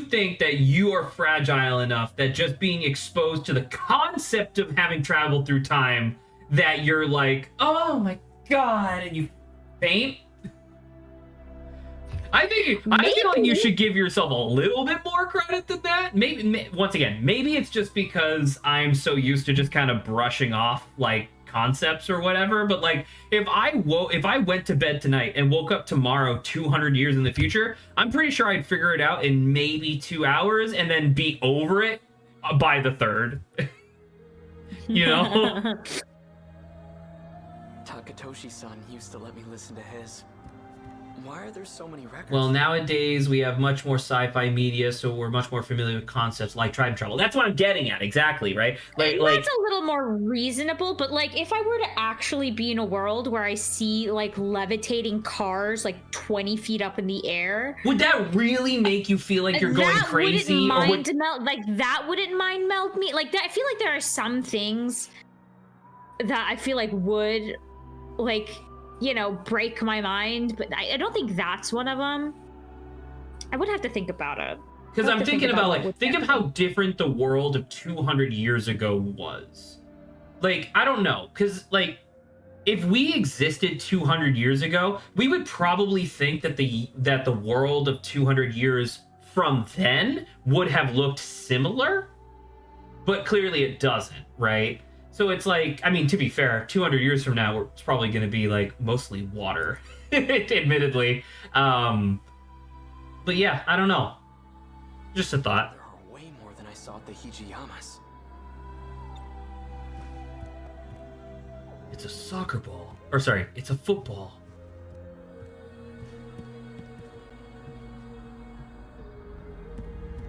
think that you are fragile enough that just being exposed to the concept of having traveled through time, that you're like, oh my god, and you faint? I feel like you should give yourself a little bit more credit than that. Maybe once again, maybe it's just because I'm so used to just kind of brushing off like concepts or whatever. But like, if I went to bed tonight and woke up tomorrow 200 years in the future, I'm pretty sure I'd figure it out in maybe 2 hours and then be over it by the third. You know? Takatoshi-san used to let me listen to his. Why are there so many records? Well, nowadays we have much more sci-fi media, so we're much more familiar with concepts like time travel. That's what I'm getting at, exactly, right? Like that's a little more reasonable, but like if I were to actually be in a world where I see like levitating cars like 20 feet up in the air, would that really make you feel like you're going crazy? That wouldn't mind melt me. Like that, I feel like there are some things that I feel like would like, you know, break my mind, but I don't think that's one of them. I would have to think about it. Because I'm thinking about like, think of how different the world of 200 years ago was. Like, I don't know, because like, if we existed 200 years ago, we would probably think that the world of 200 years from then would have looked similar, but clearly it doesn't, right? So it's like, I mean, to be fair, 200 years from now, it's probably going to be like mostly water, admittedly. But yeah, I don't know. Just a thought. There are way more than I saw at the Hijiyamas. It's a soccer ball. Or sorry, it's a football.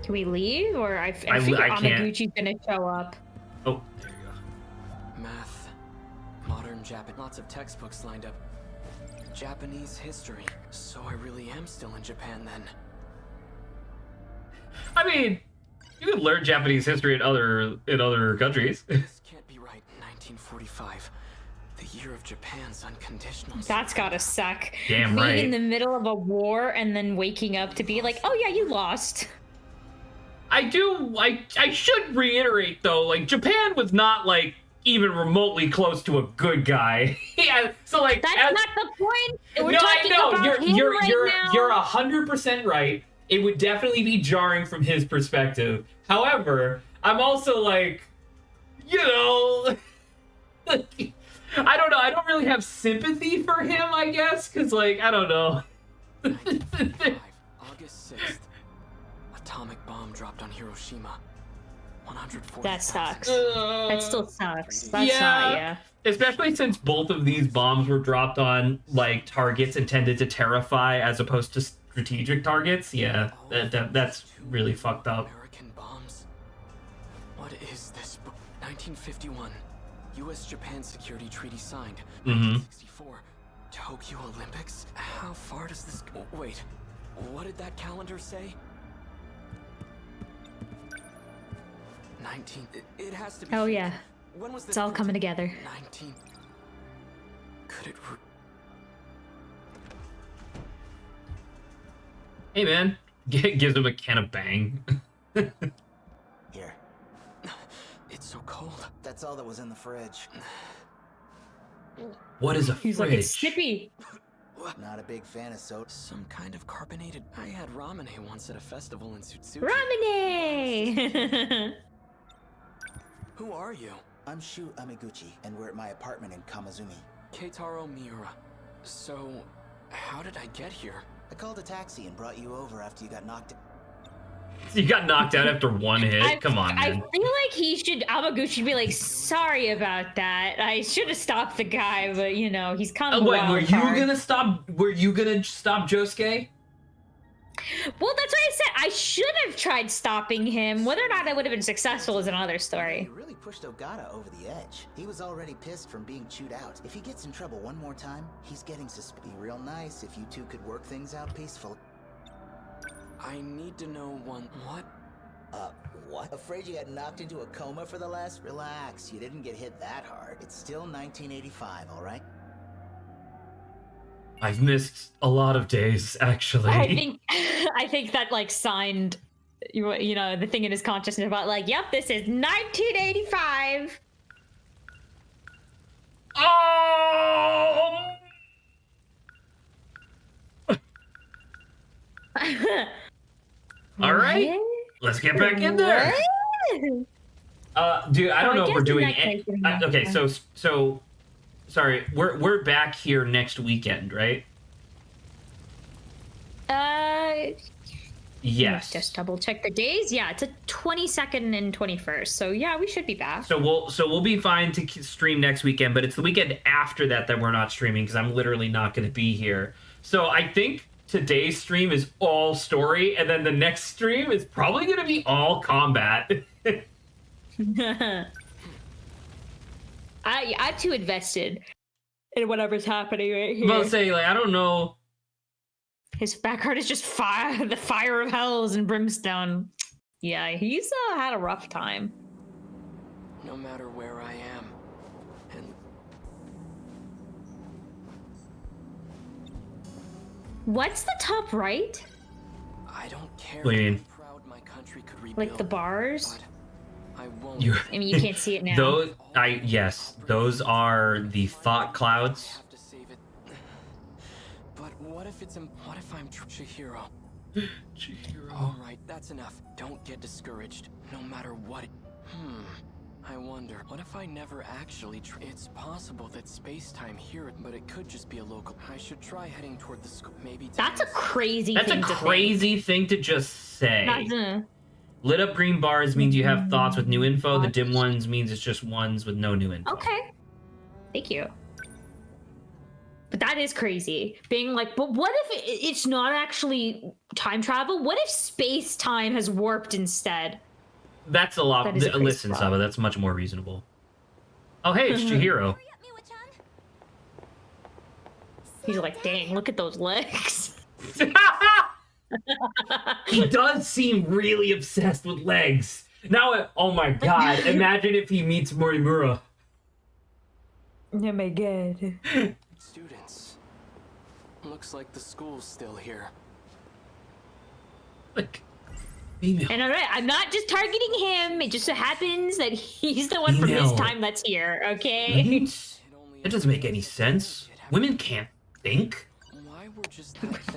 Can we leave? Or I figure Amaguchi's going to show up. Oh, there you go. Math, modern Japan, lots of textbooks lined up. Japanese history. So I really am still in Japan then. I mean, you could learn Japanese history in other countries. This can't be right. 1945, the year of Japan's unconditional. That's gotta suck. Damn right. Being in the middle of a war and then waking up to be like, oh yeah, you lost. I should reiterate though, like Japan was not like even remotely close to a good guy. Yeah, so like that's not the point. We're no, talking I know about you're 100% right. It would definitely be jarring from his perspective. However, I'm also like, you know, I don't know. I don't really have sympathy for him, I guess, because like I don't know. August 6th. Atomic bomb dropped on Hiroshima. 140. That sucks. That still sucks. That's yeah. Especially since both of these bombs were dropped on like targets intended to terrify as opposed to strategic targets. Yeah, that's really fucked up. American bombs. What is this book? 1951. U.S.-Japan Security Treaty signed. Mm-hmm. 1964. Tokyo Olympics? How far does this go? Wait, what did that calendar say? 19... It has to be... Oh yeah. When was this? It's all coming together. 19... Could it... Hey man, gives him a can of Bang. Here. It's so cold. That's all that was in the fridge. What is a He's fridge? like, it's snippy. Not a big fan of soda. Some kind of carbonated... I had ramen once at a festival in Tsutsuki. Ramune! Who are you? I'm Shu Amiguchi, and we're at my apartment in Kamazumi. Keitaro Miura. So, how did I get here? I called a taxi and brought you over after you got knocked out. You got knocked out after one hit? Come on, I man. feel like Amaguchi should be like, sorry about that. I should have stopped the guy, but you know, he's kind of Wait, were you gonna stop Josuke? Well, that's what I said. I should have tried stopping him. Whether or not I would have been successful is another story. You really pushed Ogata over the edge. He was already pissed from being chewed out. If he gets in trouble one more time, he's getting suspicious. Be real nice if you two could work things out peacefully. I need to know one... What? What? Afraid you got knocked into a coma for the last... Relax, you didn't get hit that hard. It's still 1985, all right? I've missed a lot of days, actually. I think that like signed, you know, the thing in his consciousness about like, yep, this is 1985. Oh! All right, let's get back in there. Dude, I don't know if we're doing it. Okay, so sorry, we're back here next weekend, right? Yes. Just double check the days. Yeah, it's a 22nd and 21st. So yeah, we should be back. So we'll be fine to stream next weekend, but it's the weekend after that we're not streaming because I'm literally not going to be here. So I think today's stream is all story, and then the next stream is probably going to be all combat. I'm too invested in whatever's happening right here. I'll say, like, I don't know. His background is just fire, the fire of hells and brimstone. Yeah, he's had a rough time. No matter where I am, and what's the top right? I don't care. What do you mean? how proud my country could rebuild, Like the bars? I won't. I mean, you can't see it now. Those are the thought clouds. Have to save it. But what if I'm Chihiro? Chihiro. All right, that's enough. Don't get discouraged, no matter what. I wonder, what if I never actually It's possible that space-time here, but it could just be a local. I should try heading toward the school. Maybe That's a crazy That's thing a to crazy thing to just say. Lit up green bars means you have thoughts with new info. The dim ones means it's just ones with no new info. Okay. Thank you. But that is crazy. Being like, but what if it's not actually time travel? What if space-time has warped instead? That's a lot. Listen, Saba, that's much more reasonable. Oh, hey, it's Chihiro. He's like, dang, look at those legs. He does seem really obsessed with legs. Now, oh my god, imagine if he meets Morimura. Oh my god. Students. Looks like the school's still here. Like, female. And alright, I'm not just targeting him. It just so happens that he's the one from this time that's here, okay? That doesn't make any sense. Women can't think.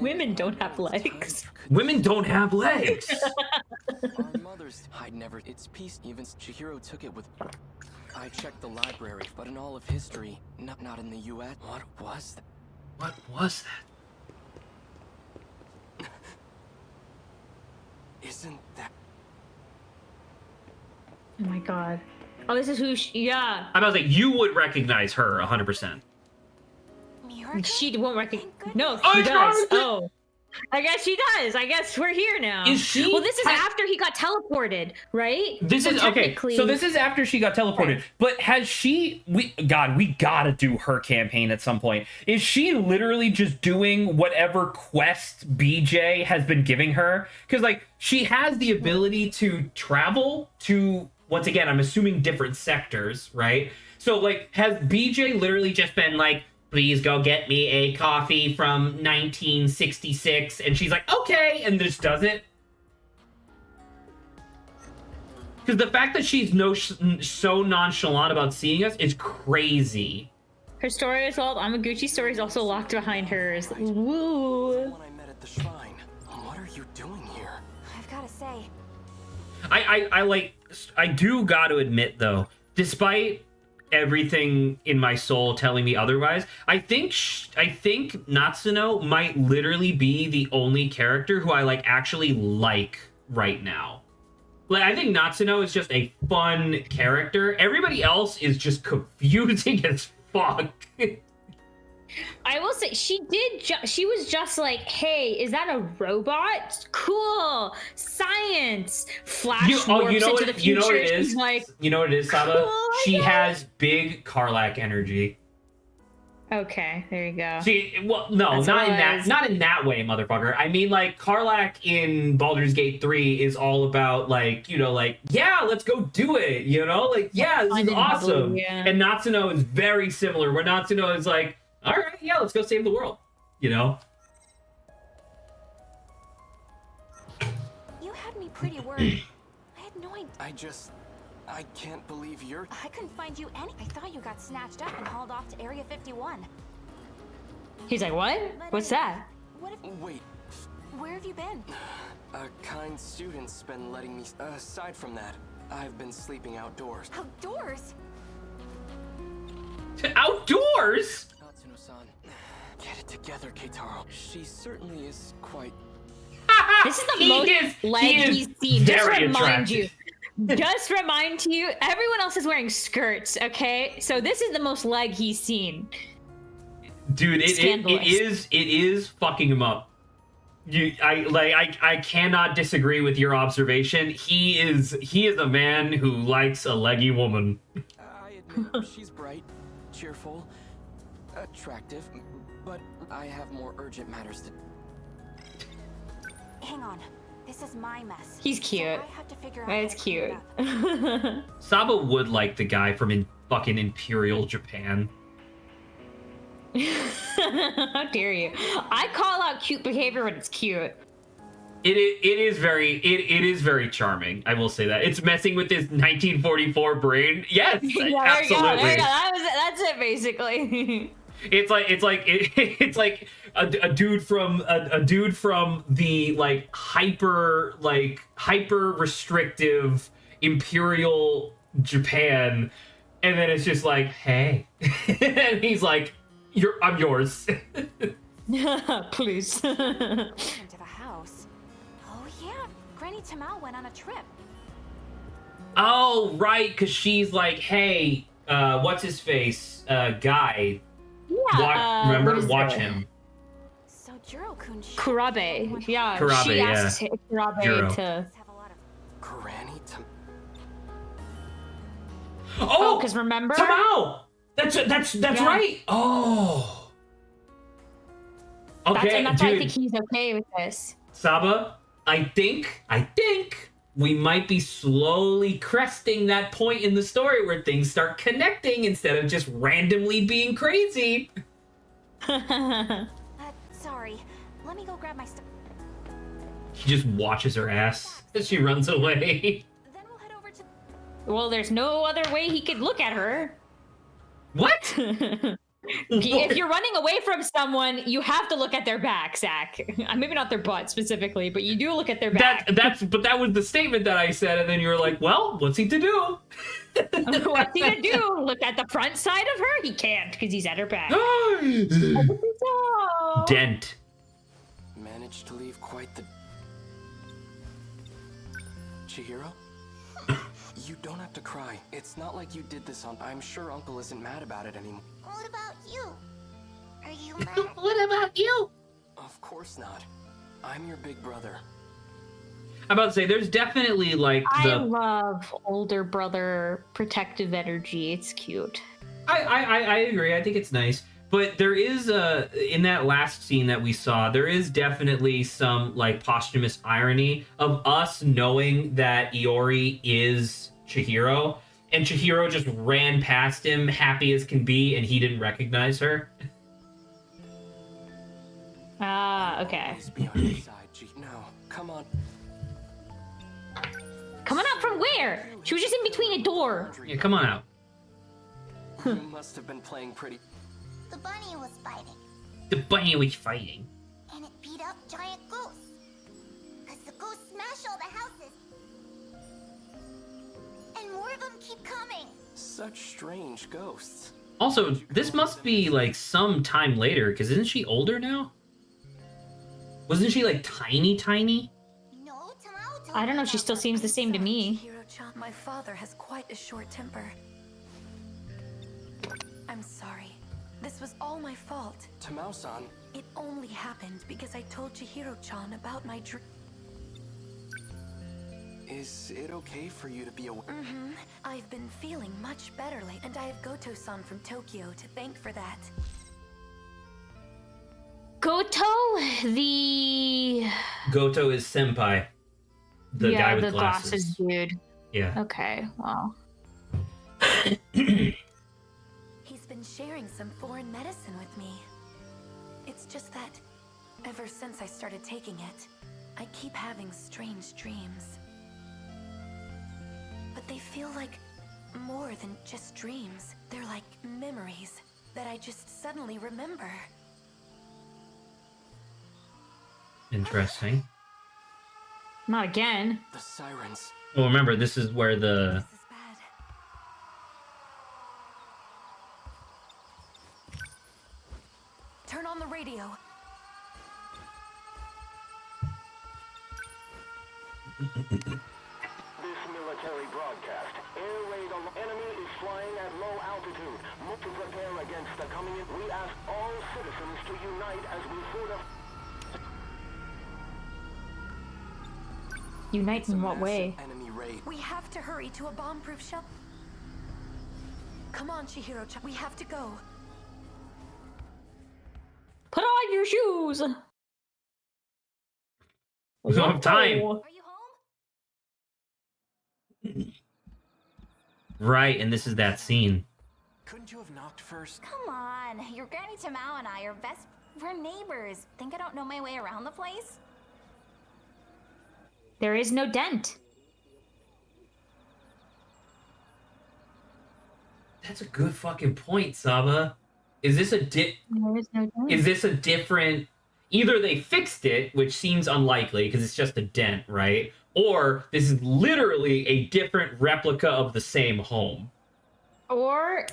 Women don't have legs. Women don't have legs. Our mothers. I'd never. It's peace. Even Chihiro took it with. I checked the library, but in all of history, not in the U.S. What was that? What was that? Isn't that? Oh my god. Oh, this is who yeah. I'm about to say, you would recognize her 100%. She won't recognize. No, I she does. Oh. I guess she does. I guess we're here now. Is she? Well, this is after he got teleported, right? This So is okay. technically- So this is after she got teleported. Okay. But has she? We gotta do her campaign at some point. Is she literally just doing whatever quest BJ has been giving her? Because like she has the ability to travel to, once again, I'm assuming different sectors, right? So like, has BJ literally just been like, please go get me a coffee from 1966, and she's like, okay, and just does it? Because the fact that she's so nonchalant about seeing us is crazy. Her story is all Amaguchi's story is also locked behind hers. Woo. When I met at the shrine. What are you doing here? I've got to say, I do got to admit though, despite everything in my soul telling me otherwise, I think Natsuno might literally be the only character who I like actually like right now. Like, I think Natsuno is just a fun character. Everybody else is just confusing as fuck. I will say she was just like, hey, is that a robot? Cool. Science. Flash warps into the future. You know what it is? She's like, you know what it is, Saba? Cool, she yeah. has big Karlak energy. okay, there you go. Well, no, That's not in what it that, is. not in that way, motherfucker. I mean, like Karlak in Baldur's Gate 3 is all about like, you know, like, yeah, let's go do it. You know, like, yeah, this is awesome. Yeah. And Natsuno is very similar. Where Natsuno is like, all right, yeah, let's go save the world. You know. you had me pretty worried. I had no idea. I can't believe you're... I couldn't find you any. I thought you got snatched up and hauled off to Area 51. He's like, what? What's that? What if? Wait, Where have you been? a kind student's been letting me... Aside from that, I've been sleeping outdoors. Outdoors? Outdoors. Natsuno-san, get it together, Keitaro. She certainly is quite... This is the most leggy scene. Just remind you, everyone else is wearing skirts, okay? So this is the most leg he's seen. Dude, it is fucking him up. I cannot disagree with your observation. He is a man who likes a leggy woman. I admit she's bright, cheerful, attractive, but I have more urgent matters to... Hang on. This is my mess. He's cute. So I have to figure out It's how to clean cute. it up. Saba would like the guy from fucking Imperial Japan. How dare you? I call out cute behavior when it's cute. It is very charming. I will say that. It's messing with his 1944 brain. Yes, Yeah, absolutely. there you go. That's it basically. It's like a dude from the like hyper restrictive Imperial Japan, and then it's just like, hey, and he's like, I'm yours. Please. Into the house. Oh yeah, Granny Tamao went on a trip. Oh right, because she's like, hey, what's his face, guy. Yeah, remember, watch him. So Jiro-kun. Kurabe. Yeah, Kurabe, she asked yeah. Kurabe Jiro. to. Granny Tamao. Oh, because remember? Tamao! That's Yeah. right. Oh. Okay, That's why I dude. think he's okay with this. Saba, I think we might be slowly cresting that point in the story where things start connecting instead of just randomly being crazy. Sorry. Let me go grab my stuff. He just watches her ass as she runs away. Then we'll head over to. Well, there's no other way he could look at her. What? If you're running away from someone, you have to look at their back, Zach. Maybe not their butt specifically, but you do look at their back. But that was the statement that I said, and then you were like, well, what's he to do? What's he gonna do? Look at the front side of her? He can't because he's at her back. Dent. Managed to leave quite the... Chihiro? You don't have to cry. It's not like you did this on... I'm sure Uncle isn't mad about it anymore. What about you? Are you mad? What about you? Of course not. I'm your big brother. I'm about to say, there's definitely like I love older brother protective energy. It's cute. I agree. I think it's nice. But there is in that last scene that we saw, there is definitely some like posthumous irony of us knowing that Iori is Chihiro, and Chihiro just ran past him happy as can be, and he didn't recognize her. Ah, okay. Always be on your side, No, come on. Coming out from where? She was just in between a door. Yeah, come on out. You must have been playing pretty. The bunny was fighting, The bunny was fighting. and it beat up giant ghosts. Cause the ghosts smash all the houses. And more of them keep coming. Such strange ghosts. Also, this must be like some time later, because isn't she older now? Wasn't she like tiny? I don't know. She still seems the same to me. Hiro-chan, my father has quite a short temper. I'm sorry. This was all my fault. Tamao-san. It only happened because I told Chihiro-chan about my dream. Is it okay for you to be away? I've been feeling much better lately, and I have Goto-san from Tokyo to thank for that. Goto, the Goto is senpai. The guy with the glasses dude. Yeah. Okay, well. He's been sharing some foreign medicine with me. It's just that, ever since I started taking it, I keep having strange dreams. But they feel like more than just dreams. They're like memories that I just suddenly remember. Interesting. Not again. The sirens. Well, remember, this is where the... Turn on the radio. This military broadcast. Air raid on the enemy is flying at low altitude. To prepare against the coming in, we ask all citizens to unite as we fortify. Unite in what way? Enemy raid. We have to hurry to a bomb-proof shelter. Come on, Chihiro-chan. We have to go. Put on your shoes. We don't have time. Are you home? Right, and this is that scene. Couldn't you have knocked first? Come on, your Granny Tamao and I are we're neighbors. Think I don't know my way around the place? There is no dent. That's a good fucking point, Saba. Is this a There is no dent. Is this a different... Either they fixed it, which seems unlikely because it's just a dent, right? Or this is literally a different replica of the same home. Or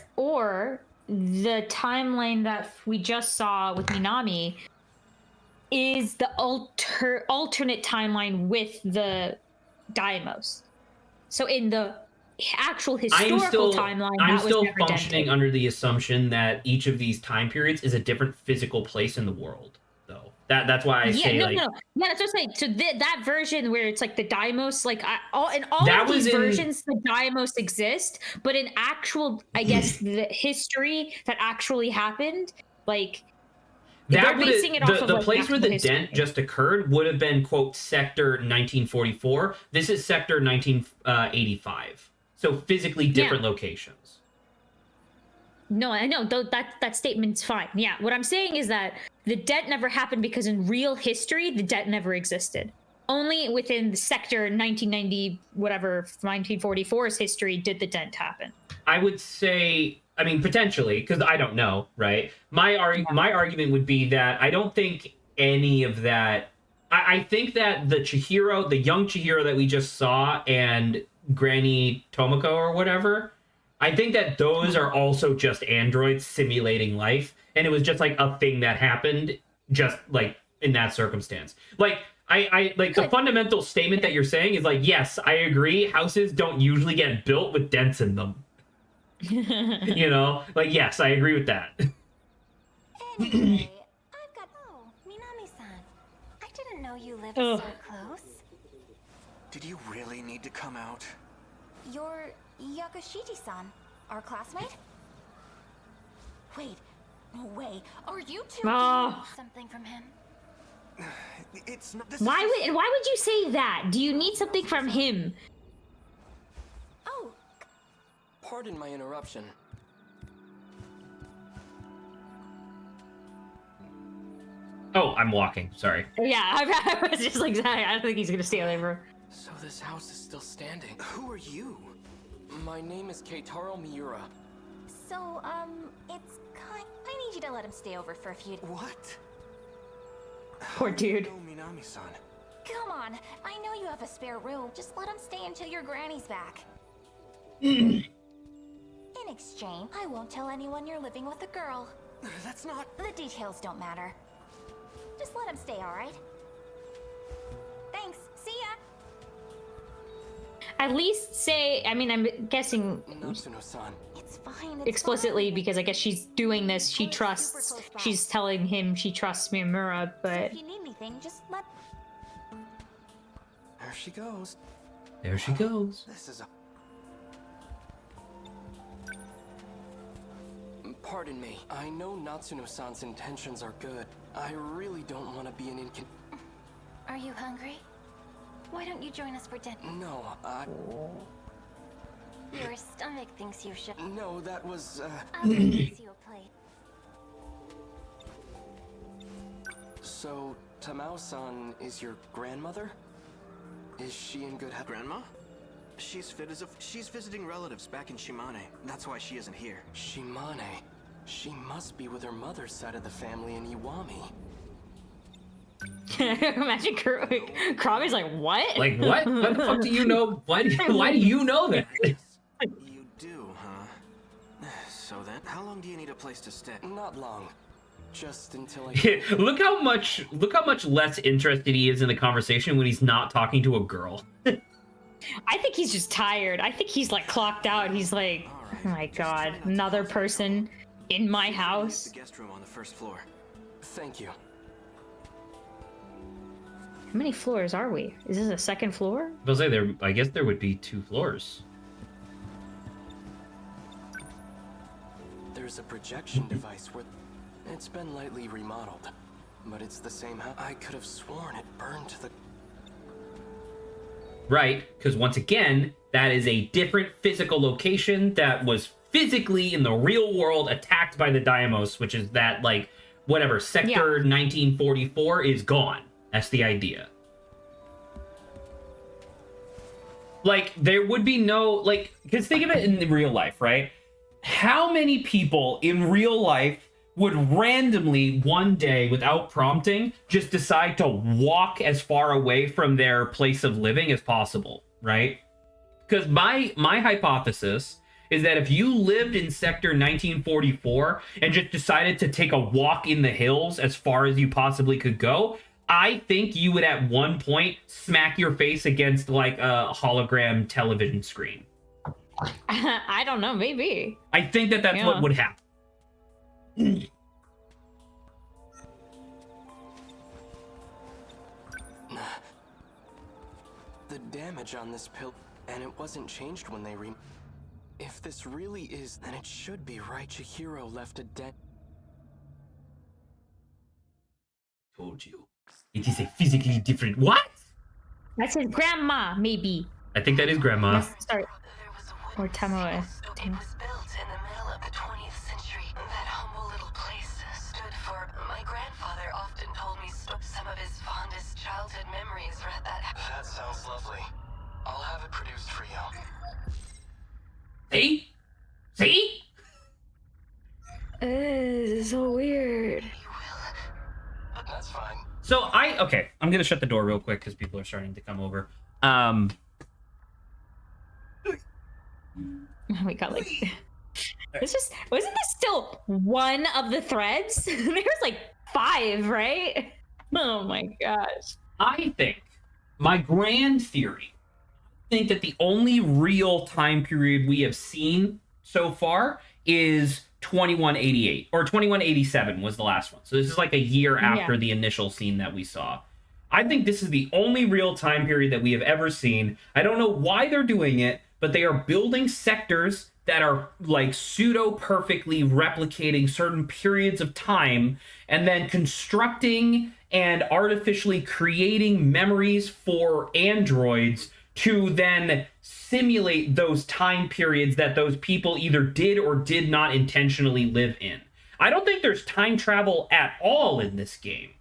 the timeline that we just saw with Minami is the alternate timeline with the Daimos. So in the actual historical timeline, I'm that was still never functioning dented. under the assumption that each of these time periods is a different physical place in the world, though. That's why I say Yeah, like that's what I'm saying. So that version where it's like the Daimos, like in all That of these was in- versions, the Daimos exist, but in actual, I guess, the history that actually happened, like that they're would basing it off the of like, place where actual the history. dent just occurred would have been quote sector 1944. This is sector 1985. So physically different locations. No, I know that statement's fine. Yeah, what I'm saying is that the dent never happened because in real history, the dent never existed. Only within the sector 1990, whatever, 1944's history did the dent happen. I would say, I mean, potentially, because I don't know, right? My argument would be that I don't think any of that. I think that the young Chihiro that we just saw, and Granny Tomoko or whatever, I think that those are also just androids simulating life, and it was just like a thing that happened, just like in that circumstance. Like I like the fundamental statement that you're saying is like, yes, I agree. Houses don't usually get built with dents in them. You know, like, yes, I agree with that. Anyway, I've got... Oh, Minami-san. I didn't know you lived Ugh. so close. Did you really need to come out? You're Yakushiti-san, our classmate? Wait, no way. Are you two Ah. something from him? It's not. Why would you say that? Do you need something from him? Oh, Pardon my interruption. Oh, I'm walking. Sorry. Yeah, I was just like, I don't think he's gonna stay there for. So this house is still standing. Who are you? My name is Keitaro Miura. so, it's kind... I need you to let him stay over for a few... What? Poor dude. Oh, Minami-san. Come on, I know you have a spare room. Just let him stay until your granny's back. In exchange, I won't tell anyone you're living with a girl. That's not... The details don't matter. Just let him stay, alright? Thanks, see ya! At least say, I mean, I'm guessing Natsuno-san. It's fine, it's explicitly fine. because I guess she's doing this. She We're super trusts. close by. She's telling him she trusts Mimura, So but if you need anything, just let... There she goes. There she goes. This is a... Pardon me. I know Natsuno-san's intentions are good. I really don't want to be an Are you hungry? Why don't you join us for dinner? No, Your stomach thinks you should. No, that was, I'll fix you a plate. So, Tamao-san is your grandmother? Is she in good health? Grandma? She's fit as a... She's visiting relatives back in Shimane. That's why she isn't here. Shimane. She must be with her mother's side of the family in Iwami. imagine Krami's like, what? Like, what? What the fuck do you know? Why do you know that? You do, huh? So then, how long do you need a place to stay? Not long. Just until I... look how much less interested he is in the conversation when he's not talking to a girl. I think he's just tired. I think he's like clocked out. He's like, oh my god, another person in my house. The guest room on the first floor. Thank you. How many floors are we? Is this a second floor? I'll say there. I guess there would be 2 floors. There's a projection device where... It's been lightly remodeled. But it's the same house. I could have sworn it burned to the... Right, because once again, that is a different physical location that was physically in the real world attacked by the Daimos, which is that, like, whatever, Sector 1944 is gone. That's the idea. Like, there would be no, like, because think of it in real life, right? How many people in real life would randomly one day, without prompting, just decide to walk as far away from their place of living as possible, right? Because my hypothesis is that if you lived in Sector 1944 and just decided to take a walk in the hills as far as you possibly could go, I think you would at one point smack your face against like a hologram television screen. I don't know, maybe. I think that that's what would happen. The damage on this pill, and it wasn't changed when they If this really is, then it should be right. Chihiro left a dent. Told you. It is a physically different... What? That's his grandma, maybe. I think that is grandma. Start. Or Tamoe. It was built in the middle of the 20th century. That humble little place stood for... My grandfather often told me some of his fondest childhood memories were at that... That sounds lovely. I'll have it produced for you. See? See? This is so weird. That's fine. So okay, I'm gonna shut the door real quick because people are starting to come over. We got like wasn't this still one of the threads? There's like 5, right? Oh my gosh. I think my grand theory, I think that the only real time period we have seen so far is 2188 or 2187 was the last one. So this is like a year after the initial scene that we saw. I think this is the only real time period that we have ever seen. I don't know why they're doing it, but they are building sectors that are like pseudo perfectly replicating certain periods of time and then constructing and artificially creating memories for androids to then simulate those time periods that those people either did or did not intentionally live in. I don't think there's time travel at all in this game.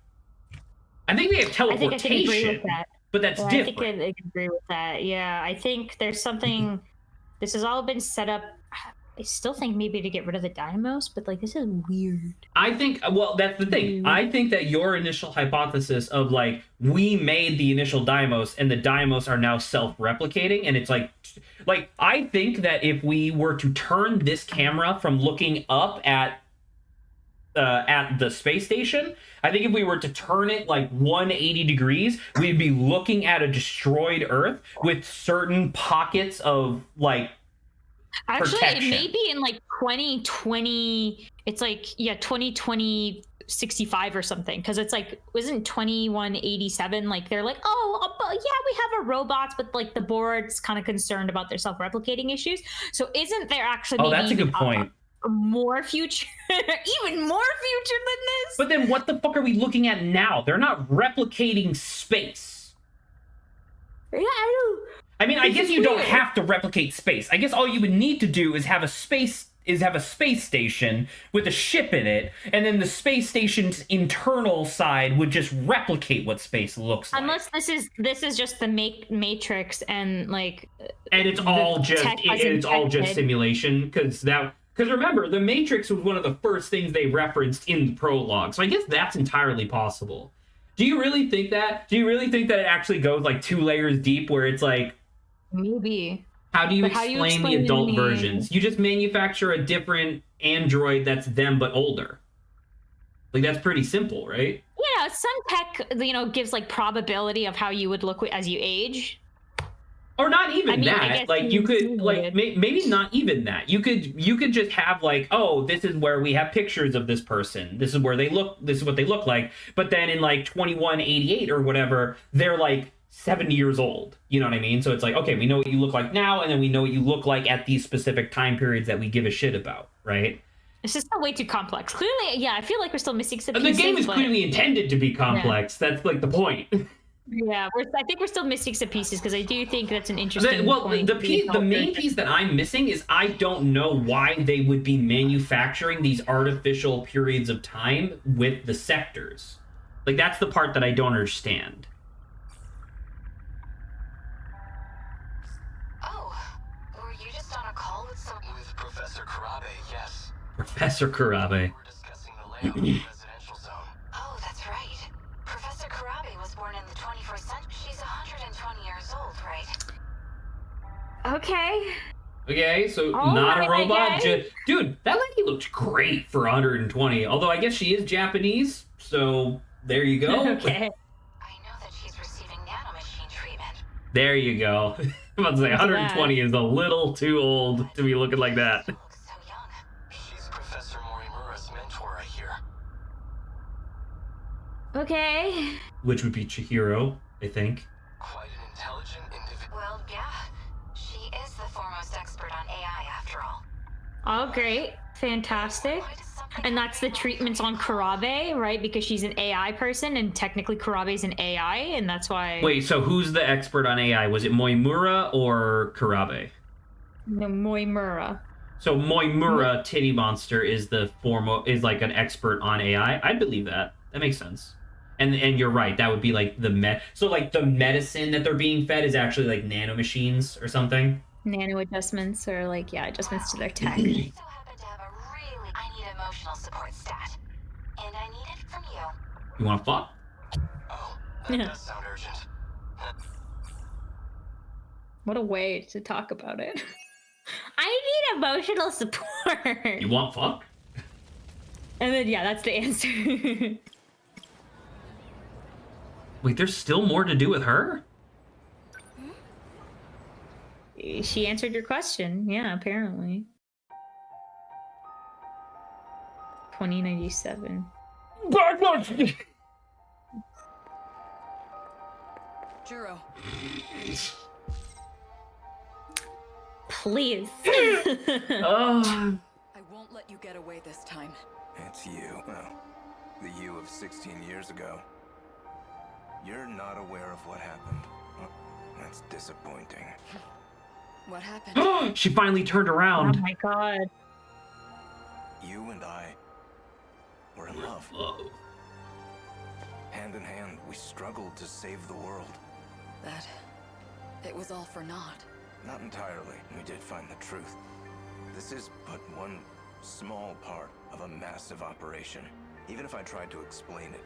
I think they have teleportation, I think agree with that. but that's different. I think I agree with that. Yeah, I think there's something. This has all been set up. I still think maybe to get rid of the dynamos, but like this is weird. I think, well, that's the thing. I think that your initial hypothesis of like we made the initial dynamos and the dynamos are now self-replicating, and it's like I think that if we were to turn this camera from looking up at the space station, I think if we were to turn it like 180 degrees, we'd be looking at a destroyed Earth with certain pockets of like actually protection. It may be in like 2020. It's like 2020 65 or something, because it's like wasn't 2187 like they're like, oh yeah, we have our robots, but like the board's kind of concerned about their self-replicating issues. So isn't there actually that's a good point. More future, even more future than this? But then what the fuck are we looking at now? They're not replicating space. Yeah, I mean, I guess you don't have to replicate space. I guess all you would need to do is have a space station with a ship in it, and then the space station's internal side would just replicate what space looks like. Unless this is just the Matrix and like, and it's all just simulation, because remember, the Matrix was one of the first things they referenced in the prologue, so I guess that's entirely possible. Do you really think that? Do you really think that it actually goes like 2 layers deep, where it's like, maybe? How do you explain the adult versions? You just manufacture a different android that's them but older. Like, that's pretty simple, right? Yeah, some tech, gives like probability of how you would look as you age. Or not even that. Like, you could like maybe not even that. You could just have like, oh, this is where we have pictures of this person. This is where they look. This is what they look like. But then in like 2188 or whatever, they're like 70 years old. You know what I mean? So it's like, okay, we know what you look like now, and then we know what you look like at these specific time periods that we give a shit about, right? It's just way too complex. Clearly, yeah, I feel like we're still missing some pieces. The game is clearly intended to be complex. Yeah. That's like the point. Yeah, I think we're still missing some pieces, because I do think that's an interesting point. The main piece that I'm missing is I don't know why they would be manufacturing these artificial periods of time with the sectors. Like, that's the part that I don't understand. Oh, were you just on a call with Professor Karabe, yes. Professor Karabe. We're discussing the layout of the residential zone. Oh, that's right. Professor Karabe was born in the 21st century. She's 120 years old, right? Okay, so not a robot. Dude, that lady looked great for 120. Although I guess she is Japanese, so there you go. Okay. I know that she's receiving nanomachine treatment. There you go. I'm about to say 120 is a little too old to be looking like that. She looks so young. She's Professor Morimura's mentor, I hear. Okay. Which would be Chihiro, I think. Quite an intelligent individual. Well, yeah. She is the foremost expert on AI, after all. Oh, great. Fantastic. And that's the treatments on Karabe, right? Because she's an AI person, and technically Karabe's an AI, and that's why... Wait, so who's the expert on AI? Was it Moimura or Karabe? No, Moimura. So Moimura, Titty Monster, is is like an expert on AI? I believe that. That makes sense. And you're right, that would be like so like the medicine that they're being fed is actually like nanomachines or something? Nano adjustments, or like, adjustments to their tech. I so happen to have a I need emotional support stat. And I need it from you. You wanna fuck? Oh, that does sound urgent. What a way to talk about it. I need emotional support. You want fuck? And then, that's the answer. Wait, there's still more to do with her? She answered your question. Yeah, apparently. 2097. Juro. Please. Oh. I won't let you get away this time. It's you. Well, the you of 16 years ago. You're not aware of what happened. Well, that's disappointing. What happened? She finally turned around. Oh my god. You and I were in love. Hand in hand, we struggled to save the world. That... it was all for naught. Not entirely. We did find the truth. This is but one small part of a massive operation. Even if I tried to explain it,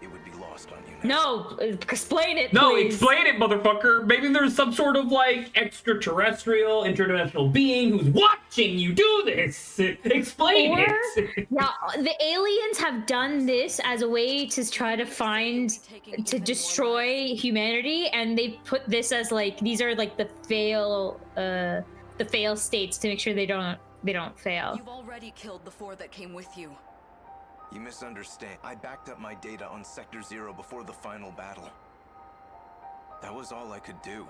it would be lost on you now. No, explain it, No, please. explain it, motherfucker. Maybe there's some sort of like extraterrestrial, interdimensional being who's watching you do this. Explain it. Yeah, the aliens have done this as a way to try to to destroy humanity, and they put this as like these are like the fail states to make sure they don't fail. You've already killed the 4 that came with you. You misunderstand. I backed up my data on Sector 0 before the final battle. That was all I could do.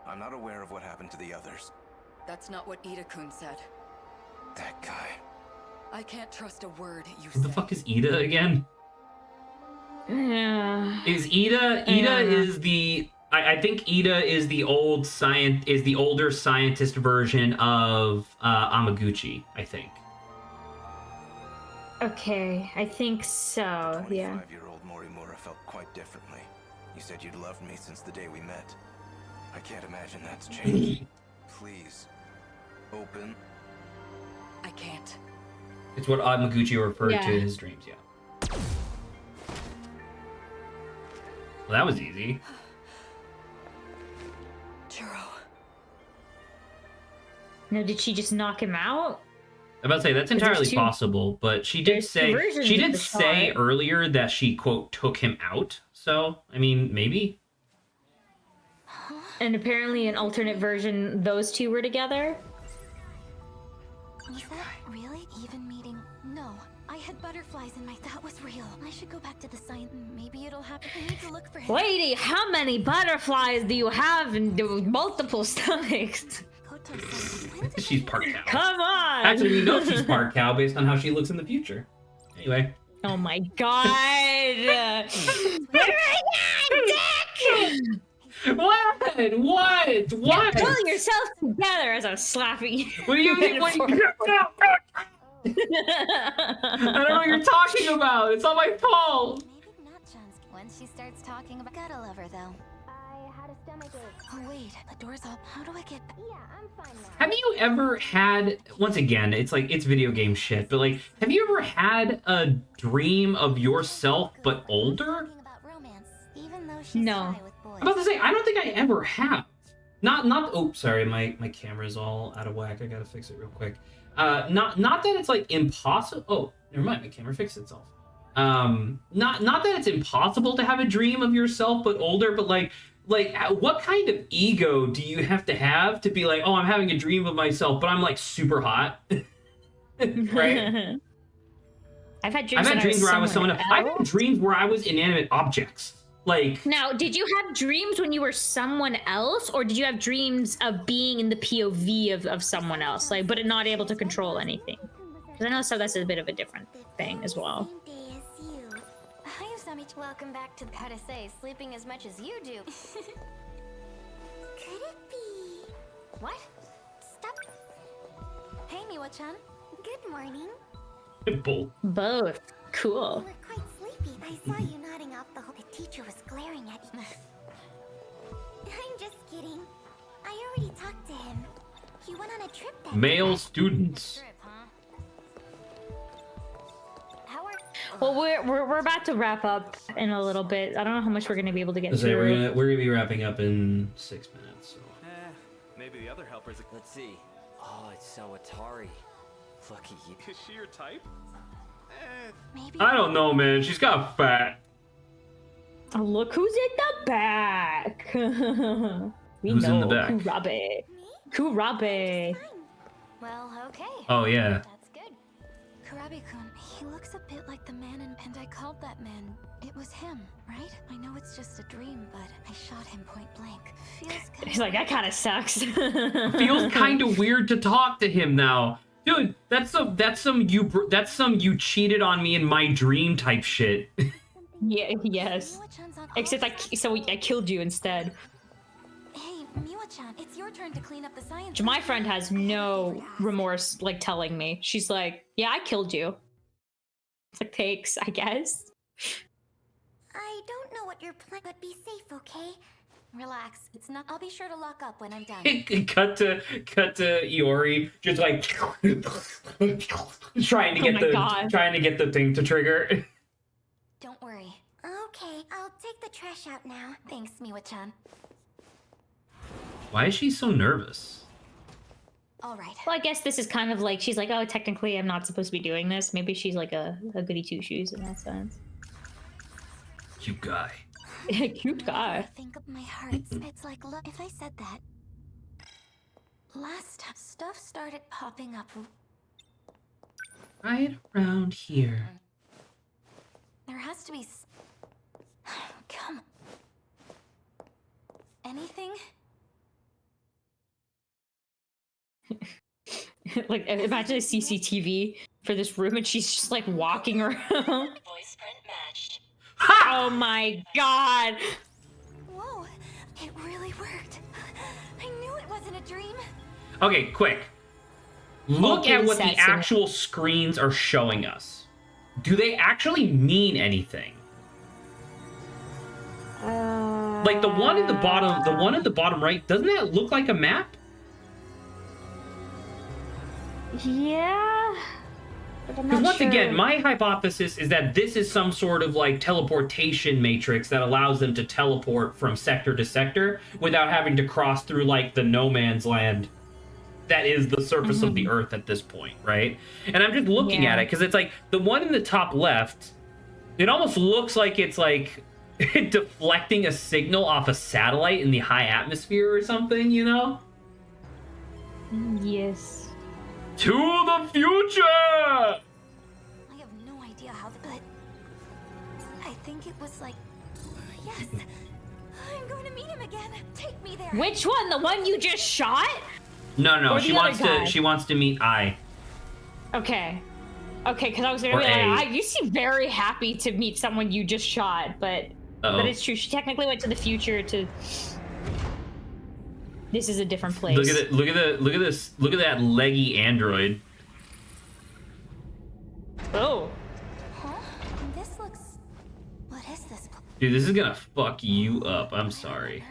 I'm not aware of what happened to the others. That's not what Ida-kun said. That guy. I can't trust a word you What the fuck is Ida again? Yeah. Is Ida is the I think Ida is the older scientist version of Amaguchi, I think. Okay, I think so, yeah. 25-year-old Morimura felt quite differently. You said you'd loved me since the day we met. I can't imagine that's changed. Please, open. I can't. It's what Amaguchi referred to in his dreams, yeah. Well, that was easy. Juro. No, did she just knock him out? I'm about to say that's entirely possible, but she did say earlier that she quote took him out. So I mean, maybe. And apparently, an alternate version, those two were together. Was that really even meeting? No, I had butterflies in my. That was real. I should go back to the science. Maybe it'll happen. I need to look for him. Lady, how many butterflies do you have in multiple stomachs? She's part cow. Come on! Actually, we know she's part cow based on how she looks in the future. Anyway. Oh my god! What? Yeah, pull yourself together as I'm slapping you. What do you mean? I don't know what you're talking about. It's not my fault. Maybe not John's. Once she starts talking about. Gotta love her though. I had a stomachache. Oh wait, the door's up. How do I get? Yeah, I'm fine now. Have you ever had? Once again, it's like it's video game shit. But like, have you ever had a dream of yourself but older? No. I'm about to say I don't think I ever have. Not. Oh, sorry, my camera's all out of whack. I gotta fix it real quick. Not that it's like impossible. Oh, never mind. My camera fixed itself. Not that it's impossible to have a dream of yourself but older, but like what kind of ego do you have to be like, oh, I'm having a dream of myself, but I'm like super hot, right? I've had dreams where I was someone else. I've had dreams where I was inanimate objects. Like, now, did you have dreams when you were someone else, or did you have dreams of being in the POV of someone else, like, but not able to control anything? Because I know that's a bit of a different thing as well. Hi, Usami. Welcome back to how to say sleeping as much as you do. Could it be? What? Stop. Hey, Miwa-chan. Good morning. Both. Cool. You were quite sleepy. I saw you nodding off the whole. The teacher was glaring at you. I'm just kidding. I already talked to him. He went on a trip that male students. Well, we're about to wrap up in a little bit. I don't know how much we're gonna be able to get through. We're gonna be wrapping up in 6 minutes. So. Maybe the other helpers. Let's see. Oh, it's so Atari. Lucky you. Is she your type? Maybe. I don't know, man. She's got fat. Oh, look who's in the back. Who's in the back? Kurabe. Well, okay. Oh yeah. That's good. Kurabe-kun, he looks a bit like the man and I called that man. It was him, right? I know it's it's just a dream, but I shot him point blank. Feels He's like, that kind of sucks. Feels kind of weird to talk to him now. Dude, that's some you cheated on me in my dream type shit. Yeah, yes. Except I killed you instead. Hey, Miwa-chan, it's your turn to clean up the science. My friend has no remorse, like, telling me. She's like, yeah, I killed you. It's like, thanks, I guess. I don't know what you're planning, but be safe, okay? Relax. It's not. I'll be sure to lock up when I'm done. cut to Iori, just like trying to get the thing to trigger. Don't worry. Okay, I'll take the trash out now. Thanks, Miwa-chan. Why is she so nervous? All right. Well, I guess this is kind of like, she's like, oh, technically I'm not supposed to be doing this. Maybe she's like a goody two-shoes in that sense. Cute guy. Cute guy. I think of my heart. It's like, look, if I said that. Last time, stuff started popping up. Right around here. There has to be. Come. Anything? Like, imagine a CCTV for this room and she's just like walking around. Voice print matched. Oh my god! Whoa, it really worked. I knew it wasn't a dream. Okay, quick. Look at what the Princess. actual screens are showing us. Do they actually mean anything? Like the one at the bottom right, doesn't that look like a map? Yeah. Because once again, my hypothesis is that this is some sort of like teleportation matrix that allows them to teleport from sector to sector without having to cross through like the no man's land that is the surface of the earth at this point, right? And I'm just looking at it because it's like the one in the top left, it almost looks like it's like deflecting a signal off a satellite in the high atmosphere or something, you know? Yes. To the future! I have no idea how, but I think it was like, yes, I'm going to meet him again. Take me there. Which one? The one you just shot? No, Or she the other wants guy? to. She wants to meet I. Okay. Okay, because I was gonna Or be A. like, you seem very happy to meet someone you just shot, but it's true. She technically went to the future to. This is a different place. Look at it. Look at that leggy android. Oh. Huh? This looks. What is this? Dude, this is gonna fuck you up. I'm sorry.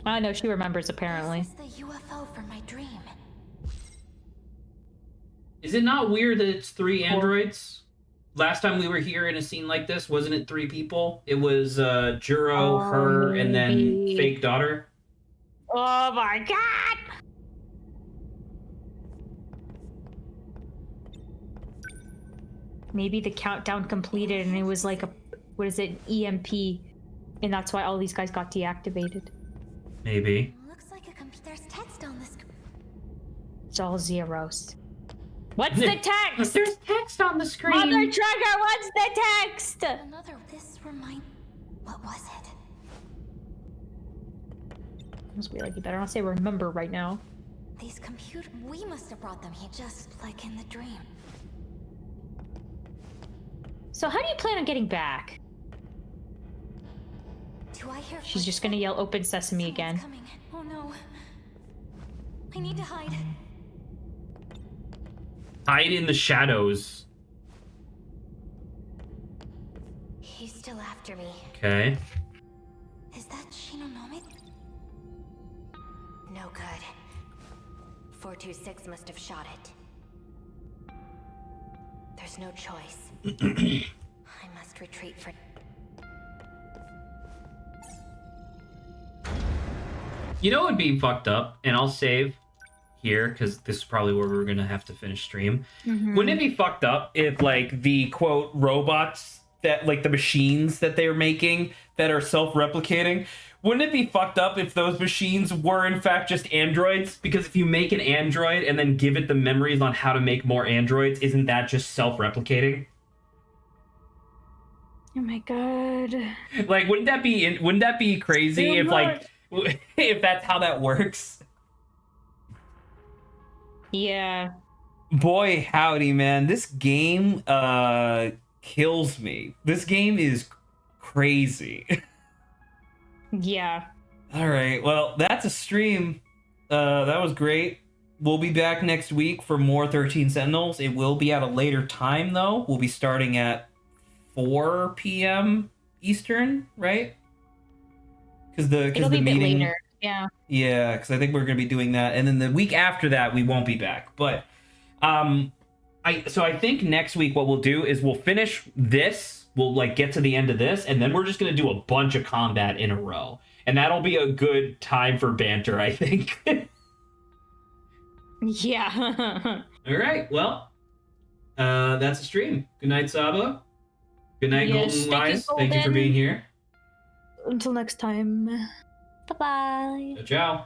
I know she remembers apparently. This is the UFO from my dream. Is it not weird that it's 3 androids? Last time we were here in a scene like this, wasn't it 3 people? It was Juro, her, and then fake daughter. Oh my god! Maybe the countdown completed and it was like a, what is it, EMP, and that's why all these guys got deactivated. Maybe. Looks like there's text on this. It's all zeros. What's the text? There's text on the screen. Mother Trigger, what's the text? Another. This remind. What was it? Must be like, you better not say remember right now. These computers. We must have brought them here, just like in the dream. So how do you plan on getting back? Do I hear? She's just gonna yell open sesame again. Coming. Oh no. I need to hide. Hide in the shadows. He's still after me. Okay. Is that Shinonome? No good. 426 must have shot it. There's no choice. I must retreat for... You know what would be fucked up? And I'll save here, because this is probably where we're going to have to finish stream. Wouldn't it be fucked up if, like, the, quote, robots that, like, the machines that they're making that are self-replicating, wouldn't it be fucked up if those machines were, in fact, just androids? Because if you make an android and then give it the memories on how to make more androids, isn't that just self-replicating? Oh my god. Like, wouldn't that be crazy if like if that's how that works? Yeah. Boy, howdy, man. This game kills me. This game is crazy. Yeah. All right. Well, that's a stream. That was great. We'll be back next week for more 13 Sentinels. It will be at a later time though. We'll be starting at 4 p.m. Eastern, right? Because the It'll be meeting a bit later. Yeah. Yeah, because I think we're gonna be doing that, and then the week after that we won't be back. But I think next week what we'll do is we'll finish this. We'll like get to the end of this, and then we're just gonna do a bunch of combat in a row, and that'll be a good time for banter, I think. Yeah. All right. Well, that's a stream. Good night, Saba. Good night, Yes, Golden thank you, Wise. Thank you for Golden. being here. Until next time. Bye-bye. Ciao.